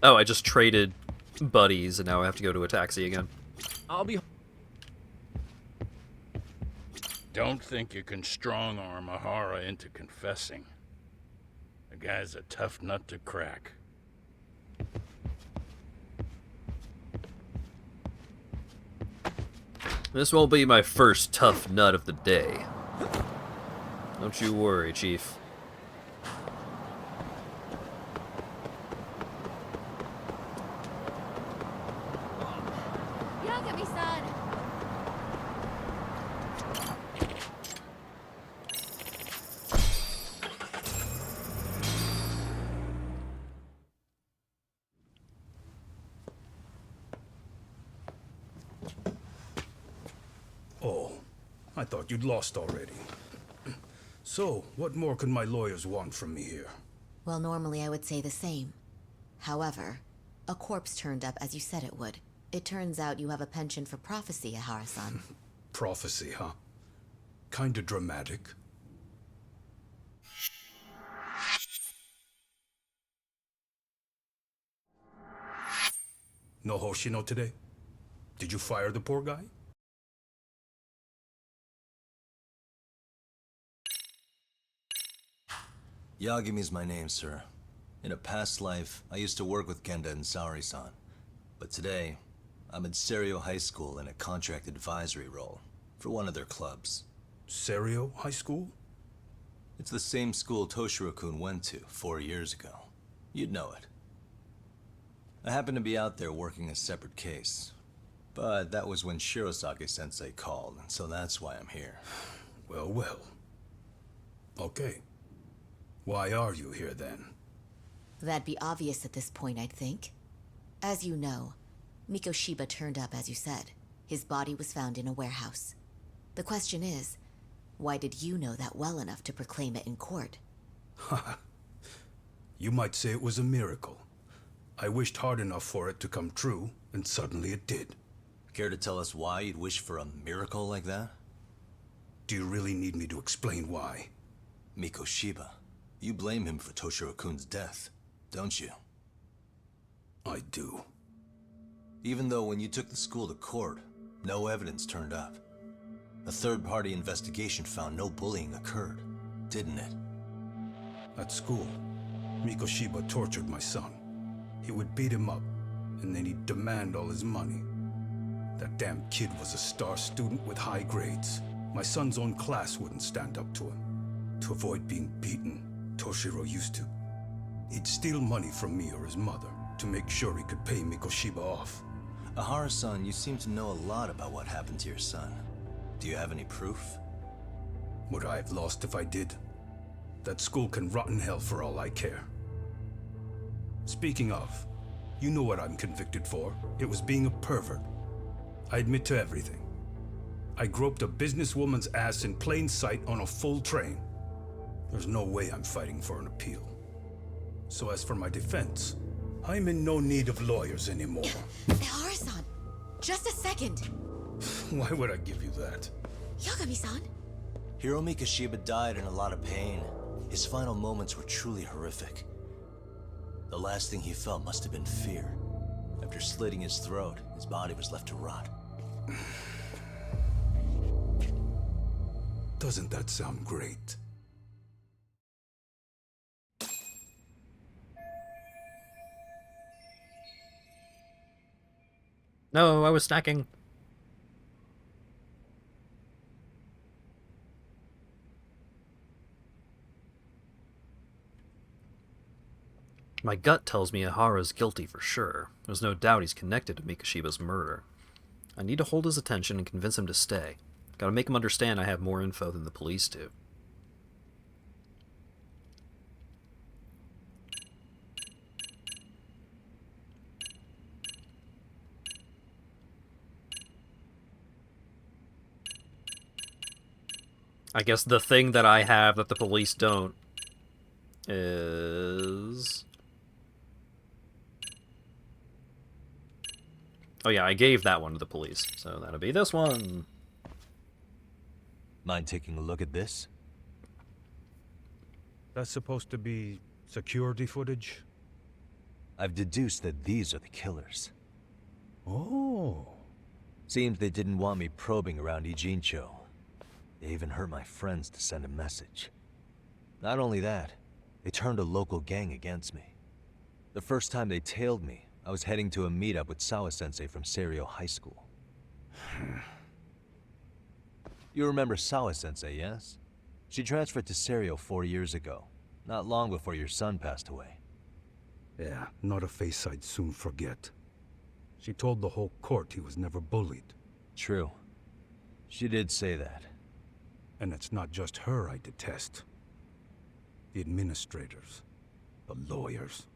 Oh, I just traded buddies, and now I have to go to a taxi again. I'll be... Don't think you can strong-arm Ihara into confessing. The guy's a tough nut to crack. This won't be my first tough nut of the day. Don't you worry, Chief. Yagami-san! Oh, I thought you'd lost already. So, what more could my lawyers want from me here? Well, normally I would say the same. However, a corpse turned up as you said it would. It turns out you have a penchant for prophecy, Ihara-san. Prophecy, huh? Kinda dramatic. No Hoshino today? Did you fire the poor guy? Yagami's my name, sir. In a past life, I used to work with Kenda and Saori-san. But today, I'm at Serio High School in a contract advisory role for one of their clubs. Serio High School? It's the same school Toshiro-kun went to 4 years ago. You'd know it. I happened to be out there working a separate case. But that was when Shirosake-sensei called, and so that's why I'm here. Well, well. Okay. Why are you here then? That'd be obvious at this point, I'd think. As you know, Mikoshiba turned up as you said. His body was found in a warehouse. The question is, why did you know that well enough to proclaim it in court? Haha. You might say it was a miracle. I wished hard enough for it to come true, and suddenly it did. Care to tell us why you'd wish for a miracle like that? Do you really need me to explain why? Mikoshiba. You blame him for Toshiro-kun's death, don't you? I do. Even though when you took the school to court, no evidence turned up. A third-party investigation found no bullying occurred, didn't it? At school, Mikoshiba tortured my son. He would beat him up, and then he'd demand all his money. That damn kid was a star student with high grades. My son's own class wouldn't stand up to him. To avoid being beaten, Toshiro used to. He'd steal money from me or his mother to make sure he could pay Mikoshiba off. Ihara-san, you seem to know a lot about what happened to your son. Do you have any proof? Would I have lost if I did? That school can rot in hell for all I care. Speaking of, you know what I'm convicted for. It was being a pervert. I admit to everything. I groped a businesswoman's ass in plain sight on a full train. There's no way I'm fighting for an appeal. So as for my defense, I'm in no need of lawyers anymore. Ihara-san, just a second. Why would I give you that? Yagami-san? Hiro Mikoshiba died in a lot of pain. His final moments were truly horrific. The last thing he felt must have been fear. After slitting his throat, his body was left to rot. Doesn't that sound great? No, I was snacking. My gut tells me Ihara's guilty for sure. There's no doubt he's connected to Mikoshiba's murder. I need to hold his attention and convince him to stay. Gotta make him understand I have more info than the police do. I guess the thing that I have that the police don't is... Oh yeah, I gave that one to the police, so that'll be this one. Mind taking a look at this? That's supposed to be security footage? I've deduced that these are the killers. Oh. Seems they didn't want me probing around Ijincho. They even hurt my friends to send a message. Not only that, they turned a local gang against me. The first time they tailed me, I was heading to a meetup with Sawa-sensei from Seiryo High School. You remember Sawa-sensei, yes? She transferred to Seiryo 4 years ago, not long before your son passed away. Yeah, not a face I'd soon forget. She told the whole court he was never bullied. True. She did say that. And it's not just her I detest. The administrators, the lawyers.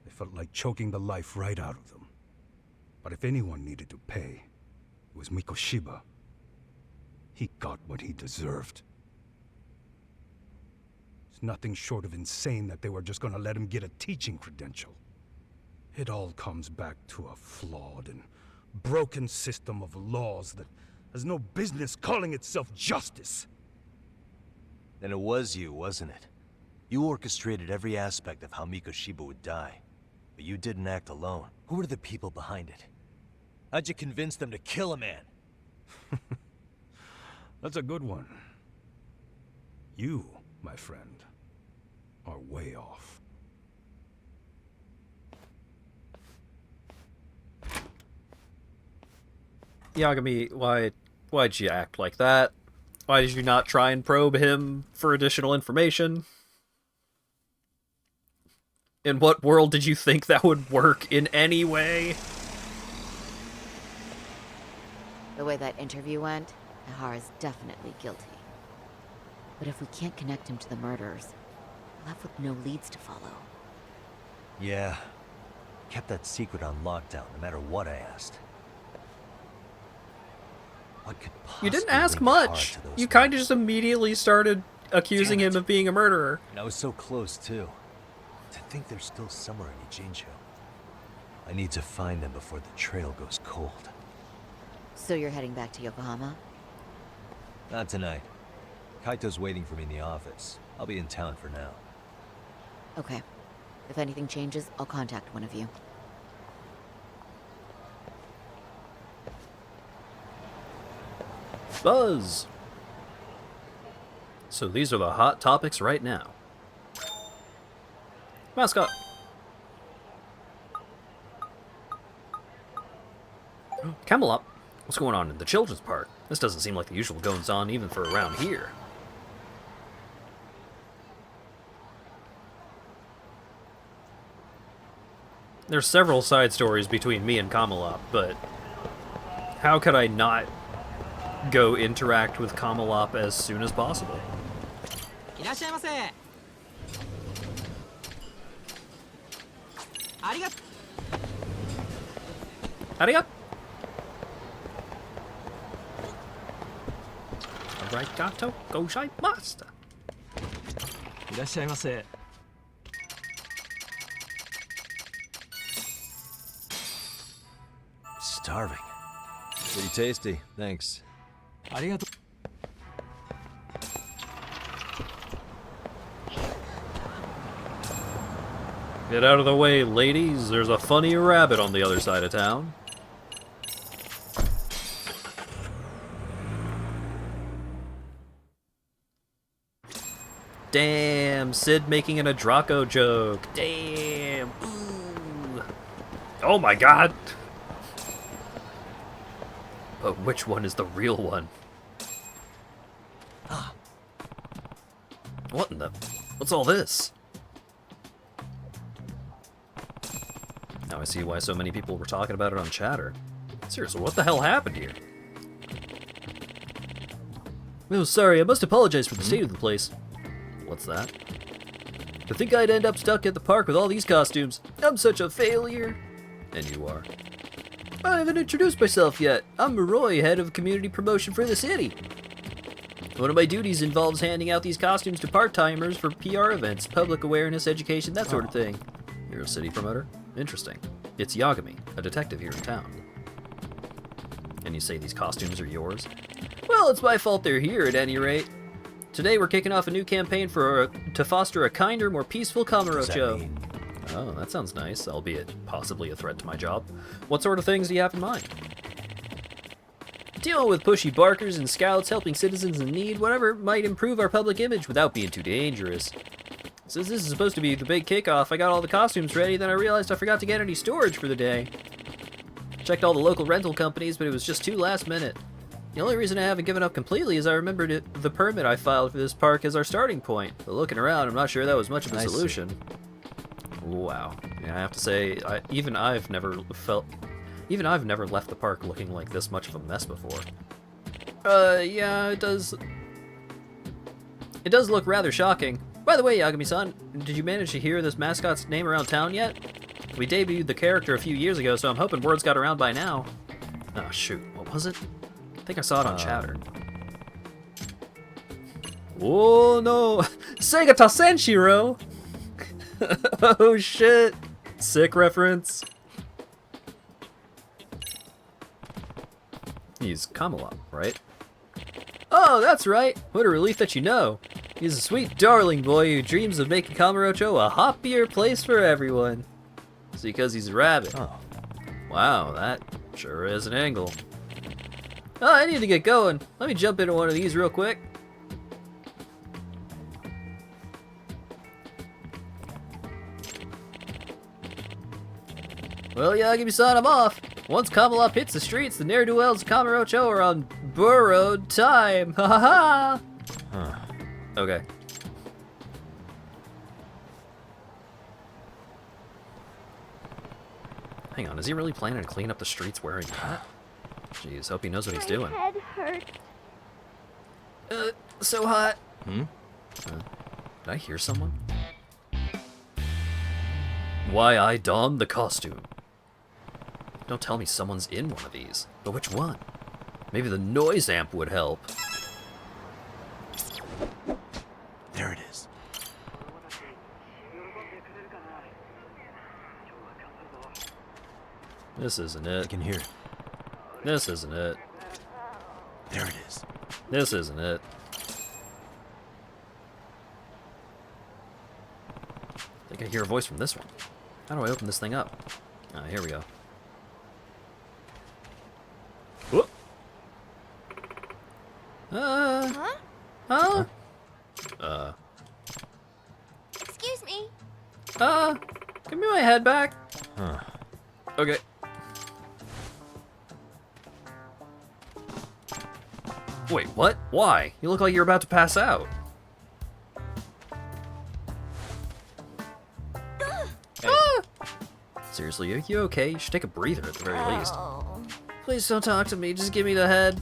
They felt like choking the life right out of them. But if anyone needed to pay, it was Mikoshiba. He got what he deserved. It's nothing short of insane that they were just gonna let him get a teaching credential. It all comes back to a flawed and broken system of laws that has no business calling itself justice. Then it was you, wasn't it? You orchestrated every aspect of how Mikoshiba would die. But you didn't act alone. Who were the people behind it? How'd you convince them to kill a man? That's a good one. You, my friend, are way off. Yagami, why'd you act like that? Why did you not try and probe him for additional information? In what world did you think that would work in any way? The way that interview went, Ihara's definitely guilty. But if we can't connect him to the murderers, we're left with no leads to follow. Yeah. Kept that secret on lockdown, no matter what I asked. What could You didn't possibly ask link Ihara much. to those You men? kind of just immediately started accusing him of being a murderer. And I was so close, too. To think they're still somewhere in Ijincho. I need to find them before the trail goes cold. So you're heading back to Yokohama? Not tonight. Kaito's waiting for me in the office. I'll be in town for now. Okay. If anything changes, I'll contact one of you. Buzz! So these are the hot topics right now. Mascot! Camelot, what's going on in the children's park? This doesn't seem like the usual goings-on even for around here. There's several side stories between me and Camelot, but how could I not go interact with Camelot as soon as possible? Arigato. Arigato gozaimasu. Starving. Pretty tasty, thanks. Get out of the way, ladies. There's a funny rabbit on the other side of town. Damn, Sid making an Adraco joke. Damn. Ooh. Oh my god. But which one is the real one? What in the... What's all this? Now I see why so many people were talking about it on Chatter. Seriously, what the hell happened here? Oh, sorry, I must apologize for the state of the place. What's that? To think I'd end up stuck at the park with all these costumes. I'm such a failure. And you are. I haven't introduced myself yet. I'm Maroy, head of community promotion for the city. One of my duties involves handing out these costumes to part-timers for PR events, public awareness, education, that sort of thing. You're a city promoter? Interesting. It's Yagami, a detective here in town. And you say these costumes are yours? Well, it's my fault they're here at any rate. Today we're kicking off a new campaign to foster a kinder, more peaceful Kamurocho. Oh, that sounds nice, albeit possibly a threat to my job. What sort of things do you have in mind? Dealing with pushy barkers and scouts, helping citizens in need, whatever might improve our public image without being too dangerous. Since this is supposed to be the big kickoff, I got all the costumes ready, then I realized I forgot to get any storage for the day. Checked all the local rental companies, but it was just too last minute. The only reason I haven't given up completely is I remembered the permit I filed for this park as our starting point. But looking around, I'm not sure that was much of a solution. Wow. Yeah, I have to say, even I've never left the park looking like this much of a mess before. Yeah, it does look rather shocking. By the way, Yagami-san, did you manage to hear this mascot's name around town yet? We debuted the character a few years ago, so I'm hoping word's got around by now. Oh, shoot. What was it? I think I saw it on Chatter. Oh, no! Segata Senshiro! Oh, shit! Sick reference. He's Kamala, right? Oh, that's right! What a relief that you know! He's a sweet darling boy who dreams of making Kamurocho a happier place for everyone. It's because he's a rabbit. Oh. Wow, that sure is an angle. Oh, I need to get going. Let me jump into one of these real quick. Well, Yagami-san, I'm off. Once Kamalop hits the streets, the ne'er-do-wells of Kamurocho are on borrowed time. Ha ha ha! Huh. Okay. Hang on, is he really planning to clean up the streets wearing that? Jeez, hope he knows what he's doing. My head hurts. So hot. Did I hear someone? Why I donned the costume. Don't tell me someone's in one of these. But which one? Maybe the noise amp would help. There it is. This isn't it. I can hear it. This isn't it. There it is. This isn't it. I think I hear a voice from this one. How do I open this thing up? Ah, here we go. Whoop. Huh? Excuse me. Give me my head back. Okay. Wait, what? Why? You look like you're about to pass out. Seriously, are you okay? You should take a breather at the very least. Please don't talk to me, just give me the head.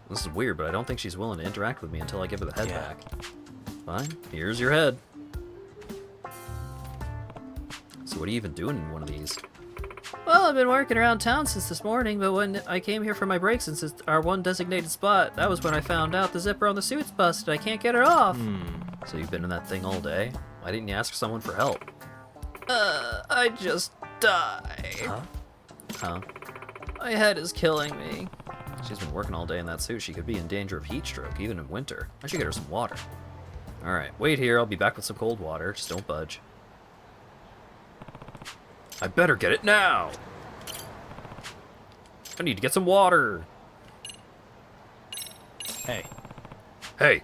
This is weird, but I don't think she's willing to interact with me until I give her the head back. Fine, here's your head. So what are you even doing in one of these? Well, I've been working around town since this morning, but when I came here for my break since it's our one designated spot, that was when I found out the zipper on the suit's busted. I can't get it off. So you've been in that thing all day? Why didn't you ask someone for help? I just died. Huh? My head is killing me. She's been working all day in that suit. She could be in danger of heat stroke, even in winter. I should get her some water. Alright, wait here. I'll be back with some cold water. Just don't budge. I better get it now! I need to get some water! Hey. Hey!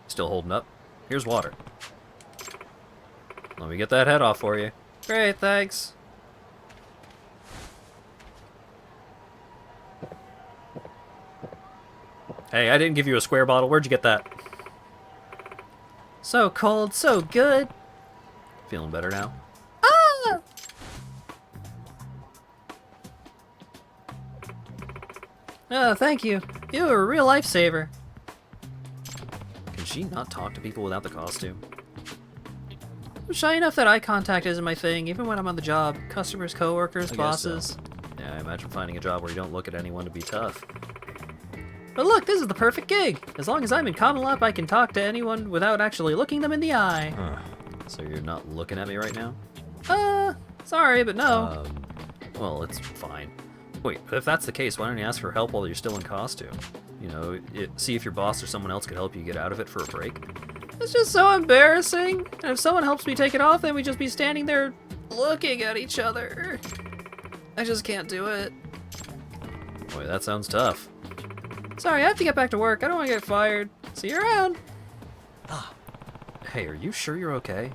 Still holding up? Here's water. Let me get that head off for you. Great, thanks. Hey, I didn't give you a square bottle. Where'd you get that? So cold, so good. Feeling better now? Ah! Oh, thank you. You were a real lifesaver. Can she not talk to people without the costume? I'm shy enough that eye contact isn't my thing, even when I'm on the job. Customers, coworkers, I guess bosses. so. Yeah, I imagine finding a job where you don't look at anyone to be tough. But look, this is the perfect gig! As long as I'm in Common Lap, I can talk to anyone without actually looking them in the eye. Huh. So you're not looking at me right now? Sorry, but no. Well, it's fine. Wait, but if that's the case, why don't you ask for help while you're still in costume? You know, see if your boss or someone else could help you get out of it for a break. It's just so embarrassing. And if someone helps me take it off, then we'd just be standing there looking at each other. I just can't do it. Boy, that sounds tough. Sorry, I have to get back to work. I don't want to get fired. See you around. Hey, are you sure you're okay?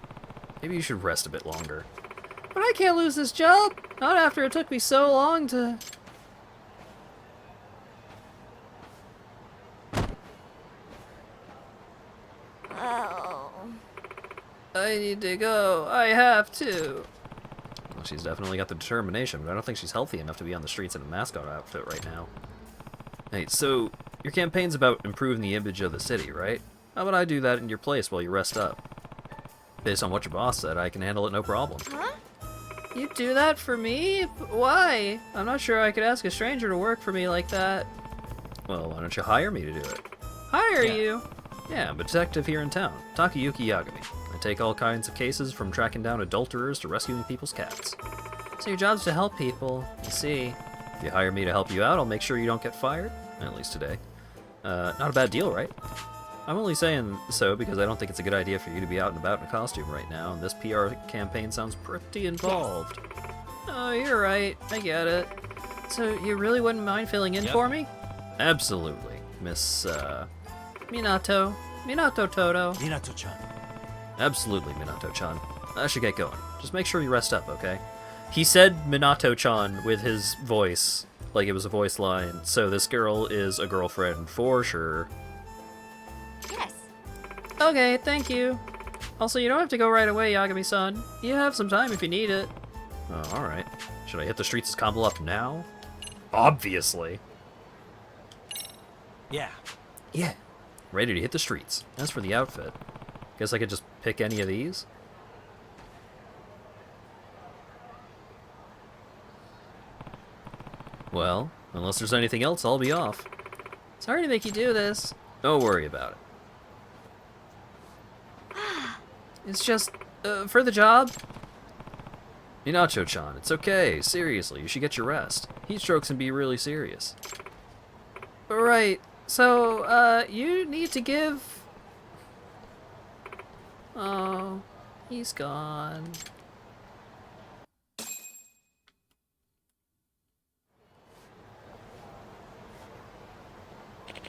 Maybe you should rest a bit longer. But I can't lose this job. Not after it took me so long to... Oh. I need to go. I have to. Well, she's definitely got the determination, but I don't think she's healthy enough to be on the streets in a mascot outfit right now. Hey, so your campaign's about improving the image of the city, right? How about I do that in your place while you rest up? Based on what your boss said, I can handle it no problem. Huh? You do that for me? Why? I'm not sure I could ask a stranger to work for me like that. Well, why don't you hire me to do it? Hire you? Yeah, I'm a detective here in town, Takayuki Yagami. I take all kinds of cases from tracking down adulterers to rescuing people's cats. So your job's to help people, you see. If you hire me to help you out, I'll make sure you don't get fired. At least today. Not a bad deal, right? I'm only saying so because I don't think it's a good idea for you to be out and about in a costume right now, and this PR campaign sounds pretty involved. Oh, you're right. I get it. So you really wouldn't mind filling in for me? Absolutely, Miss, Minato. Minato Toto. Minato-chan. Absolutely, Minato-chan. I should get going. Just make sure you rest up, okay? He said Minato-chan with his voice, like it was a voice line, so this girl is a girlfriend for sure. Yes. Okay, thank you. Also, you don't have to go right away, Yagami-san. You have some time if you need it. Oh, alright. Should I hit the streets of Combo up now? Obviously. Yeah. Yeah. Ready to hit the streets. As for the outfit, guess I could just pick any of these? Well, unless there's anything else, I'll be off. Sorry to make you do this. Don't worry about it. It's just, for the job. Minato-chan, it's okay. Seriously, you should get your rest. Heat strokes can be really serious. Right. So, you need to give... Oh, he's gone.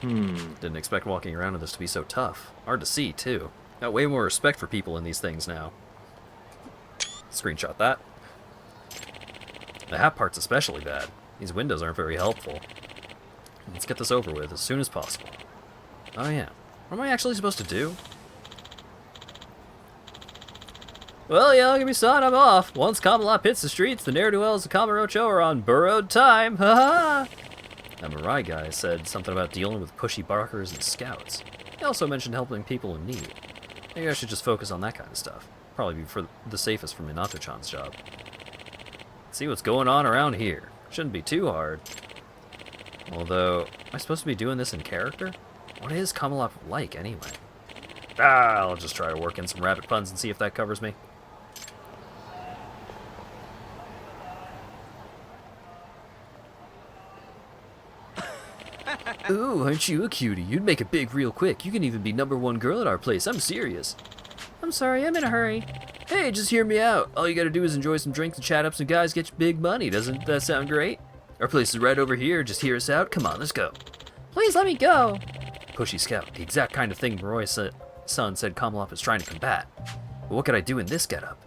Didn't expect walking around in this to be so tough. Hard to see, too. Got way more respect for people in these things now. Screenshot that. The hat part's especially bad. These windows aren't very helpful. Let's get this over with as soon as possible. Oh yeah. What am I actually supposed to do? Well, Yagami-san, I'm off. Once Kamalop hits the streets, the ne'er-do-wells of Kamurocho are on burrowed time. Ha ha! That Mirai guy said something about dealing with pushy barkers and scouts. He also mentioned helping people in need. Maybe I should just focus on that kind of stuff. Probably be for the safest for Minato-chan's job. Let's see what's going on around here. Shouldn't be too hard. Although, am I supposed to be doing this in character? What is Kamalop like, anyway? I'll just try to work in some rabbit puns and see if that covers me. Ooh, aren't you a cutie? You'd make it big real quick. You can even be #1 girl at our place. I'm serious. I'm sorry, I'm in a hurry. Hey, just hear me out. All you gotta do is enjoy some drinks and chat up some guys, get you big money. Doesn't that sound great? Our place is right over here. Just hear us out. Come on, let's go. Please let me go. Pushy scout. The exact kind of thing Roy's son said Kamalop is trying to combat. But what could I do in this getup?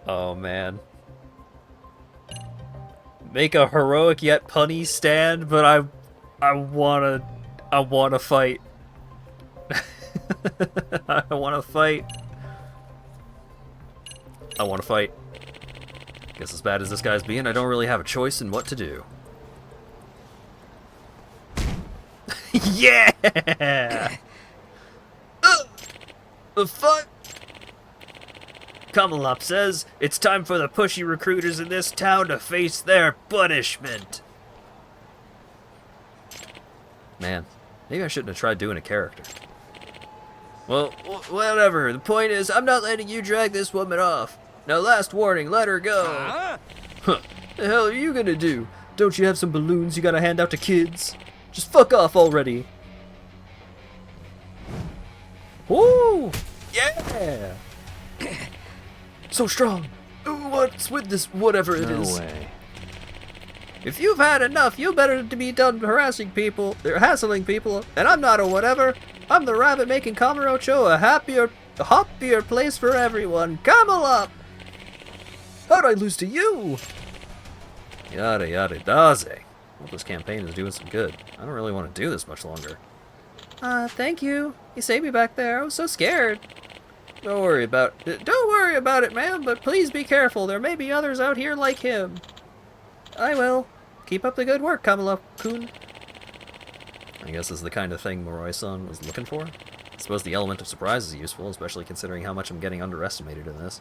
Oh, man. Make a heroic yet punny stand, but I wanna fight. I wanna fight. I wanna fight. Guess as bad as this guy's being, I don't really have a choice in what to do. Yeah! The fuck? Kamalop says it's time for the pushy recruiters in this town to face their punishment. Man, maybe I shouldn't have tried doing a character. Well, whatever. The point is, I'm not letting you drag this woman off. Now, last warning, let her go. Huh. The hell are you gonna do? Don't you have some balloons you gotta hand out to kids? Just fuck off already. Woo! Yeah! So strong. What's with this whatever it is? No way. If you've had enough, you better to be done harassing people, or hassling people, and I'm not a whatever. I'm the rabbit making Kamurocho a happier place for everyone. Come up! How'd I lose to you? Yada yada daze. Well, this campaign is doing some good. I don't really want to do this much longer. Thank you. You saved me back there. I was so scared. Don't worry about it, ma'am, but please be careful. There may be others out here like him. I will. Keep up the good work, Kamala-kun. I guess this is the kind of thing Moroi-san was looking for. I suppose the element of surprise is useful, especially considering how much I'm getting underestimated in this.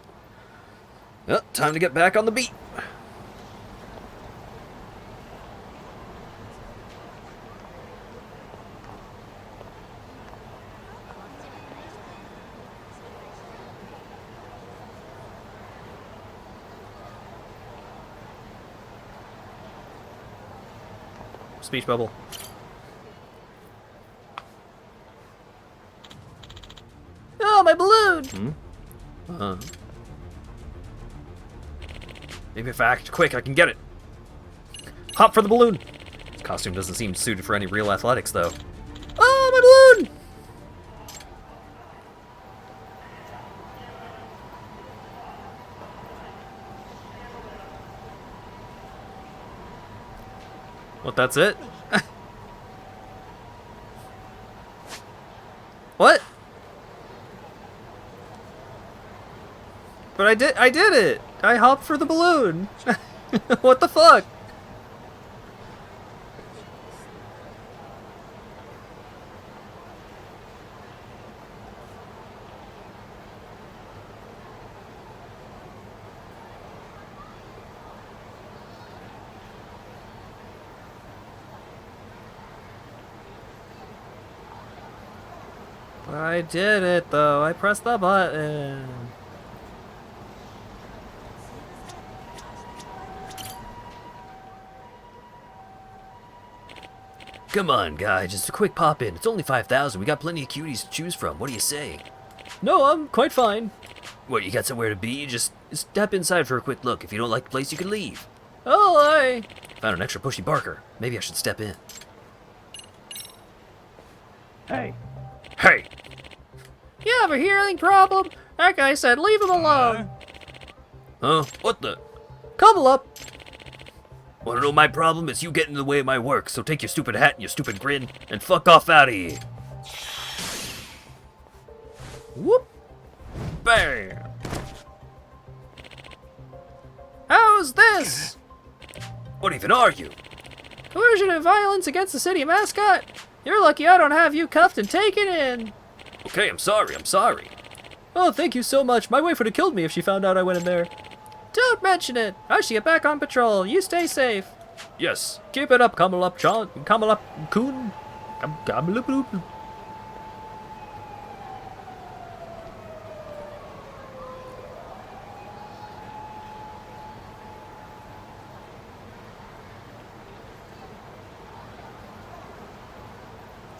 Well, time to get back on the beat. Speech bubble. Oh, my balloon! Maybe if I act quick, I can get it. Hop for the balloon! This costume doesn't seem suited for any real athletics, though. Oh, my balloon! What, that's it? What? But I did it! I hopped for the balloon! What the fuck? I did it though, I pressed the button. Come on, guy, just a quick pop in. It's only 5,000. We got plenty of cuties to choose from. What do you say? No, I'm quite fine. What, you got somewhere to be? Just step inside for a quick look. If you don't like the place, you can leave. Oh, I found an extra pushy barker. Maybe I should step in. Hey. Hey! You have a hearing problem? That guy said leave him alone. Huh? What the? Come up. Wanna know my problem? It's you getting in the way of my work, so take your stupid hat and your stupid grin, and fuck off out of here. Whoop! Bam! How's this? What even are you? Coercion and violence against the city mascot? You're lucky I don't have you cuffed and taken in. Okay, I'm sorry. Oh, thank you so much. My wife would have killed me if she found out I went in there. Don't mention it. I should get back on patrol. You stay safe. Yes. Keep it up, Kamalop-chan. Kamalop-kun. Kamalop-loop.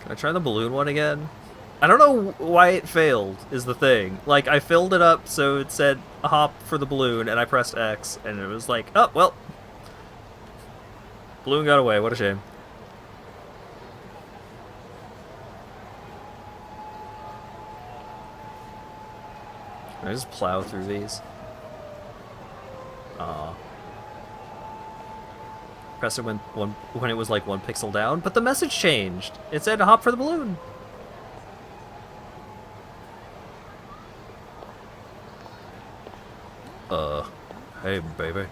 Can I try the balloon one again? I don't know why it failed, is the thing. Like, I filled it up so it said hop for the balloon, and I pressed X, and it was like, oh, well. Balloon got away, what a shame. Can I just plow through these? Aw. Press it when it was like 1 pixel down, but the message changed. It said hop for the balloon. Hey, baby.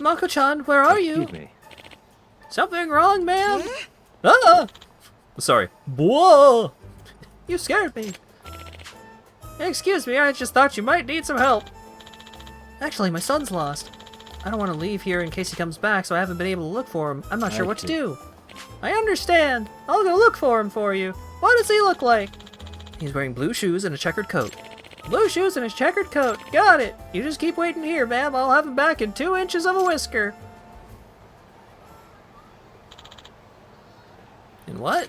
Mako-chan, where are you? Excuse me. Something wrong, ma'am? Ah! Sorry. Whoa! You scared me. Excuse me, I just thought you might need some help. Actually, my son's lost. I don't want to leave here in case he comes back, so I haven't been able to look for him. I'm not sure what to do. I understand. I'll go look for him for you. What does he look like? He's wearing blue shoes and a checkered coat. Blue shoes and a checkered coat. Got it. You just keep waiting here, ma'am. I'll have him back in 2 inches of a whisker. And what?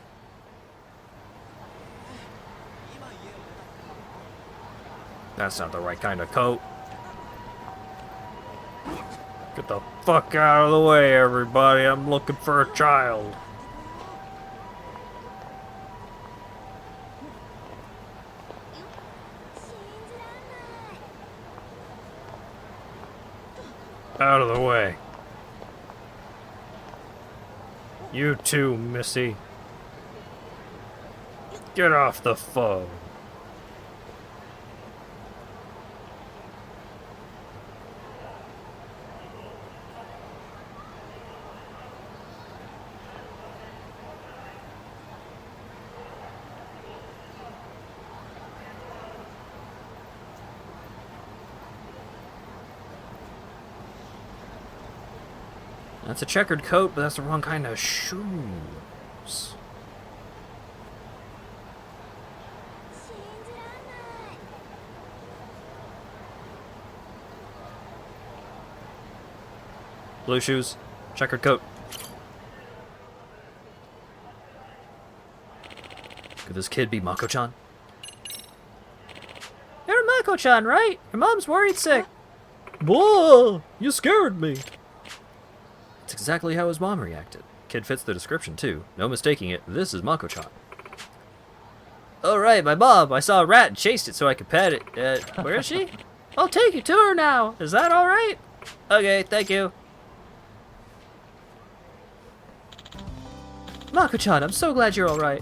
That's not the right kind of coat. Get the fuck out of the way, everybody. I'm looking for a child. Out of the way. You too, Missy. Get off the phone. That's a checkered coat, but that's the wrong kind of shoes. Blue shoes, checkered coat. Could this kid be Mako-chan? You're Mako-chan, right? Your mom's worried sick. Whoa! You scared me. That's exactly how his mom reacted. Kid fits the description too. No mistaking it. This is Mako-chan. Alright, my mom. I saw a rat and chased it so I could pet it. Where is she? I'll take you to her now. Is that alright? Okay, thank you. Mako-chan, I'm so glad you're alright.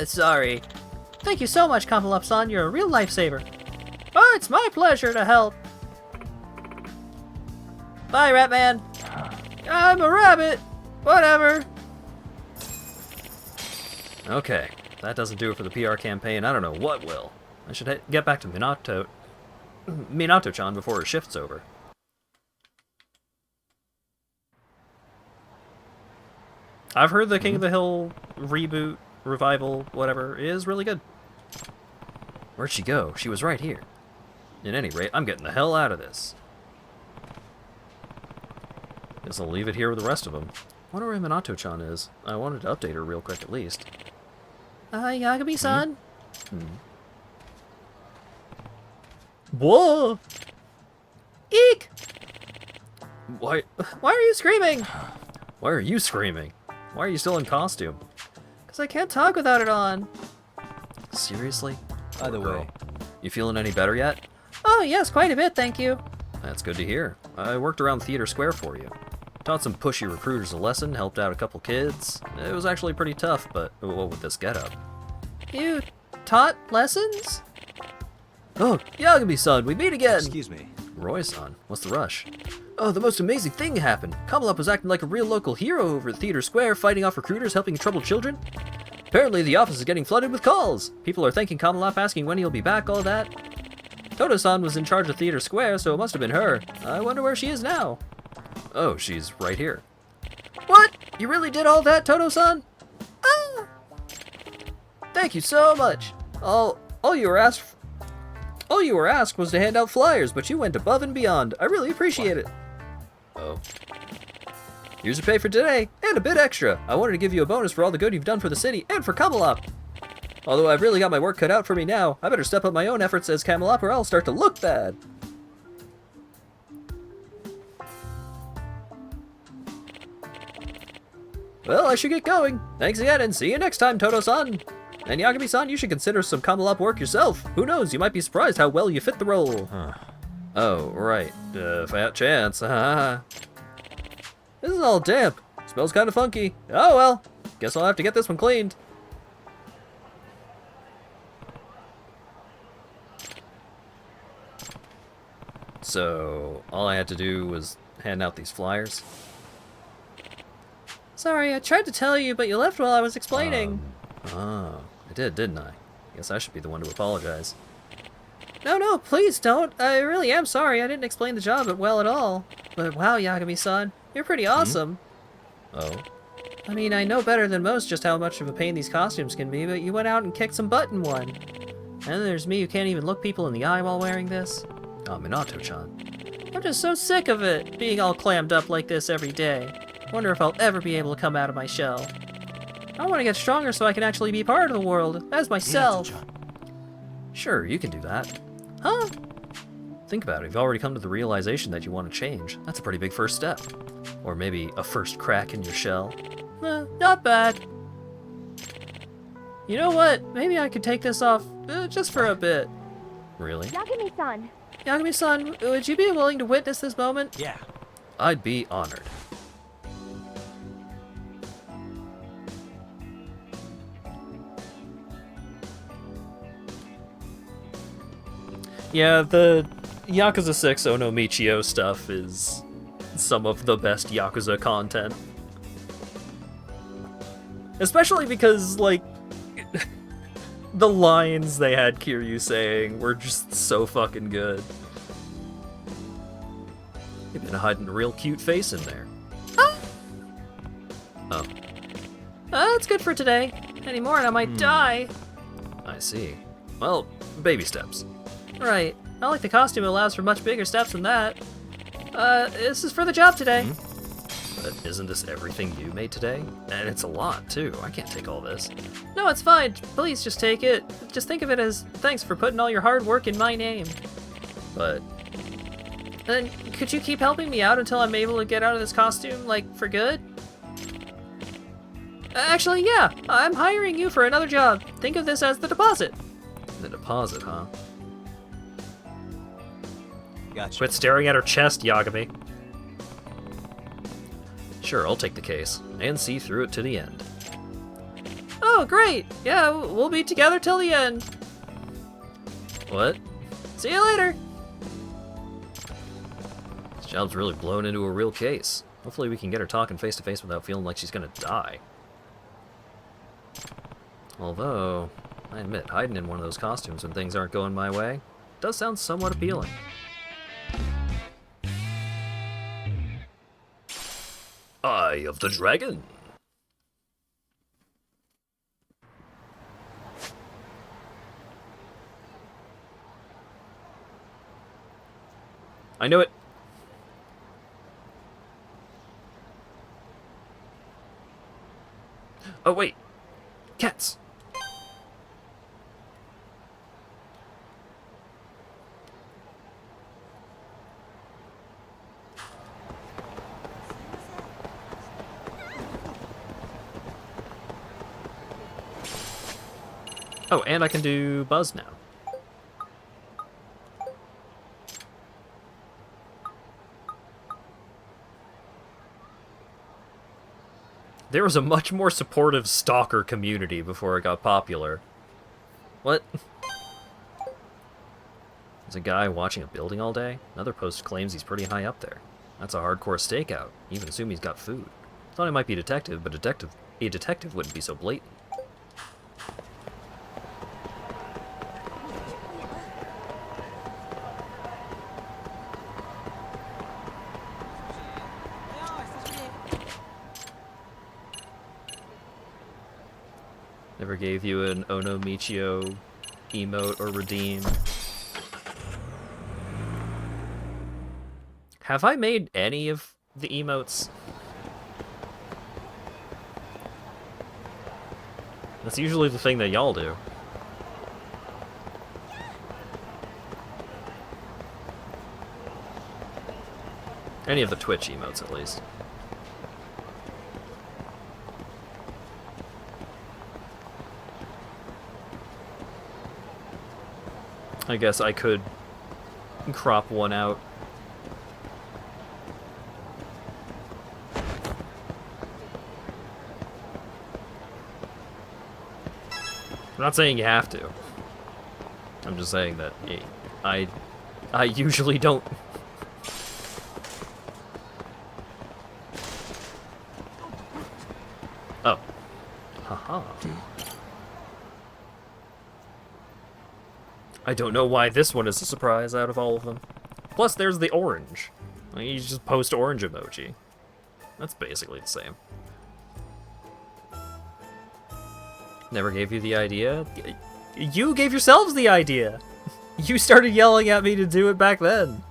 Sorry. Thank you so much, Kamalap-san. You're a real lifesaver. Oh, it's my pleasure to help. Bye, Ratman. I'm a rabbit. Whatever. Okay, that doesn't do it for the PR campaign. I don't know what will. I should get back to Minato-chan before her shift's over. I've heard the King of the Hill reboot, revival, whatever, is really good. Where'd she go? She was right here. At any rate, I'm getting the hell out of this. Guess I'll leave it here with the rest of them. Wonder where Minato-chan is. I wanted to update her real quick at least. Yagami-san? Whoa! Eek! Why are you screaming? Why are you screaming? Why are you still in costume? Because I can't talk without it on. Seriously? By the way, you feeling any better yet? Oh, yes, quite a bit, thank you. That's good to hear. I worked around Theater Square for you. Taught some pushy recruiters a lesson, helped out a couple kids. It was actually pretty tough, but what with this getup? You taught lessons? Oh, Yagami-san, we meet again! Excuse me. Roy-san, what's the rush? Oh, the most amazing thing happened. Kamalap was acting like a real local hero over at Theater Square, fighting off recruiters, helping troubled children. Apparently the office is getting flooded with calls. People are thanking Kamalap, asking when he'll be back, all that. Toto-san was in charge of Theater Square, so it must have been her. I wonder where she is now. Oh, she's right here. What? You really did all that, Toto-san? Ah! Thank you so much. All you were asked was to hand out flyers, but you went above and beyond. I really appreciate it. Oh. Here's your pay for today, and a bit extra. I wanted to give you a bonus for all the good you've done for the city and for Kamalap. Although I've really got my work cut out for me now, I better step up my own efforts as Kamalap or I'll start to look bad. Well, I should get going. Thanks again, and see you next time, Toto-san. And Yagami-san, you should consider some Kamalap work yourself. Who knows, you might be surprised how well you fit the role. Oh, right. Fat chance. This is all damp. Smells kind of funky. Oh well. Guess I'll have to get this one cleaned. So, all I had to do was hand out these flyers. Sorry, I tried to tell you, but you left while I was explaining. I did, didn't I? Guess I should be the one to apologize. No, please don't. I really am sorry. I didn't explain the job well at all. But wow, Yagami-san, you're pretty awesome. Oh? I mean, I know better than most just how much of a pain these costumes can be, but you went out and kicked some butt in one. And then there's me who can't even look people in the eye while wearing this. Oh, Minato-chan. I'm just so sick of it, being all clammed up like this every day. Wonder if I'll ever be able to come out of my shell. I want to get stronger so I can actually be part of the world, as myself. Sure, you can do that. Huh? Think about it, you've already come to the realization that you want to change. That's a pretty big first step. Or maybe a first crack in your shell. Not bad. You know what? Maybe I could take this off just for a bit. Really? Yagami-san. Yagami-san, would you be willing to witness this moment? Yeah. I'd be honored. Yeah, the Yakuza 6 Ono Michio stuff is some of the best Yakuza content. Especially because, like, the lines they had Kiryu saying were just so fucking good. You've been hiding a real cute face in there. Oh. That's good for today. Any more and I might die. I see. Well, baby steps. Right. I like the costume allows for much bigger steps than that. This is for the job today. But isn't this everything you made today? And it's a lot, too. I can't take all this. No, it's fine. Please just take it. Just think of it as thanks for putting all your hard work in my name. But... then, could you keep helping me out until I'm able to get out of this costume, like, for good? Actually, yeah. I'm hiring you for another job. Think of this as the deposit. The deposit, huh? Gotcha. Quit staring at her chest, Yagami. Sure, I'll take the case, and see through it to the end. Oh, great! Yeah, we'll be together till the end. What? See you later! This job's really blown into a real case. Hopefully we can get her talking face to face without feeling like she's gonna die. Although, I admit, hiding in one of those costumes when things aren't going my way does sound somewhat appealing. Eye of the Dragon. I knew it. Oh, wait. Cats. Oh, and I can do Buzz now. There was a much more supportive stalker community before it got popular. What? There's a guy watching a building all day? Another post claims he's pretty high up there. That's a hardcore stakeout. Even assume he's got food. Thought he might be a detective, but a detective wouldn't be so blatant. Never gave you an Ono Michio emote or redeem. Have I made any of the emotes? That's usually the thing that y'all do. Any of the Twitch emotes, at least. I guess I could crop one out. I'm not saying you have to. I'm just saying that I usually don't Aha. I don't know why this one is a surprise out of all of them. Plus, there's the orange. Like, you just post orange emoji. That's basically the same. Never gave you the idea? You gave yourselves the idea! You started yelling at me to do it back then.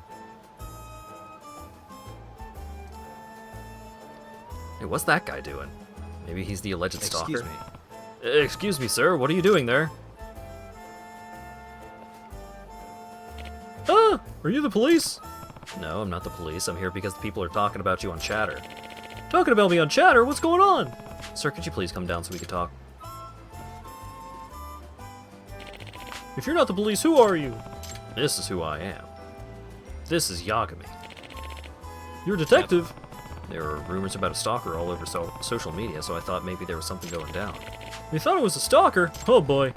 Hey, what's that guy doing? Maybe he's the alleged stalker? Excuse me. Excuse me, sir. What are you doing there? Ah! Are you the police? No, I'm not the police. I'm here because the people are talking about you on chatter. Talking about me on chatter? What's going on? Sir, could you please come down so we can talk? If you're not the police, who are you? This is who I am. This is Yagami. You're a detective? There are rumors about a stalker all over social media, so I thought maybe there was something going down. You thought it was a stalker? Oh boy.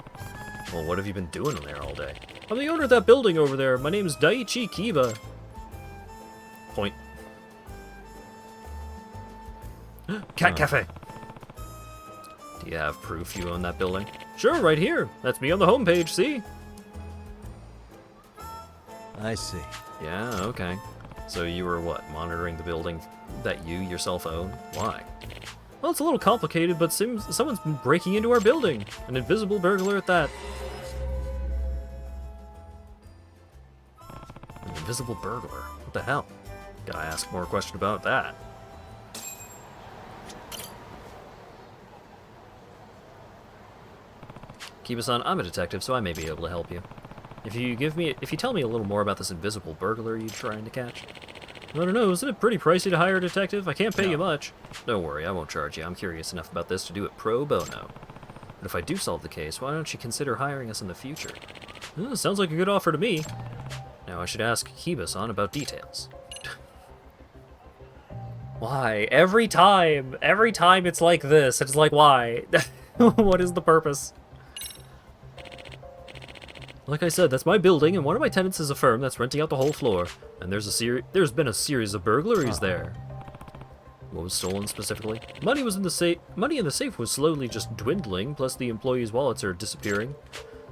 Well, what have you been doing in there all day? I'm the owner of that building over there. My name's Daiichi Kiba. Point. Cat Cafe. Do you have proof you own that building? Sure, right here. That's me on the homepage, see? I see. Yeah, okay. So you were what, monitoring the building that you yourself own? Why? Well, it's a little complicated, but someone's been breaking into our building. An invisible burglar at that. An invisible burglar? What the hell? Gotta ask more questions about that. Kiba-san, I'm a detective, so I may be able to help you. If you tell me a little more about this invisible burglar you're trying to catch. I don't know, isn't it pretty pricey to hire a detective? I can't pay you much. Don't worry, I won't charge you. I'm curious enough about this to do it pro bono. But if I do solve the case, why don't you consider hiring us in the future? Sounds like a good offer to me. Now I should ask Kiba-san about details. Why? Every time it's like this, it's like, why? What is the purpose? Like I said, that's my building, and one of my tenants is a firm that's renting out the whole floor. And there's been a series of burglaries there. What was stolen specifically? Money in the safe was slowly just dwindling, plus the employees' wallets are disappearing.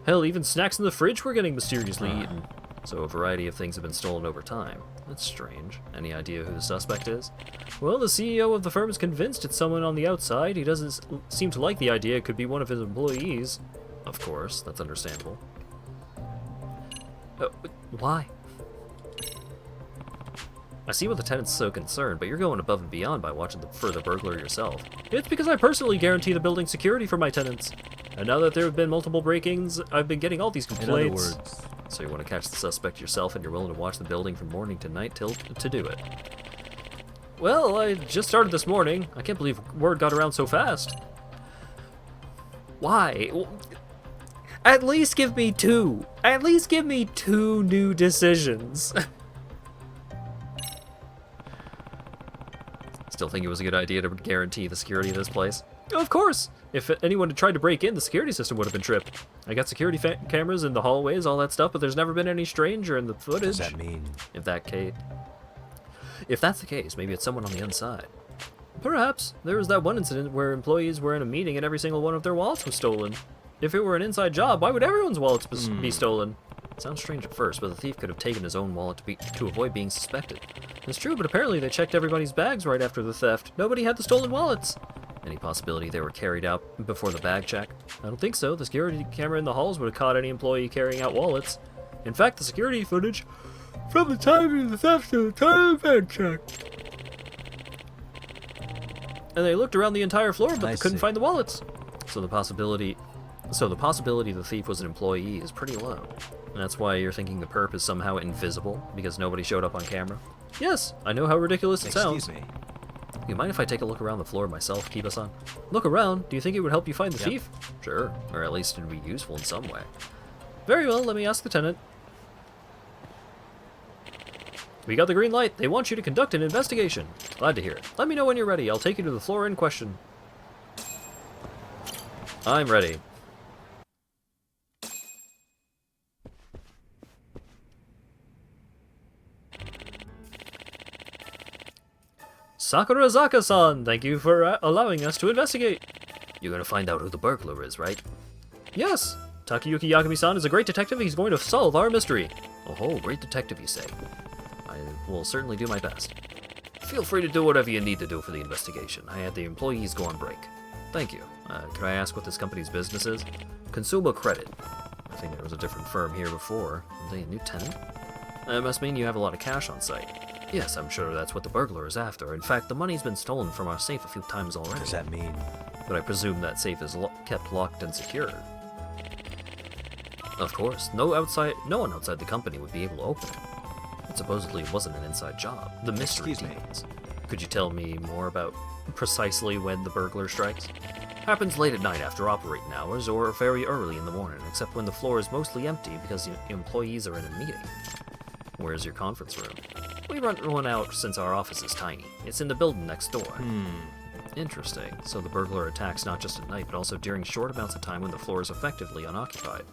Hell, even snacks in the fridge were getting mysteriously eaten. So a variety of things have been stolen over time. That's strange. Any idea who the suspect is? Well, the CEO of the firm is convinced it's someone on the outside. He doesn't seem to like the idea it could be one of his employees. Of course, that's understandable. Why? I see why the tenant's so concerned, but you're going above and beyond by watching for the burglar yourself. It's because I personally guarantee the building's security for my tenants. And now that there have been multiple break-ins, I've been getting all these complaints. In other words... So you want to catch the suspect yourself and you're willing to watch the building from morning to night to do it. Well, I just started this morning. I can't believe word got around so fast. Why? At least give me two. At least give me two new decisions. Still think it was a good idea to guarantee the security of this place? Of course! If anyone had tried to break in, the security system would have been tripped. I got security cameras in the hallways, all that stuff, but there's never been any stranger in the footage. What does that mean? If that's the case, maybe it's someone on the inside. Perhaps. There was that one incident where employees were in a meeting and every single one of their wallets was stolen. If it were an inside job, why would everyone's wallets be stolen? It sounds strange at first, but the thief could have taken his own wallet to avoid being suspected. It's true, but apparently they checked everybody's bags right after the theft. Nobody had the stolen wallets. Any possibility they were carried out before the bag check? I don't think so. The security camera in the halls would have caught any employee carrying out wallets. In fact, the security footage from the time of the theft to the time of the bag check. And they looked around the entire floor, but they couldn't find the wallets. So the possibility the thief was an employee is pretty low. And that's why you're thinking the perp is somehow invisible, because nobody showed up on camera? Yes, I know how ridiculous it sounds. Excuse me. You mind if I take a look around the floor myself, Kiba-san? Look around? Do you think it would help you find the thief? Sure, or at least it'd be useful in some way. Very well, let me ask the tenant. We got the green light. They want you to conduct an investigation. Glad to hear it. Let me know when you're ready. I'll take you to the floor in question. I'm ready. Sakurazaka-san, thank you for allowing us to investigate. You're gonna find out who the burglar is, right? Yes! Takayuki Yagami-san is a great detective. He's going to solve our mystery. Oh, great detective, you say. I will certainly do my best. Feel free to do whatever you need to do for the investigation. I had the employees go on break. Thank you. Could I ask what this company's business is? Consumer Credit. I think there was a different firm here before. Are they a new tenant? That must mean you have a lot of cash on site. Yes, I'm sure that's what the burglar is after. In fact, the money's been stolen from our safe a few times already. What does that mean? But I presume that safe is kept locked and secured. Of course, no one outside the company would be able to open it. But supposedly it wasn't an inside job. The mystery demons. Could you tell me more about precisely when the burglar strikes? Happens late at night after operating hours or very early in the morning, except when the floor is mostly empty because the employees are in a meeting. Where's your conference room? We rent one out since our office is tiny. It's in the building next door. Interesting. So the burglar attacks not just at night, but also during short amounts of time when the floor is effectively unoccupied.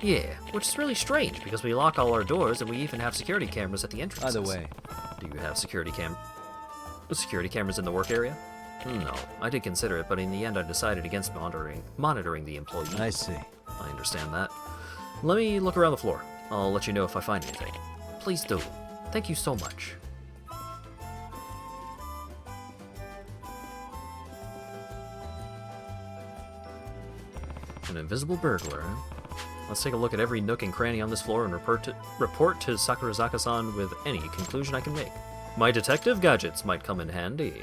Yeah, which is really strange because we lock all our doors and we even have security cameras at the entrances. Either way. Do you have security cameras in the work area? No, I did consider it, but in the end I decided against monitoring the employees. I see. I understand that. Let me look around the floor. I'll let you know if I find anything. Please do. Thank you so much. An invisible burglar, huh? Let's take a look at every nook and cranny on this floor and report to Sakurazaka-san with any conclusion I can make. My detective gadgets might come in handy.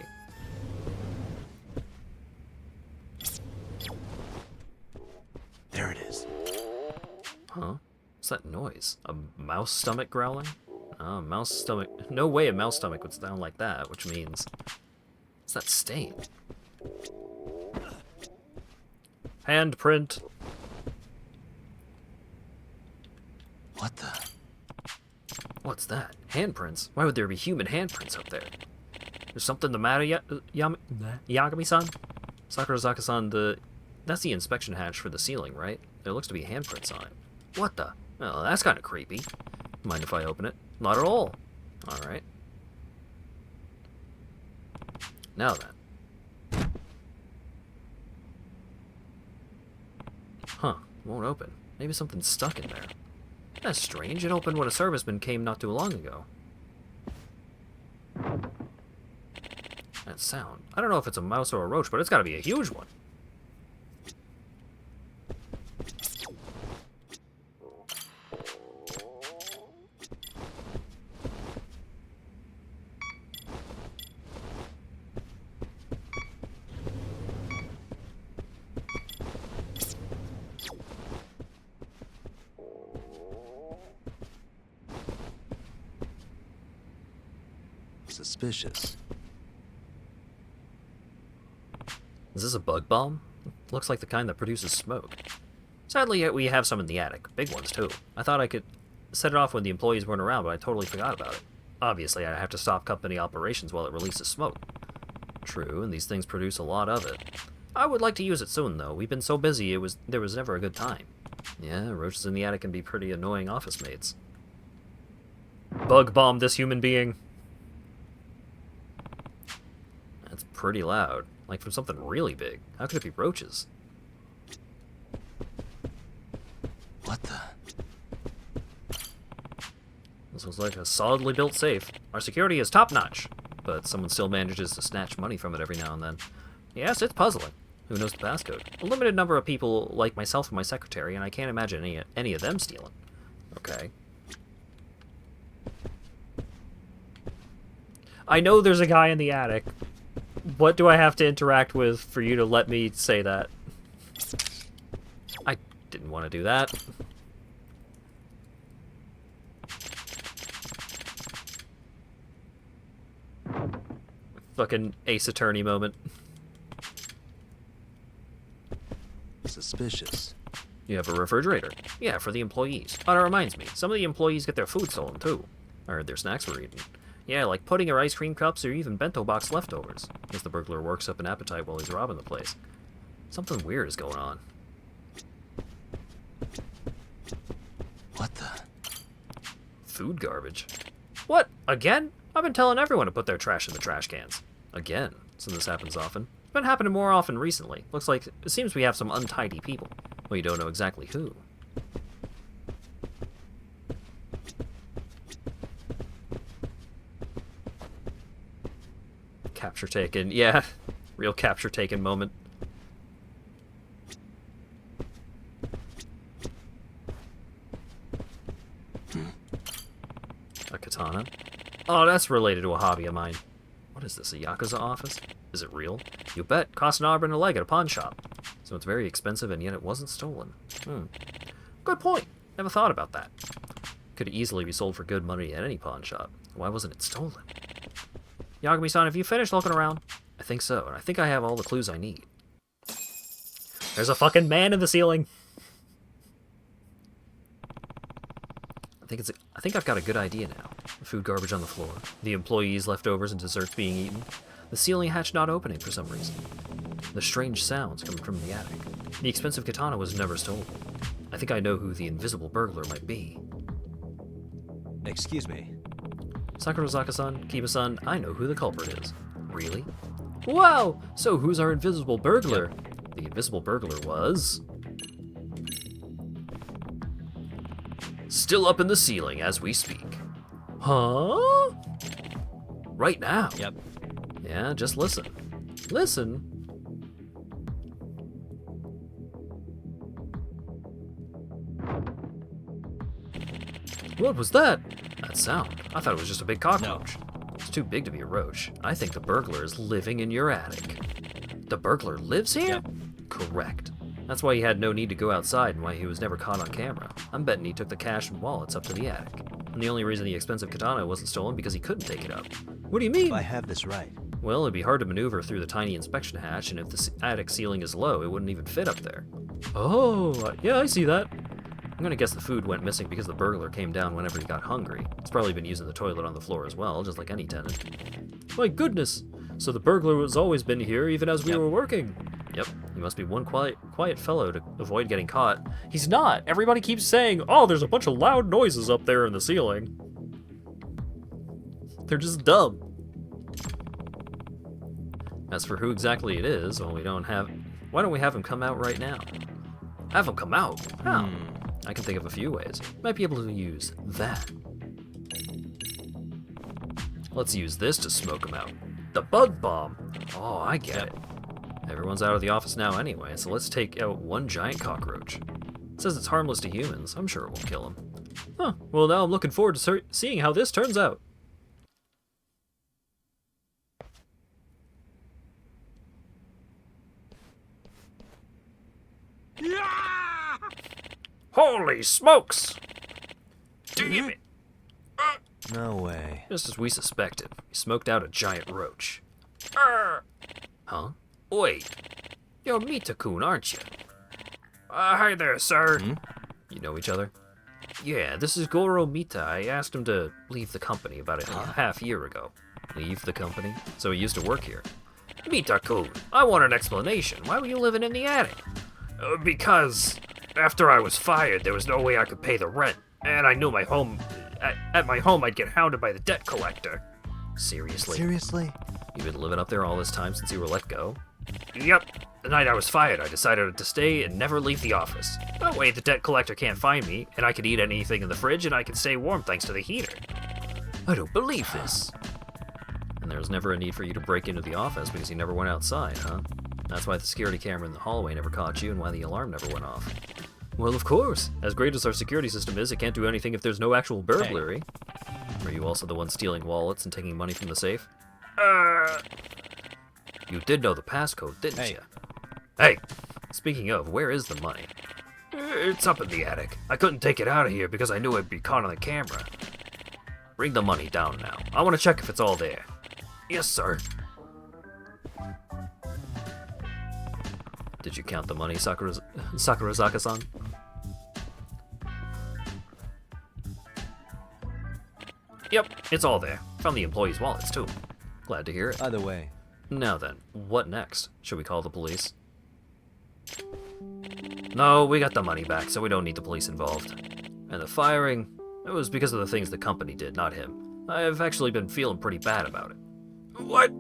There it is. Huh? What's that noise? A mouse stomach growling? Oh, mouse stomach. No way a mouse stomach would sound like that, which means... What's that stain? Handprint. What the? What's that? Handprints? Why would there be human handprints up there? There's something the matter, Yagami-san? Sakurazaka-san, that's the inspection hatch for the ceiling, right? There looks to be handprints on it. What the? Well, that's kind of creepy. Mind if I open it? Not at all. Alright. Now then. Huh. Won't open. Maybe something's stuck in there. That's strange. It opened when a serviceman came not too long ago. That sound. I don't know if it's a mouse or a roach, but it's gotta be a huge one. Suspicious. Is this a bug bomb? Looks like the kind that produces smoke. Sadly, we have some in the attic. Big ones, too. I thought I could set it off when the employees weren't around, but I totally forgot about it. Obviously, I have to stop company operations while it releases smoke. True, and these things produce a lot of it. I would like to use it soon, though. We've been so busy, there was never a good time. Yeah, roaches in the attic can be pretty annoying office mates. Bug bomb this human being. That's pretty loud. Like from something really big. How could it be roaches? What the? This looks like a solidly built safe. Our security is top-notch, but someone still manages to snatch money from it every now and then. Yes, it's puzzling. Who knows the passcode? A limited number of people like myself and my secretary, and I can't imagine any of them stealing. Okay. I know there's a guy in the attic. What do I have to interact with for you to let me say that? I didn't want to do that. Fucking Ace Attorney moment. Suspicious. You have a refrigerator. Yeah, for the employees. Oh, that reminds me. Some of the employees get their food stolen, too. Or their snacks were eaten. Yeah, like pudding or ice cream cups or even bento box leftovers. Guess the burglar works up an appetite while he's robbing the place. Something weird is going on. What the? Food garbage. What? Again? I've been telling everyone to put their trash in the trash cans. Again, so this happens often. It's been happening more often recently. Looks like it seems we have some untidy people. Well, you don't know exactly who. Capture taken. Yeah, real capture taken moment. A katana. Oh, that's related to a hobby of mine. What is this, a Yakuza office? Is it real? You bet. Cost an arm and a leg at a pawn shop. So it's very expensive and yet it wasn't stolen. Good point. Never thought about that. Could easily be sold for good money at any pawn shop. Why wasn't it stolen? Yagami-san, have you finished looking around? I think so, and I think I have all the clues I need. There's a fucking man in the ceiling! I think I've got a good idea now. The food garbage on the floor, the employees' leftovers and desserts being eaten, the ceiling hatch not opening for some reason, the strange sounds coming from the attic. The expensive katana was never stolen. I think I know who the invisible burglar might be. Excuse me. Sakurazaka-san, Kiba-san, I know who the culprit is. Really? Wow! So who's our invisible burglar? The invisible burglar was... still up in the ceiling as we speak. Huh? Right now? Yep. Yeah, just listen. Listen. What was that? That sound. I thought it was just a big cockroach. No. It's too big to be a roach. I think the burglar is living in your attic. The burglar lives here? Yep. Correct. That's why he had no need to go outside and why he was never caught on camera. I'm betting he took the cash and wallets up to the attic. And the only reason the expensive katana wasn't stolen because he couldn't take it up. What do you mean? If I have this right. Well, it'd be hard to maneuver through the tiny inspection hatch, and if the attic ceiling is low, it wouldn't even fit up there. Oh, yeah, I see that. I'm gonna guess the food went missing because the burglar came down whenever he got hungry. He's probably been using the toilet on the floor as well, just like any tenant. My goodness! So the burglar has always been here, even as we were working. Yep, he must be one quiet fellow to avoid getting caught. He's not! Everybody keeps saying, oh, there's a bunch of loud noises up there in the ceiling. They're just dumb. As for who exactly it is, well, why don't we have him come out right now? Have him come out? How? I can think of a few ways. Might be able to use that. Let's use this to smoke him out. The bug bomb! Oh, I get it. Everyone's out of the office now anyway, so let's take out one giant cockroach. It says it's harmless to humans. I'm sure it won't kill him. Huh. Well, now I'm looking forward to seeing how this turns out. Holy smokes! Damn it! No way. Just as we suspected, he smoked out a giant roach. Huh? Wait, you're Mita-kun, aren't you? Hi there, sir. You know each other? Yeah, this is Goro Mita. I asked him to leave the company about a half year ago. Leave the company? So he used to work here. Mita-kun, I want an explanation. Why were you living in the attic? Because after I was fired, there was no way I could pay the rent. And I knew at my home I'd get hounded by the debt collector. Seriously? Seriously? You've been living up there all this time since you were let go? Yep. The night I was fired, I decided to stay and never leave the office. That way the debt collector can't find me, and I can eat anything in the fridge, and I can stay warm thanks to the heater. I don't believe this. And there was never a need for you to break into the office because you never went outside, huh? That's why the security camera in the hallway never caught you and why the alarm never went off. Well, of course. As great as our security system is, it can't do anything if there's no actual burglary. Hey. Were you also the one stealing wallets and taking money from the safe? You did know the passcode, didn't you? Hey, speaking of, where is the money? It's up in the attic. I couldn't take it out of here because I knew I'd be caught on the camera. Bring the money down now. I want to check if it's all there. Yes, sir. Did you count the money, Sakurazaka-san? Yep, it's all there. Found the employees' wallets, too. Glad to hear it. By the way. Now then, what next? Should we call the police? No, we got the money back, so we don't need the police involved. And the firing, it was because of the things the company did, not him. I've actually been feeling pretty bad about it. What?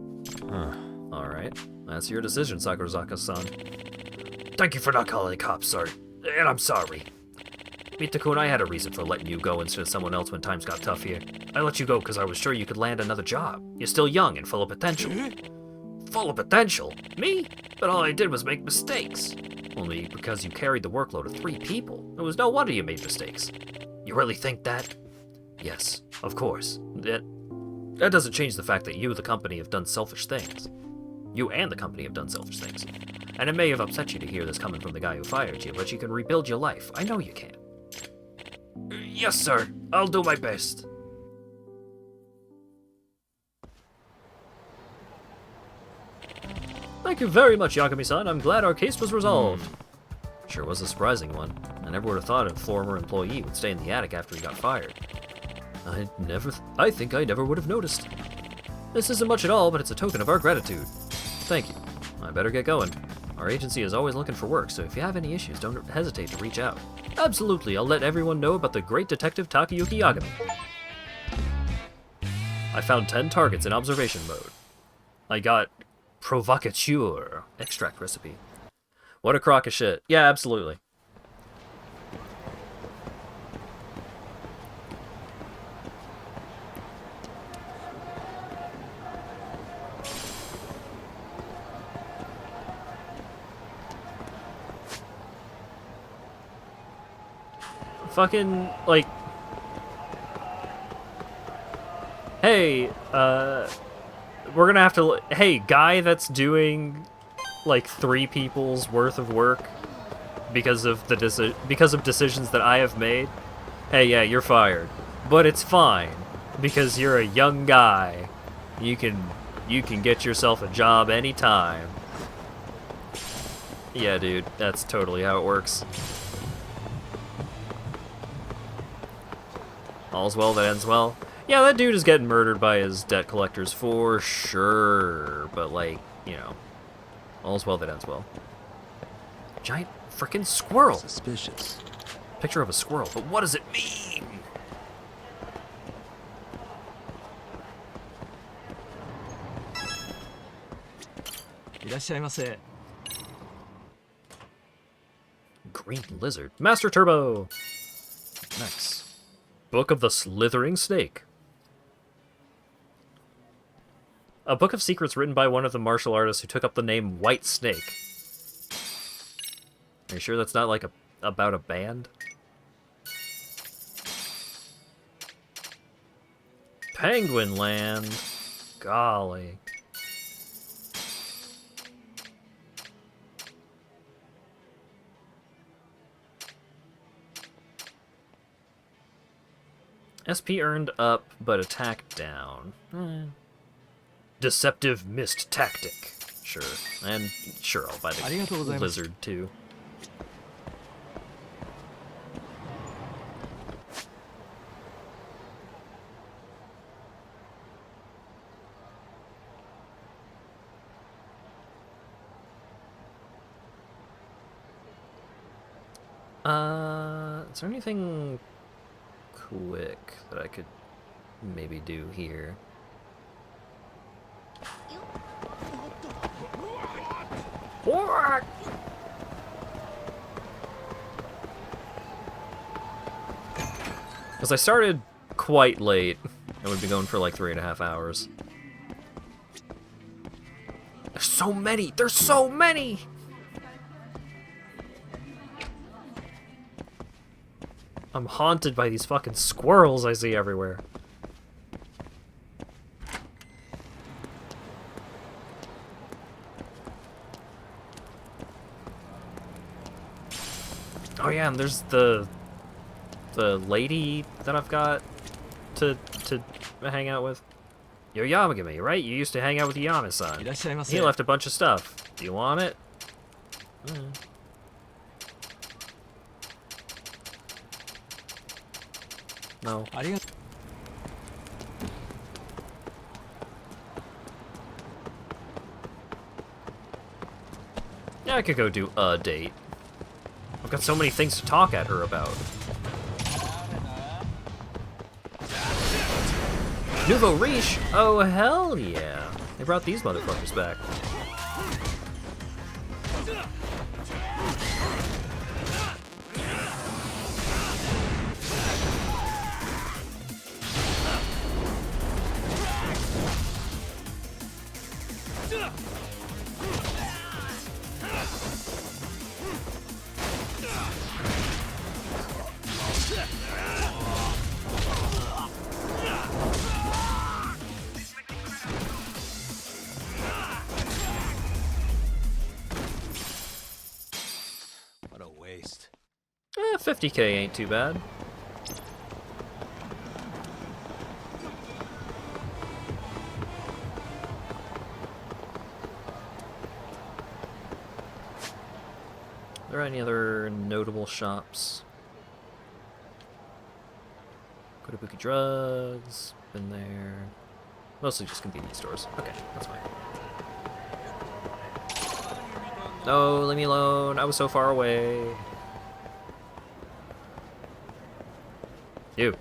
Huh. Alright. That's your decision, Sakurazaka-san. Thank you for not calling the cops, sir. And I'm sorry. Mitoko-kun, I had a reason for letting you go instead of someone else when times got tough here. I let you go because I was sure you could land another job. You're still young and full of potential. Full of potential? Me? But all I did was make mistakes. Only because you carried the workload of 3 people. It was no wonder you made mistakes. You really think that? Yes, of course. That doesn't change the fact that you, the company, have done selfish things. You and the company have done selfish things. And it may have upset you to hear this coming from the guy who fired you, but you can rebuild your life. I know you can. Yes, sir. I'll do my best. Thank you very much, Yagami-san. I'm glad our case was resolved. Sure was a surprising one. I never would have thought a former employee would stay in the attic after he got fired. I think I never would have noticed. This isn't much at all, but it's a token of our gratitude. Thank you. I better get going. Our agency is always looking for work, so if you have any issues, don't hesitate to reach out. Absolutely, I'll let everyone know about the great detective Takayuki Yagami. I found 10 targets in observation mode. I got provocateur extract recipe. What a crock of shit. Yeah, absolutely. Fucking, like, hey, we're gonna have to, hey, guy that's doing, like, 3 people's worth of work because of decisions that I have made, hey, yeah, you're fired. But it's fine, because you're a young guy. You can get yourself a job anytime. Yeah, dude, that's totally how it works. All's well that ends well. Yeah, that dude is getting murdered by his debt collectors for sure. But, like, you know, all's well that ends well. Giant frickin' squirrel. Suspicious. Picture of a squirrel, but what does it mean? Green lizard. Master Turbo. Nice. Book of the Slithering Snake. A book of secrets written by one of the martial artists who took up the name White Snake. Are you sure that's not like about a band? Penguin Land. Golly. SP earned up, but attack down. Deceptive Mist Tactic. Sure. And sure, I'll buy the lizard too. Is there anything quick that I could maybe do here? What? Because I started quite late, and we've been going for like 3.5 hours. There's so many! There's so many! I'm haunted by these fucking squirrels I see everywhere. Oh yeah, and there's the lady that I've got to hang out with. You're Yamagami, right? You used to hang out with Yama-san. He left a bunch of stuff. Do you want it? No. Yeah, I could go do a date. I've got so many things to talk at her about. Nouveau Riche? Oh, hell yeah. They brought these motherfuckers back. What a waste. 50k ain't too bad. Are there any other notable shops? Kotobuki Drugs, been there. Mostly just convenience stores. Okay, that's fine. No, leave me alone. I was so far away. You.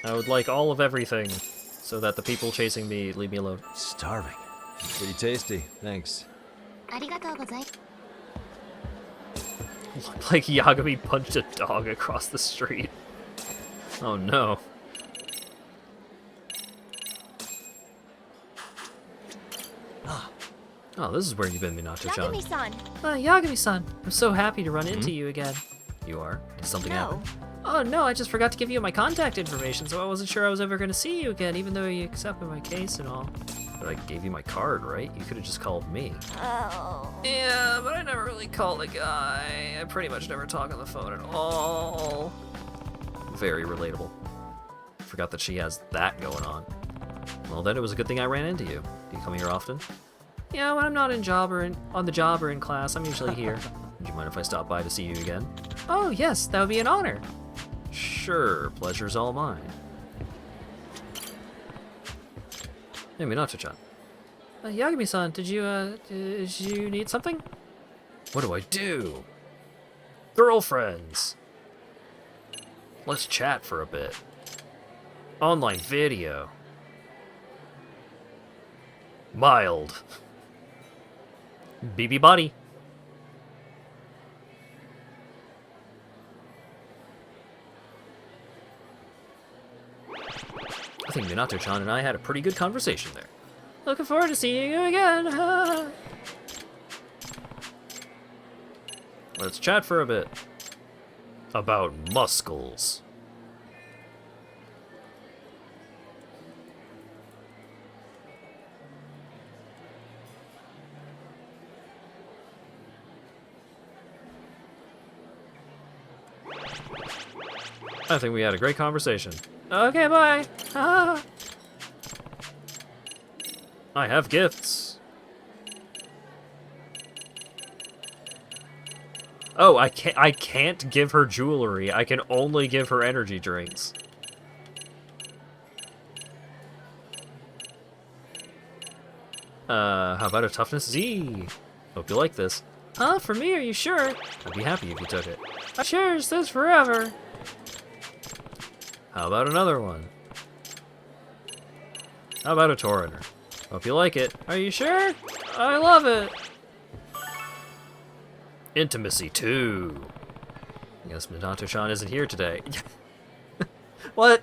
I would like all of everything, so that the people chasing me leave me alone. Starving. Pretty tasty, thanks. Looked like Yagami punched a dog across the street. Oh no. Oh, this is where you've been, Minato-chan. Yagami-san. Yagami-san, I'm so happy to run into you again. You are? Did something happen? Oh no, I just forgot to give you my contact information, so I wasn't sure I was ever going to see you again, even though you accepted my case and all. But I gave you my card, right? You could have just called me. Oh. Yeah, but I never really call a guy. I pretty much never talk on the phone at all. Very relatable. Forgot that she has that going on. Well, then it was a good thing I ran into you. Do you come here often? Yeah, when I'm not on the job or in class, I'm usually here. Would you mind if I stop by to see you again? Oh, yes, that would be an honor. Sure, pleasure's all mine. Hey, Minato-chan. Yagami-san, did you need something? What do I do? Girlfriends! Let's chat for a bit. Online video. Mild. BB body. I think Minato-chan and I had a pretty good conversation there. Looking forward to seeing you again. Let's chat for a bit. About muscles. I think we had a great conversation. Okay, bye. I have gifts. Oh, I can't give her jewelry. I can only give her energy drinks. How about a toughness Z? Hope you like this. Huh? For me? Are you sure? I'd be happy if you took it. I cherish this forever. How about another one? How about a Torrenter? Hope you like it. Are you sure? I love it. Intimacy 2. I guess Minato-chan isn't here today. What?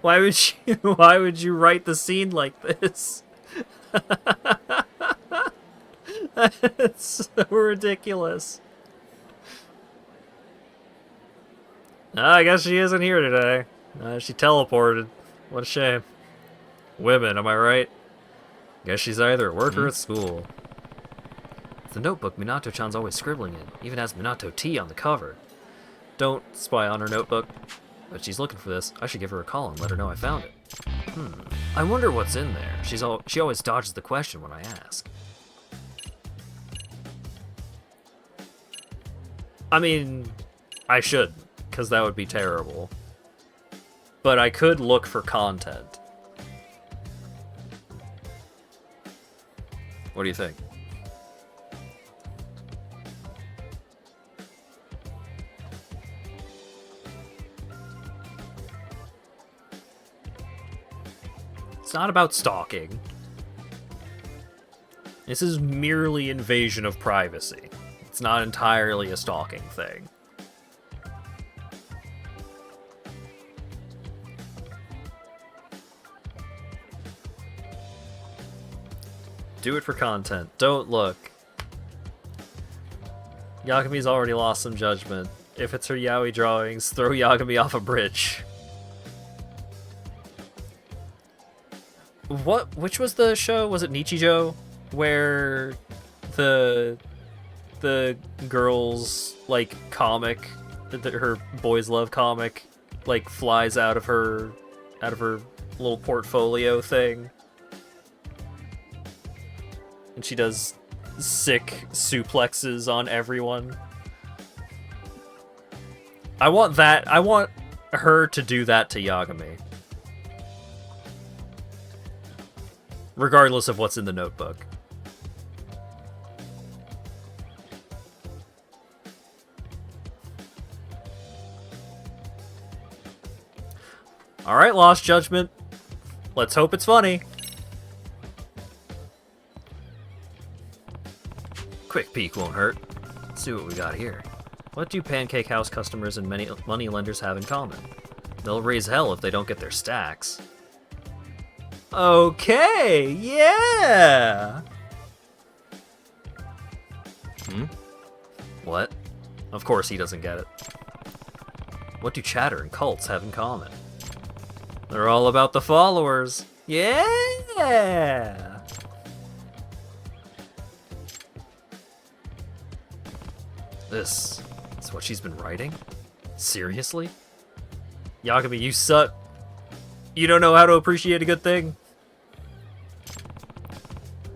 Why would you write the scene like this? That's so ridiculous. I guess she isn't here today. She teleported. What a shame. Women, am I right? Guess she's either at work or at school. The notebook Minato-chan's always scribbling in. Even has Minato T on the cover. Don't spy on her notebook. But she's looking for this. I should give her a call and let her know I found it. I wonder what's in there. She always dodges the question when I ask. I mean, I should, because that would be terrible. But I could look for content. What do you think? It's not about stalking. This is merely invasion of privacy. It's not entirely a stalking thing. Do it for content. Don't look. Yagami's already lost some judgment. If it's her yaoi drawings, throw Yagami off a bridge. Which was the show? Was it Nichijou? Where the girl's, like, comic, her boys love comic, like, flies out of her little portfolio thing. And she does sick suplexes on everyone. I want that. I want her to do that to Yagami. Regardless of what's in the notebook. Alright, Lost Judgment. Let's hope it's funny. Quick peek won't hurt. Let's see what we got here. What do Pancake House customers and many money lenders have in common? They'll raise hell if they don't get their stacks. Okay, yeah! What? Of course he doesn't get it. What do Chatter and cults have in common? They're all about the followers. Yeah! This is what she's been writing? Seriously? Yagami, you suck. You don't know how to appreciate a good thing?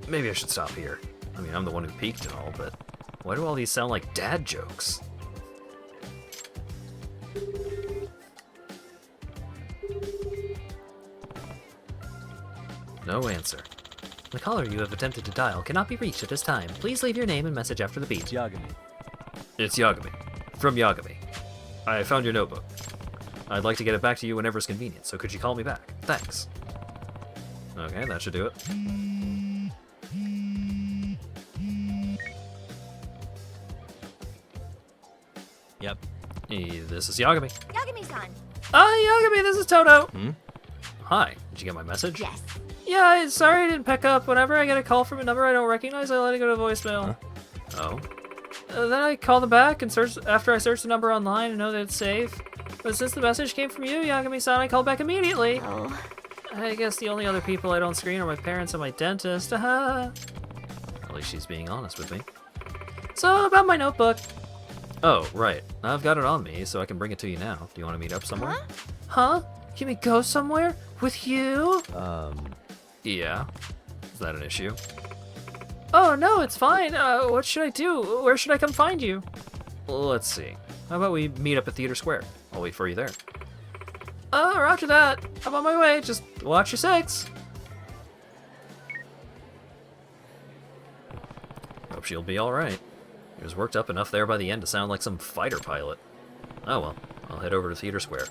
Maybe I should stop here. I mean, I'm the one who peeked and all, but why do all these sound like dad jokes? No answer. The caller you have attempted to dial cannot be reached at this time. Please leave your name and message after the beep. It's Yagami. It's Yagami. From Yagami. I found your notebook. I'd like to get it back to you whenever it's convenient, so could you call me back? Thanks. Okay, that should do it. Yep. Hey, this is Yagami. Yagami-san. Hi, Yagami, this is Toto. Hi, did you get my message? Yes. Yeah, sorry I didn't pick up. Whenever I get a call from a number I don't recognize, I let it go to voicemail. Oh? Then I call them back and search after I search the number online and know that it's safe. But since the message came from you, Yagami-san, I called back immediately. Oh. I guess the only other people I don't screen are my parents and my dentist. At least she's being honest with me. So, about my notebook. Oh, right. I've got it on me, so I can bring it to you now. Do you want to meet up somewhere? Huh? Can we go somewhere? With you? Yeah. Is that an issue? Oh, no, it's fine. What should I do? Where should I come find you? Let's see. How about we meet up at Theater Square? I'll wait for you there. Roger that. I'm on my way. Just watch your 6. Hope she'll be alright. He was worked up enough there by the end to sound like some fighter pilot. Oh well, I'll head over to Theater Square.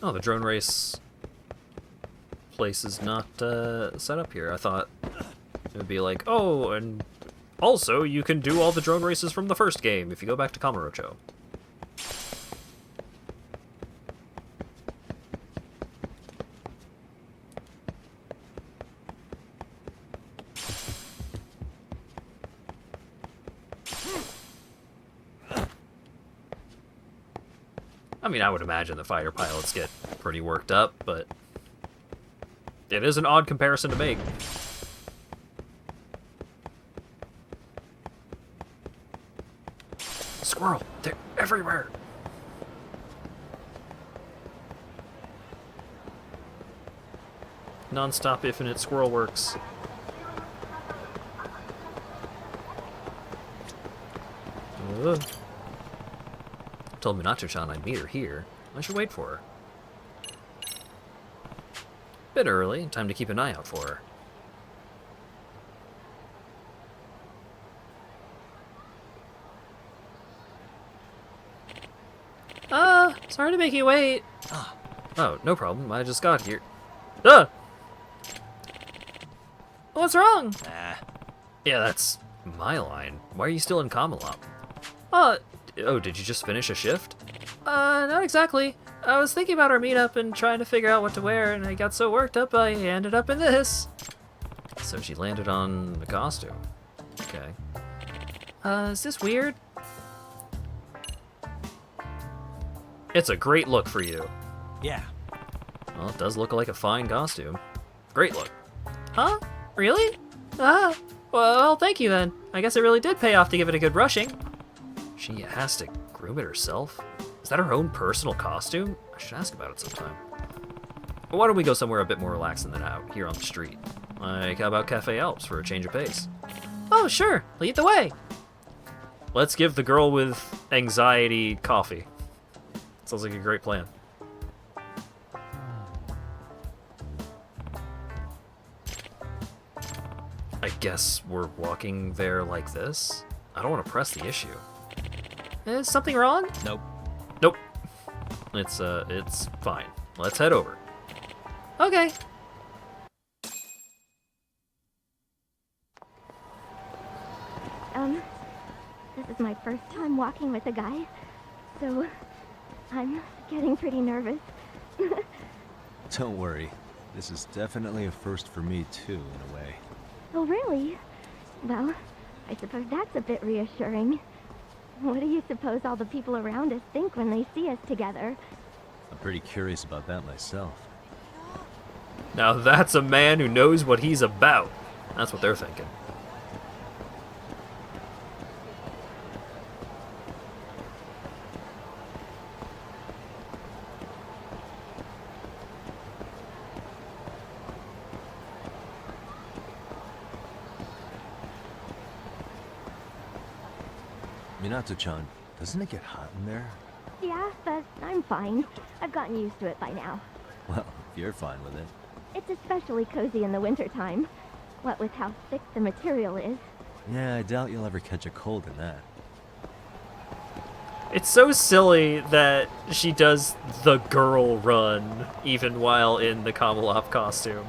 Oh, the drone race place is not set up here. I thought it would be like, oh, and also you can do all the drone races from the first game if you go back to Kamurocho. I mean, I would imagine the fighter pilots get pretty worked up, but it is an odd comparison to make. Squirrel! They're everywhere! Non-stop infinite squirrel works. Told Minato-chan I'd meet her here. I should wait for her. Bit early, time to keep an eye out for her. Sorry to make you wait. Oh, no problem. I just got here. Ah! What's wrong? Yeah, that's my line. Why are you still in Kamalop? Oh, did you just finish a shift? Not exactly. I was thinking about our meetup and trying to figure out what to wear, and I got so worked up I ended up in this. So she landed on the costume. Okay. Is this weird? It's a great look for you. Yeah. Well, it does look like a fine costume. Great look. Huh? Really? Ah. Well, thank you then. I guess it really did pay off to give it a good brushing. She has to groom it herself? Is that her own personal costume? I should ask about it sometime. But why don't we go somewhere a bit more relaxing than out, here on the street? Like, how about Cafe Alps for a change of pace? Oh, sure. Lead the way. Let's give the girl with anxiety coffee. Sounds like a great plan. I guess we're walking there like this? I don't want to press the issue. Is something wrong? Nope. Nope. It's fine. Let's head over. Okay. This is my first time walking with a guy, so I'm getting pretty nervous. Don't worry. This is definitely a first for me, too, in a way. Oh, really? Well, I suppose that's a bit reassuring. What do you suppose all the people around us think when they see us together? I'm pretty curious about that myself. Now that's a man who knows what he's about. That's what they're thinking. Minato-chan, doesn't it get hot in there? Yeah, but I'm fine. I've gotten used to it by now. Well, if you're fine with it. It's especially cozy in the wintertime, what with how thick the material is. Yeah, I doubt you'll ever catch a cold in that. It's so silly that she does the girl run even while in the Kamalop costume.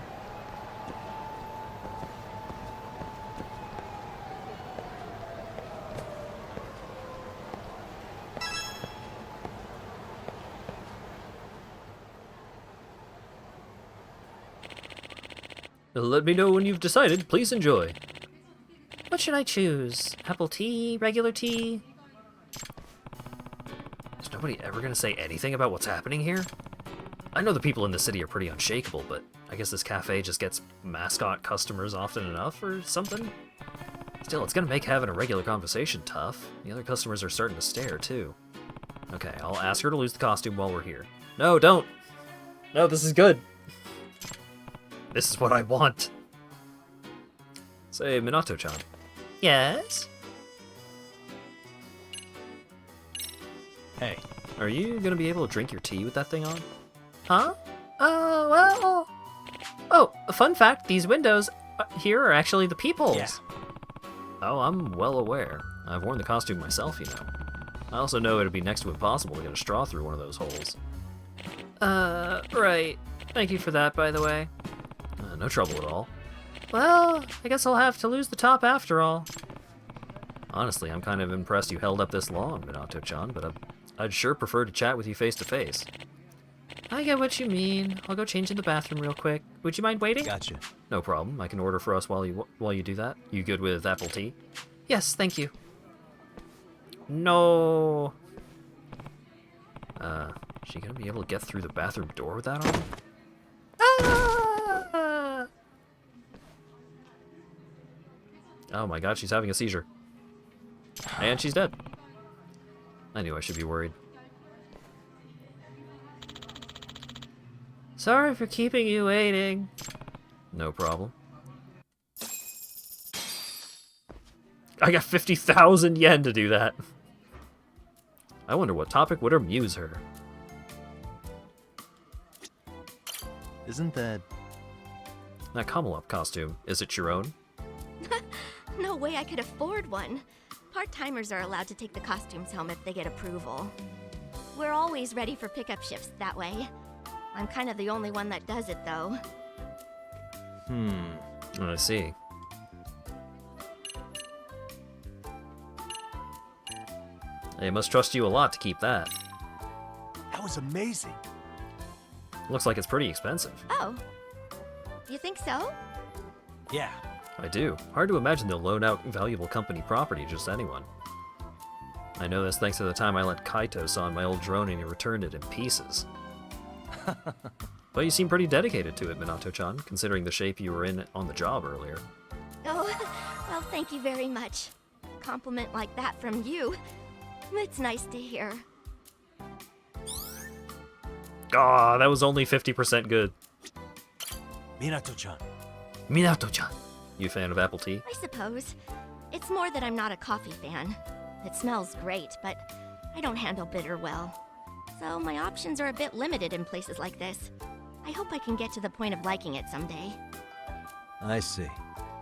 Let me know when you've decided. Please enjoy. What should I choose? Apple tea? Regular tea? Is nobody ever gonna say anything about what's happening here? I know the people in the city are pretty unshakable, but I guess this cafe just gets mascot customers often enough or something? Still, it's gonna make having a regular conversation tough. The other customers are starting to stare, too. Okay, I'll ask her to lose the costume while we're here. No, don't! No, this is good! This is what I want. Say, Minato-chan. Yes? Hey, are you gonna be able to drink your tea with that thing on? Huh? Well... Oh, a fun fact, these windows here are actually the people's. Yeah. Oh, I'm well aware. I've worn the costume myself, you know. I also know it'd be next to impossible to get a straw through one of those holes. Right. Thank you for that, by the way. No trouble at all. Well, I guess I'll have to lose the top after all. Honestly, I'm kind of impressed you held up this long, Minato-chan, but I'd sure prefer to chat with you face to face. I get what you mean. I'll go change in the bathroom real quick. Would you mind waiting? Gotcha. No problem. I can order for us while you do that. You good with apple tea? Yes, thank you. No. She gonna be able to get through the bathroom door with that on? Ah! Oh my god, she's having a seizure. And she's dead. I knew I should be worried. Sorry for keeping you waiting. No problem. I got 50,000 yen to do that. I wonder what topic would amuse her. Isn't that Kamalop costume, is it your own? No way I could afford one. Part-timers are allowed to take the costumes home if they get approval. we're always ready for pickup shifts that way. I'm kind of the only one that does it, though. I see. They must trust you a lot to keep that. That was amazing. Looks like it's pretty expensive. Oh. You think so? Yeah. I do. Hard to imagine they'll loan out valuable company property to just anyone. I know this thanks to the time I let Kaito saw my old drone and he returned it in pieces. But you seem pretty dedicated to it, Minato-chan, considering the shape you were in on the job earlier. Oh, well, thank you very much. A compliment like that from you. It's nice to hear. Ah, that was only 50% good. Minato-chan. Minato-chan. You a fan of apple tea? I suppose. It's more that I'm not a coffee fan. It smells great, but I don't handle bitter well. So my options are a bit limited in places like this. I hope I can get to the point of liking it someday. I see.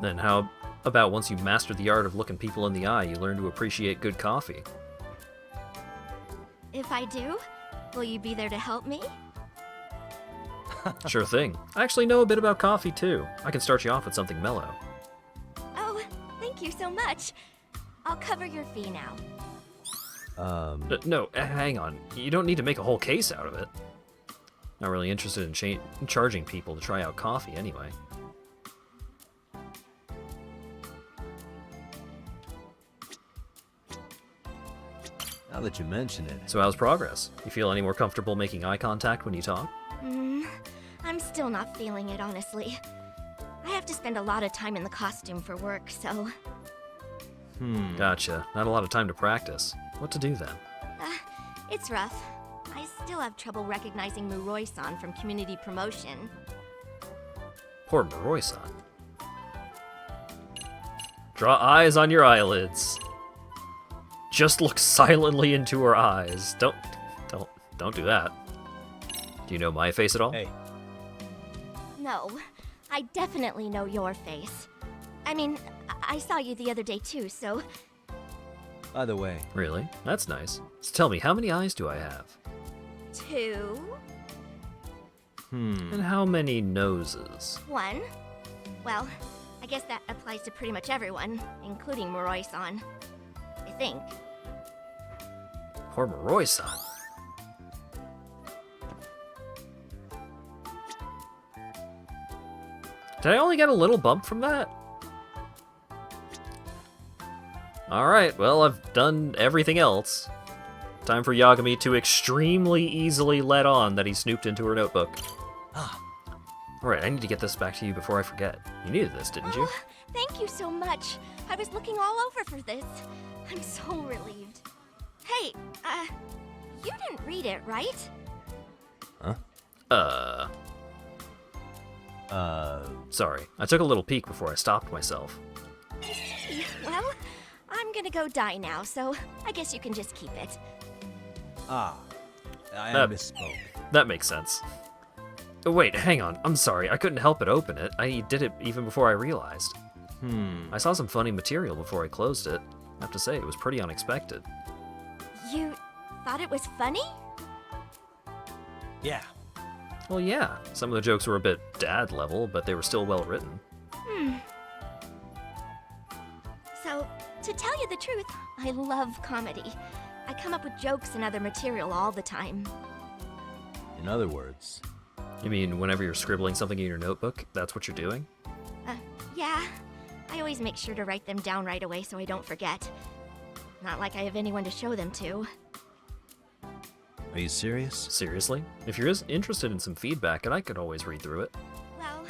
Then how about once you master the art of looking people in the eye, you learn to appreciate good coffee? If I do, will you be there to help me? Sure thing. I actually know a bit about coffee too. I can start you off with something mellow. Oh, thank you so much. I'll cover your fee now. No, hang on. You don't need to make a whole case out of it. Not really interested in charging people to try out coffee anyway. Now that you mention it. So how's progress? You feel any more comfortable making eye contact when you talk? I'm still not feeling it, honestly. I have to spend a lot of time in the costume for work, so... Gotcha. Not a lot of time to practice. What to do then? It's rough. I still have trouble recognizing Muroi-san from community promotion. Poor Muroi-san. Draw eyes on your eyelids. Just look silently into her eyes. Don't do that. Do you know my face at all? Hey. No, I definitely know your face. I mean, I saw you the other day too, so... By the way. Really? That's nice. So tell me, how many eyes do I have? 2. And how many noses? 1. Well, I guess that applies to pretty much everyone, including Muroi-san. I think. Poor Muroi-san. Did I only get a little bump from that? Alright, well, I've done everything else. Time for Yagami to extremely easily let on that he snooped into her notebook. Alright, I need to get this back to you before I forget. You needed this, didn't you? Thank you so much. I was looking all over for this. I'm so relieved. Hey, you didn't read it, right? Sorry. I took a little peek before I stopped myself. I see. Well, I'm gonna go die now, so I guess you can just keep it. I misspoke. That makes sense. Wait, hang on. I'm sorry. I couldn't help but open it. I did it even before I realized. I saw some funny material before I closed it. I have to say, it was pretty unexpected. You thought it was funny? Yeah. Well, yeah. Some of the jokes were a bit dad level, but they were still well written. So, to tell you the truth, I love comedy. I come up with jokes and other material all the time. In other words. You mean whenever you're scribbling something in your notebook, that's what you're doing? Yeah. I always make sure to write them down right away so I don't forget. Not like I have anyone to show them to. Are you serious? Seriously? If you're interested in some feedback, and I could always read through it. Well,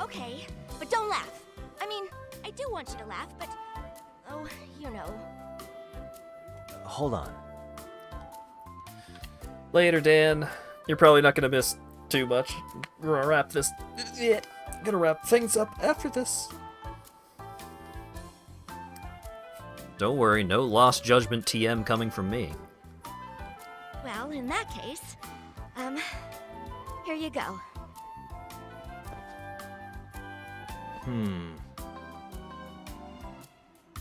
okay, but don't laugh. I mean, I do want you to laugh, but... Oh, you know. Hold on. Later, Dan. You're probably not gonna miss too much. We're gonna wrap this... Gonna wrap things up after this. Don't worry, no Lost Judgment TM coming from me. Well, in that case, here you go.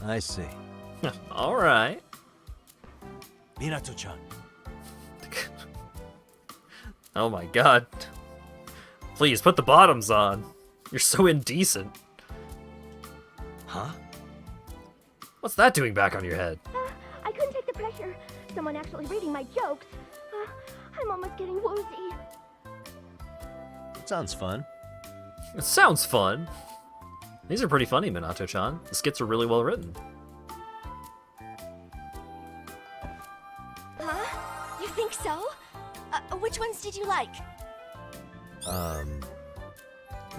I see. Alright. Minato-chan. Oh my god. Please, put the bottoms on. You're so indecent. Huh? What's that doing back on your head? I couldn't take the pressure. Someone actually reading my jokes. I'm almost getting woozy. Sounds fun. It sounds fun. These are pretty funny, Minato-chan. The skits are really well written. Huh? You think so? Which ones did you like?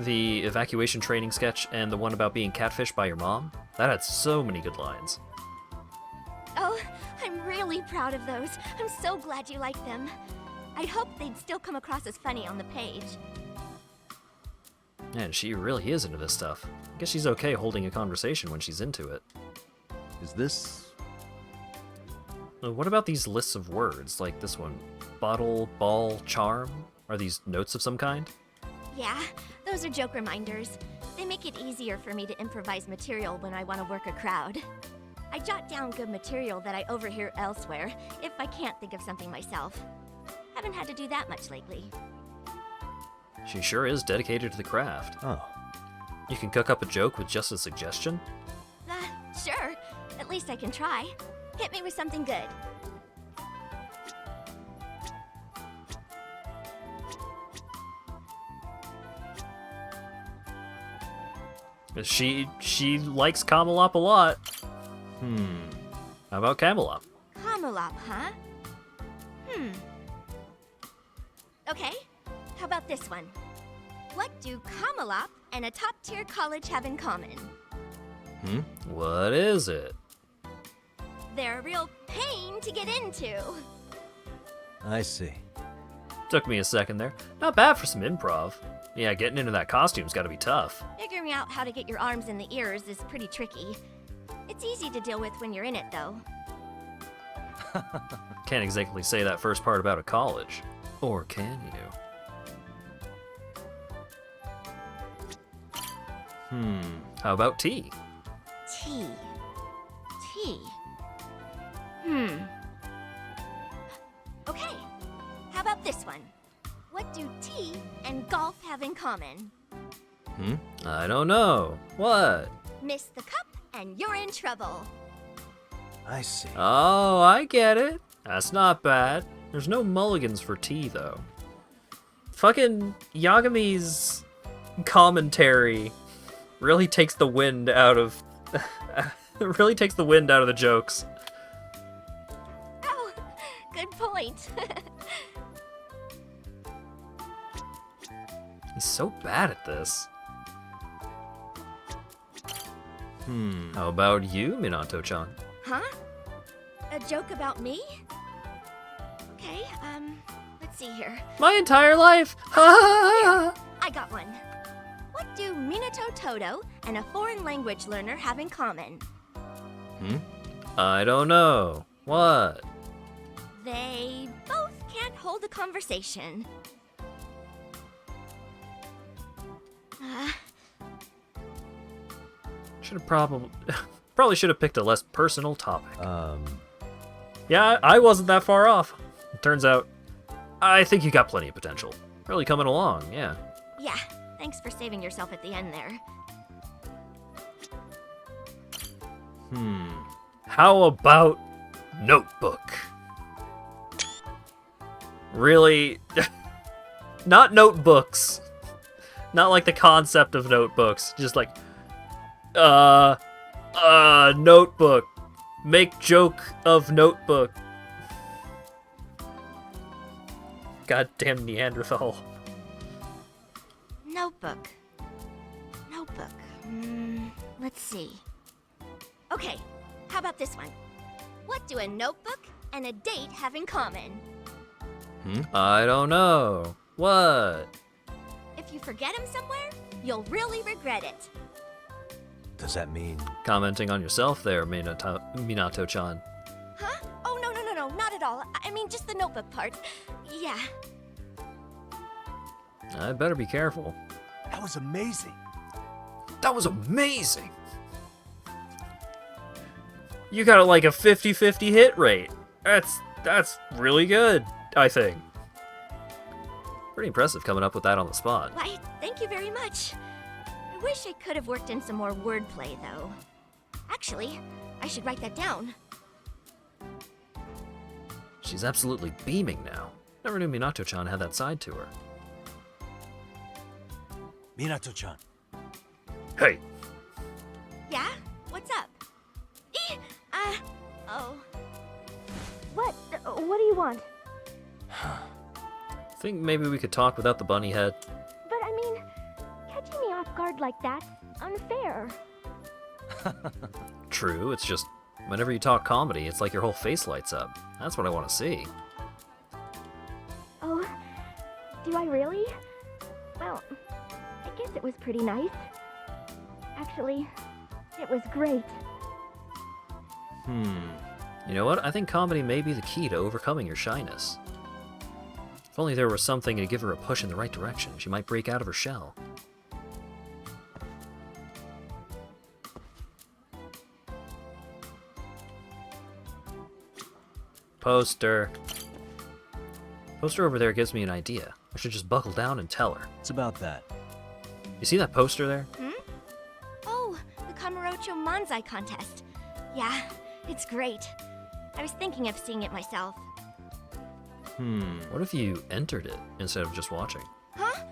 The evacuation training sketch and the one about being catfished by your mom. That had so many good lines. Oh, I'm really proud of those. I'm so glad you liked them. I'd hoped they'd still come across as funny on the page. Man, she really is into this stuff. I guess she's okay holding a conversation when she's into it. Is this... What about these lists of words, like this one? Bottle, ball, charm? Are these notes of some kind? Yeah, those are joke reminders. They make it easier for me to improvise material when I want to work a crowd. I jot down good material that I overhear elsewhere if I can't think of something myself. Haven't had to do that much lately. She sure is dedicated to the craft. Oh. You can cook up a joke with just a suggestion? Sure. At least I can try. Hit me with something good. She likes Camelop a lot. How about Camelop? Camelop, huh? Okay, how about this one? What do Camelop and a top-tier college have in common? What is it? They're a real pain to get into. I see. Took me a second there. Not bad for some improv. Yeah, getting into that costume's gotta be tough. Figuring out how to get your arms in the ears is pretty tricky. It's easy to deal with when you're in it, though. Can't exactly say that first part about a college. Or can you? How about tea? Tea. Okay, how about this one? What do tea and golf have in common? I don't know. What? Miss the cup and you're in trouble. I see. Oh, I get it. That's not bad. There's no mulligans for tea, though. Fucking Yagami's commentary really takes the wind out of... really takes the wind out of the jokes. Oh, good point. He's so bad at this. How about you, Minato-chan? Huh? A joke about me? Okay, let's see here. My entire life! I got one. What do Minato Todo and a foreign language learner have in common? I don't know. What? They both can't hold a conversation. Should have probably should have picked a less personal topic. Yeah, I wasn't that far off. Turns out, I think you got plenty of potential. Really coming along, yeah. Yeah, thanks for saving yourself at the end there. How about Notebook? Really? Not notebooks. Not like the concept of notebooks. Just like, notebook. Make joke of notebook. Goddamn Neanderthal. Notebook. Let's see. Okay, how about this one? What do a notebook and a date have in common? I don't know. What? If you forget him somewhere, you'll really regret it. Does that mean... Commenting on yourself there, Minato-chan. Huh? Oh, no, not at all. I mean, just the notebook part. Yeah. I better be careful. That was amazing. That was amazing! You got like a 50-50 hit rate. That's really good, I think. Pretty impressive coming up with that on the spot. Why, thank you very much. I wish I could have worked in some more wordplay, though. Actually, I should write that down. She's absolutely beaming now. Never knew Minato-chan had that side to her. Minato-chan. Hey! Yeah? What's up? Oh. What? What do you want? Think maybe we could talk without the bunny head? But I mean, catching me off guard like that's unfair. True, it's just, whenever you talk comedy, it's like your whole face lights up. That's what I want to see. Oh, do I really? Well, I guess it was pretty nice. Actually, it was great. You know what? I think comedy may be the key to overcoming your shyness. If only there was something to give her a push in the right direction, she might break out of her shell. Poster. Poster over there gives me an idea. I should just buckle down and tell her. It's about that. You see that poster there? Oh, the Kamurocho Manzai contest. Yeah, it's great. I was thinking of seeing it myself. What if you entered it instead of just watching? Huh?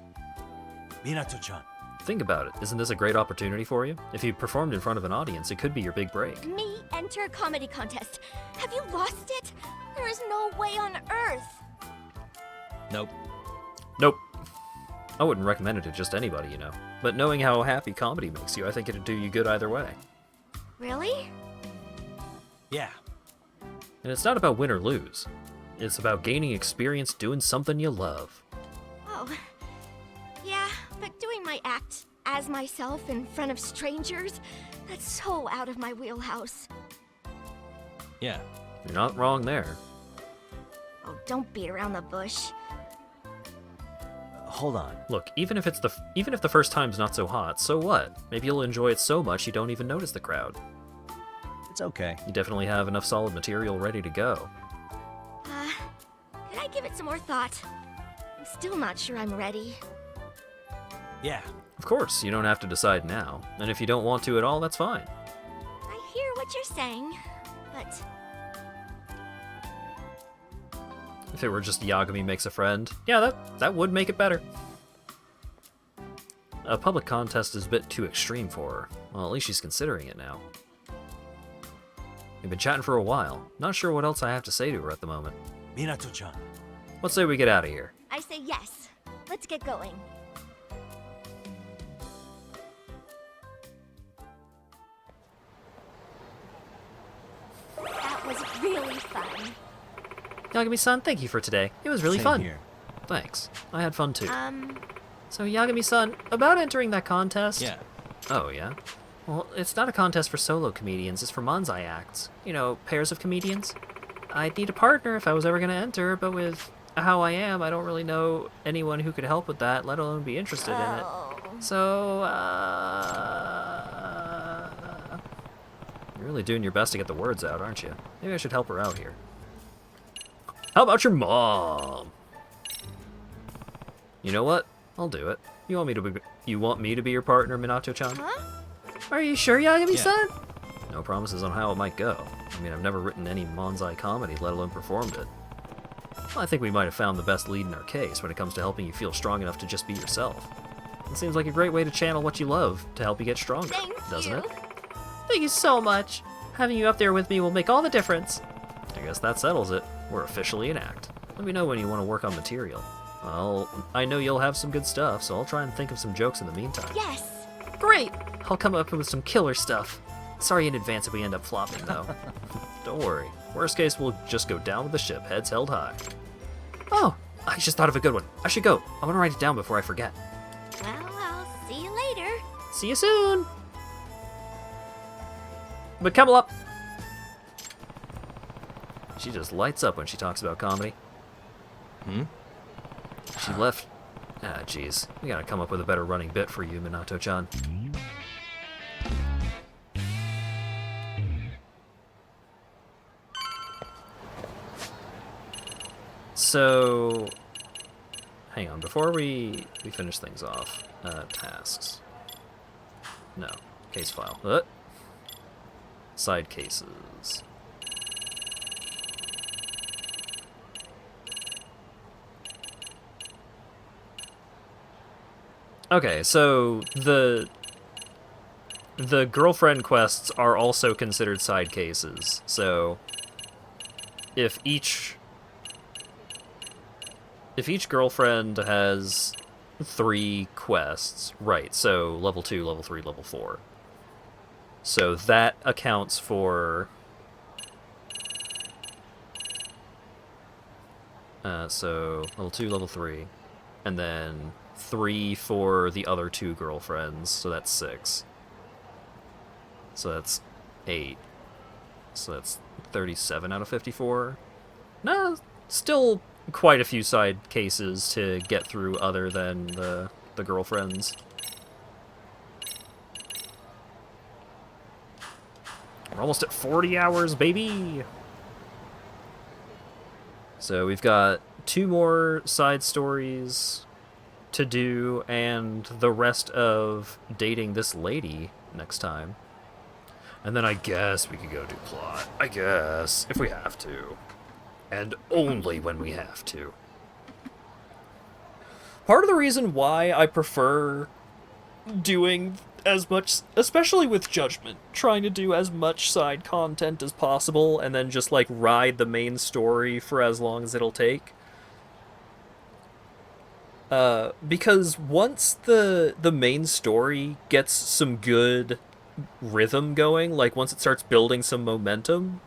Minato-chan. Think about it. Isn't this a great opportunity for you? If you performed in front of an audience, it could be your big break. Me enter a comedy contest. Have you lost it? There is no way on earth. Nope. Nope. I wouldn't recommend it to just anybody, you know. But knowing how happy comedy makes you, I think it'd do you good either way. Really? Yeah. And it's not about win or lose. It's about gaining experience doing something you love. Oh, yeah, but doing my act as myself in front of strangers, that's so out of my wheelhouse. Yeah. You're not wrong there. Oh, don't beat around the bush. Hold on. Look, even if the first time's not so hot, so what? Maybe you'll enjoy it so much you don't even notice the crowd. It's okay. You definitely have enough solid material ready to go. Could I give it some more thought? I'm still not sure I'm ready. Yeah. Of course, you don't have to decide now. And if you don't want to at all, that's fine. I hear what you're saying, but... If it were just Yagami makes a friend, yeah, that would make it better. A public contest is a bit too extreme for her. Well, at least she's considering it now. We've been chatting for a while. Not sure what else I have to say to her at the moment. Minato-chan. Let's say we get out of here. I say yes. Let's get going. That was really fun. Yagami-san, thank you for today. It was really Same fun. here. Thanks. I had fun too. Um, So Yagami-san, about entering that contest? Yeah. Oh, yeah? Well, it's not a contest for solo comedians, it's for manzai acts. You know, pairs of comedians. I'd need a partner if I was ever going to enter, but with how I am, I don't really know anyone who could help with that, let alone be interested in it. So, you're really doing your best to get the words out, aren't you? Maybe I should help her out here. How about your mom? You know what? I'll do it. You want me to be your partner, Minato-chan? huh? Are you sure, Yagami-san? No promises on how it might go. I mean, I've never written any manzai comedy, let alone performed it. Well, I think we might have found the best lead in our case when it comes to helping you feel strong enough to just be yourself. It seems like a great way to channel what you love to help you get stronger, doesn't it? Thank you so much. Having you up there with me will make all the difference. I guess that settles it. We're officially an act. Let me know when you want to work on material. Well, I know you'll have some good stuff, so I'll try and think of some jokes in the meantime. Yes! Great! I'll come up with some killer stuff. Sorry in advance if we end up flopping, though. Don't worry. Worst case, we'll just go down with the ship, heads held high. Oh, I just thought of a good one. I should go. I want to write it down before I forget. Well, I'll see you later. See you soon! But come up! She just lights up when she talks about comedy. She left... Ah, jeez. We gotta come up with a better running bit for you, Minato-chan. So... hang on, before we finish things off, tasks. No, case file. Side cases. Okay, so the girlfriend quests are also considered side cases. So if each girlfriend has 3 quests, right? So level 2, level 3, level 4. So that accounts for so level 2, level 3, and then 3 for the other 2 girlfriends, so that's 6. So that's 8. So that's 37 out of 54. No, still quite a few side cases to get through other than the girlfriends. We're almost at 40 hours, baby! So we've got 2 more side stories to do, and the rest of dating this lady next time. And then I guess we could go do plot. I guess, if we have to. And only when we have to. Part of the reason why I prefer doing as much, especially with Judgment, trying to do as much side content as possible, and then just, like, ride the main story for as long as it'll take. Because once the main story gets some good rhythm going, like once it starts building some momentum,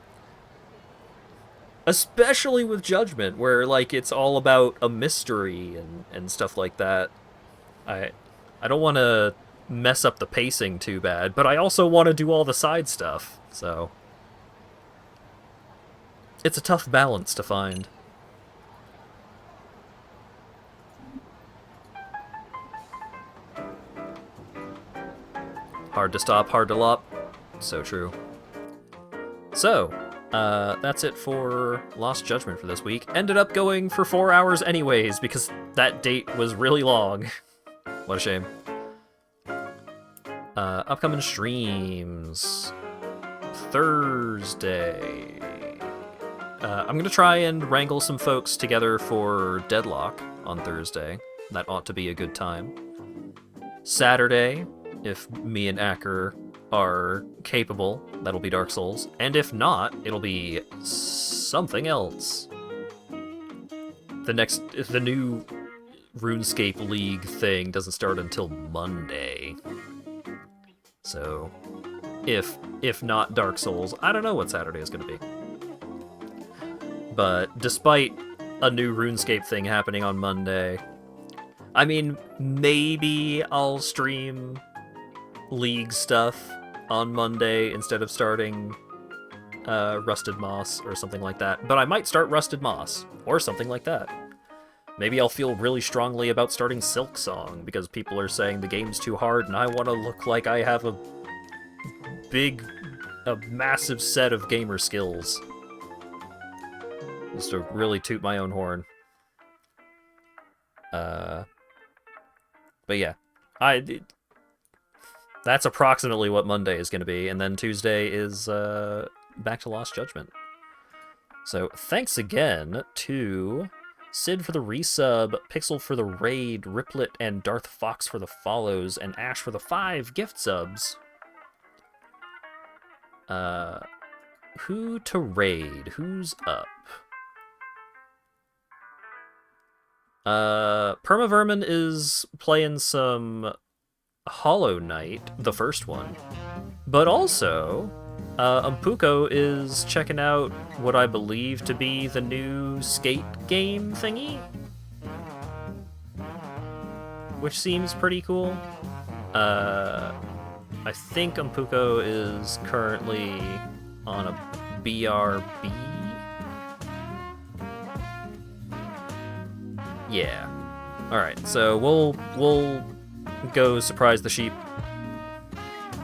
especially with Judgment, where like it's all about a mystery and stuff like that, I don't want to mess up the pacing too bad, but I also want to do all the side stuff, so it's a tough balance to find. Hard to stop, hard to lop. So true. So, that's it for Lost Judgment for this week. Ended up going for 4 hours anyways, because that date was really long. What a shame. Upcoming streams. Thursday. I'm gonna try and wrangle some folks together for Deadlock on Thursday. That ought to be a good time. Saturday, if me and Acker are capable, that'll be Dark Souls. And if not, it'll be something else. The new RuneScape League thing doesn't start until Monday. So, if not Dark Souls, I don't know what Saturday is going to be. But despite a new RuneScape thing happening on Monday, I mean, maybe I'll stream League stuff on Monday instead of starting Rusted Moss or something like that. But I might start Rusted Moss or something like that. Maybe I'll feel really strongly about starting Silk Song because people are saying the game's too hard and I want to look like I have a massive set of gamer skills. Just to really toot my own horn. But yeah, that's approximately what Monday is going to be, and then Tuesday is back to Lost Judgment. So thanks again to Sid for the resub, Pixel for the raid, Riplet and Darth Fox for the follows, and Ash for the 5 gift subs. Who to raid? Who's up? Permavermin is playing some Hollow Knight, the first one. But also, Umpuko is checking out what I believe to be the new skate game thingy. Which seems pretty cool. I think Umpuko is currently on a BRB. Yeah. Alright, so we'll go surprise the sheep.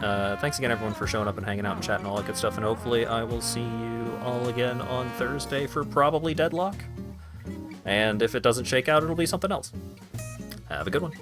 Thanks again, everyone, for showing up and hanging out and chatting all that good stuff, and hopefully I will see you all again on Thursday for probably Deadlock. And if it doesn't shake out, it'll be something else. Have a good one.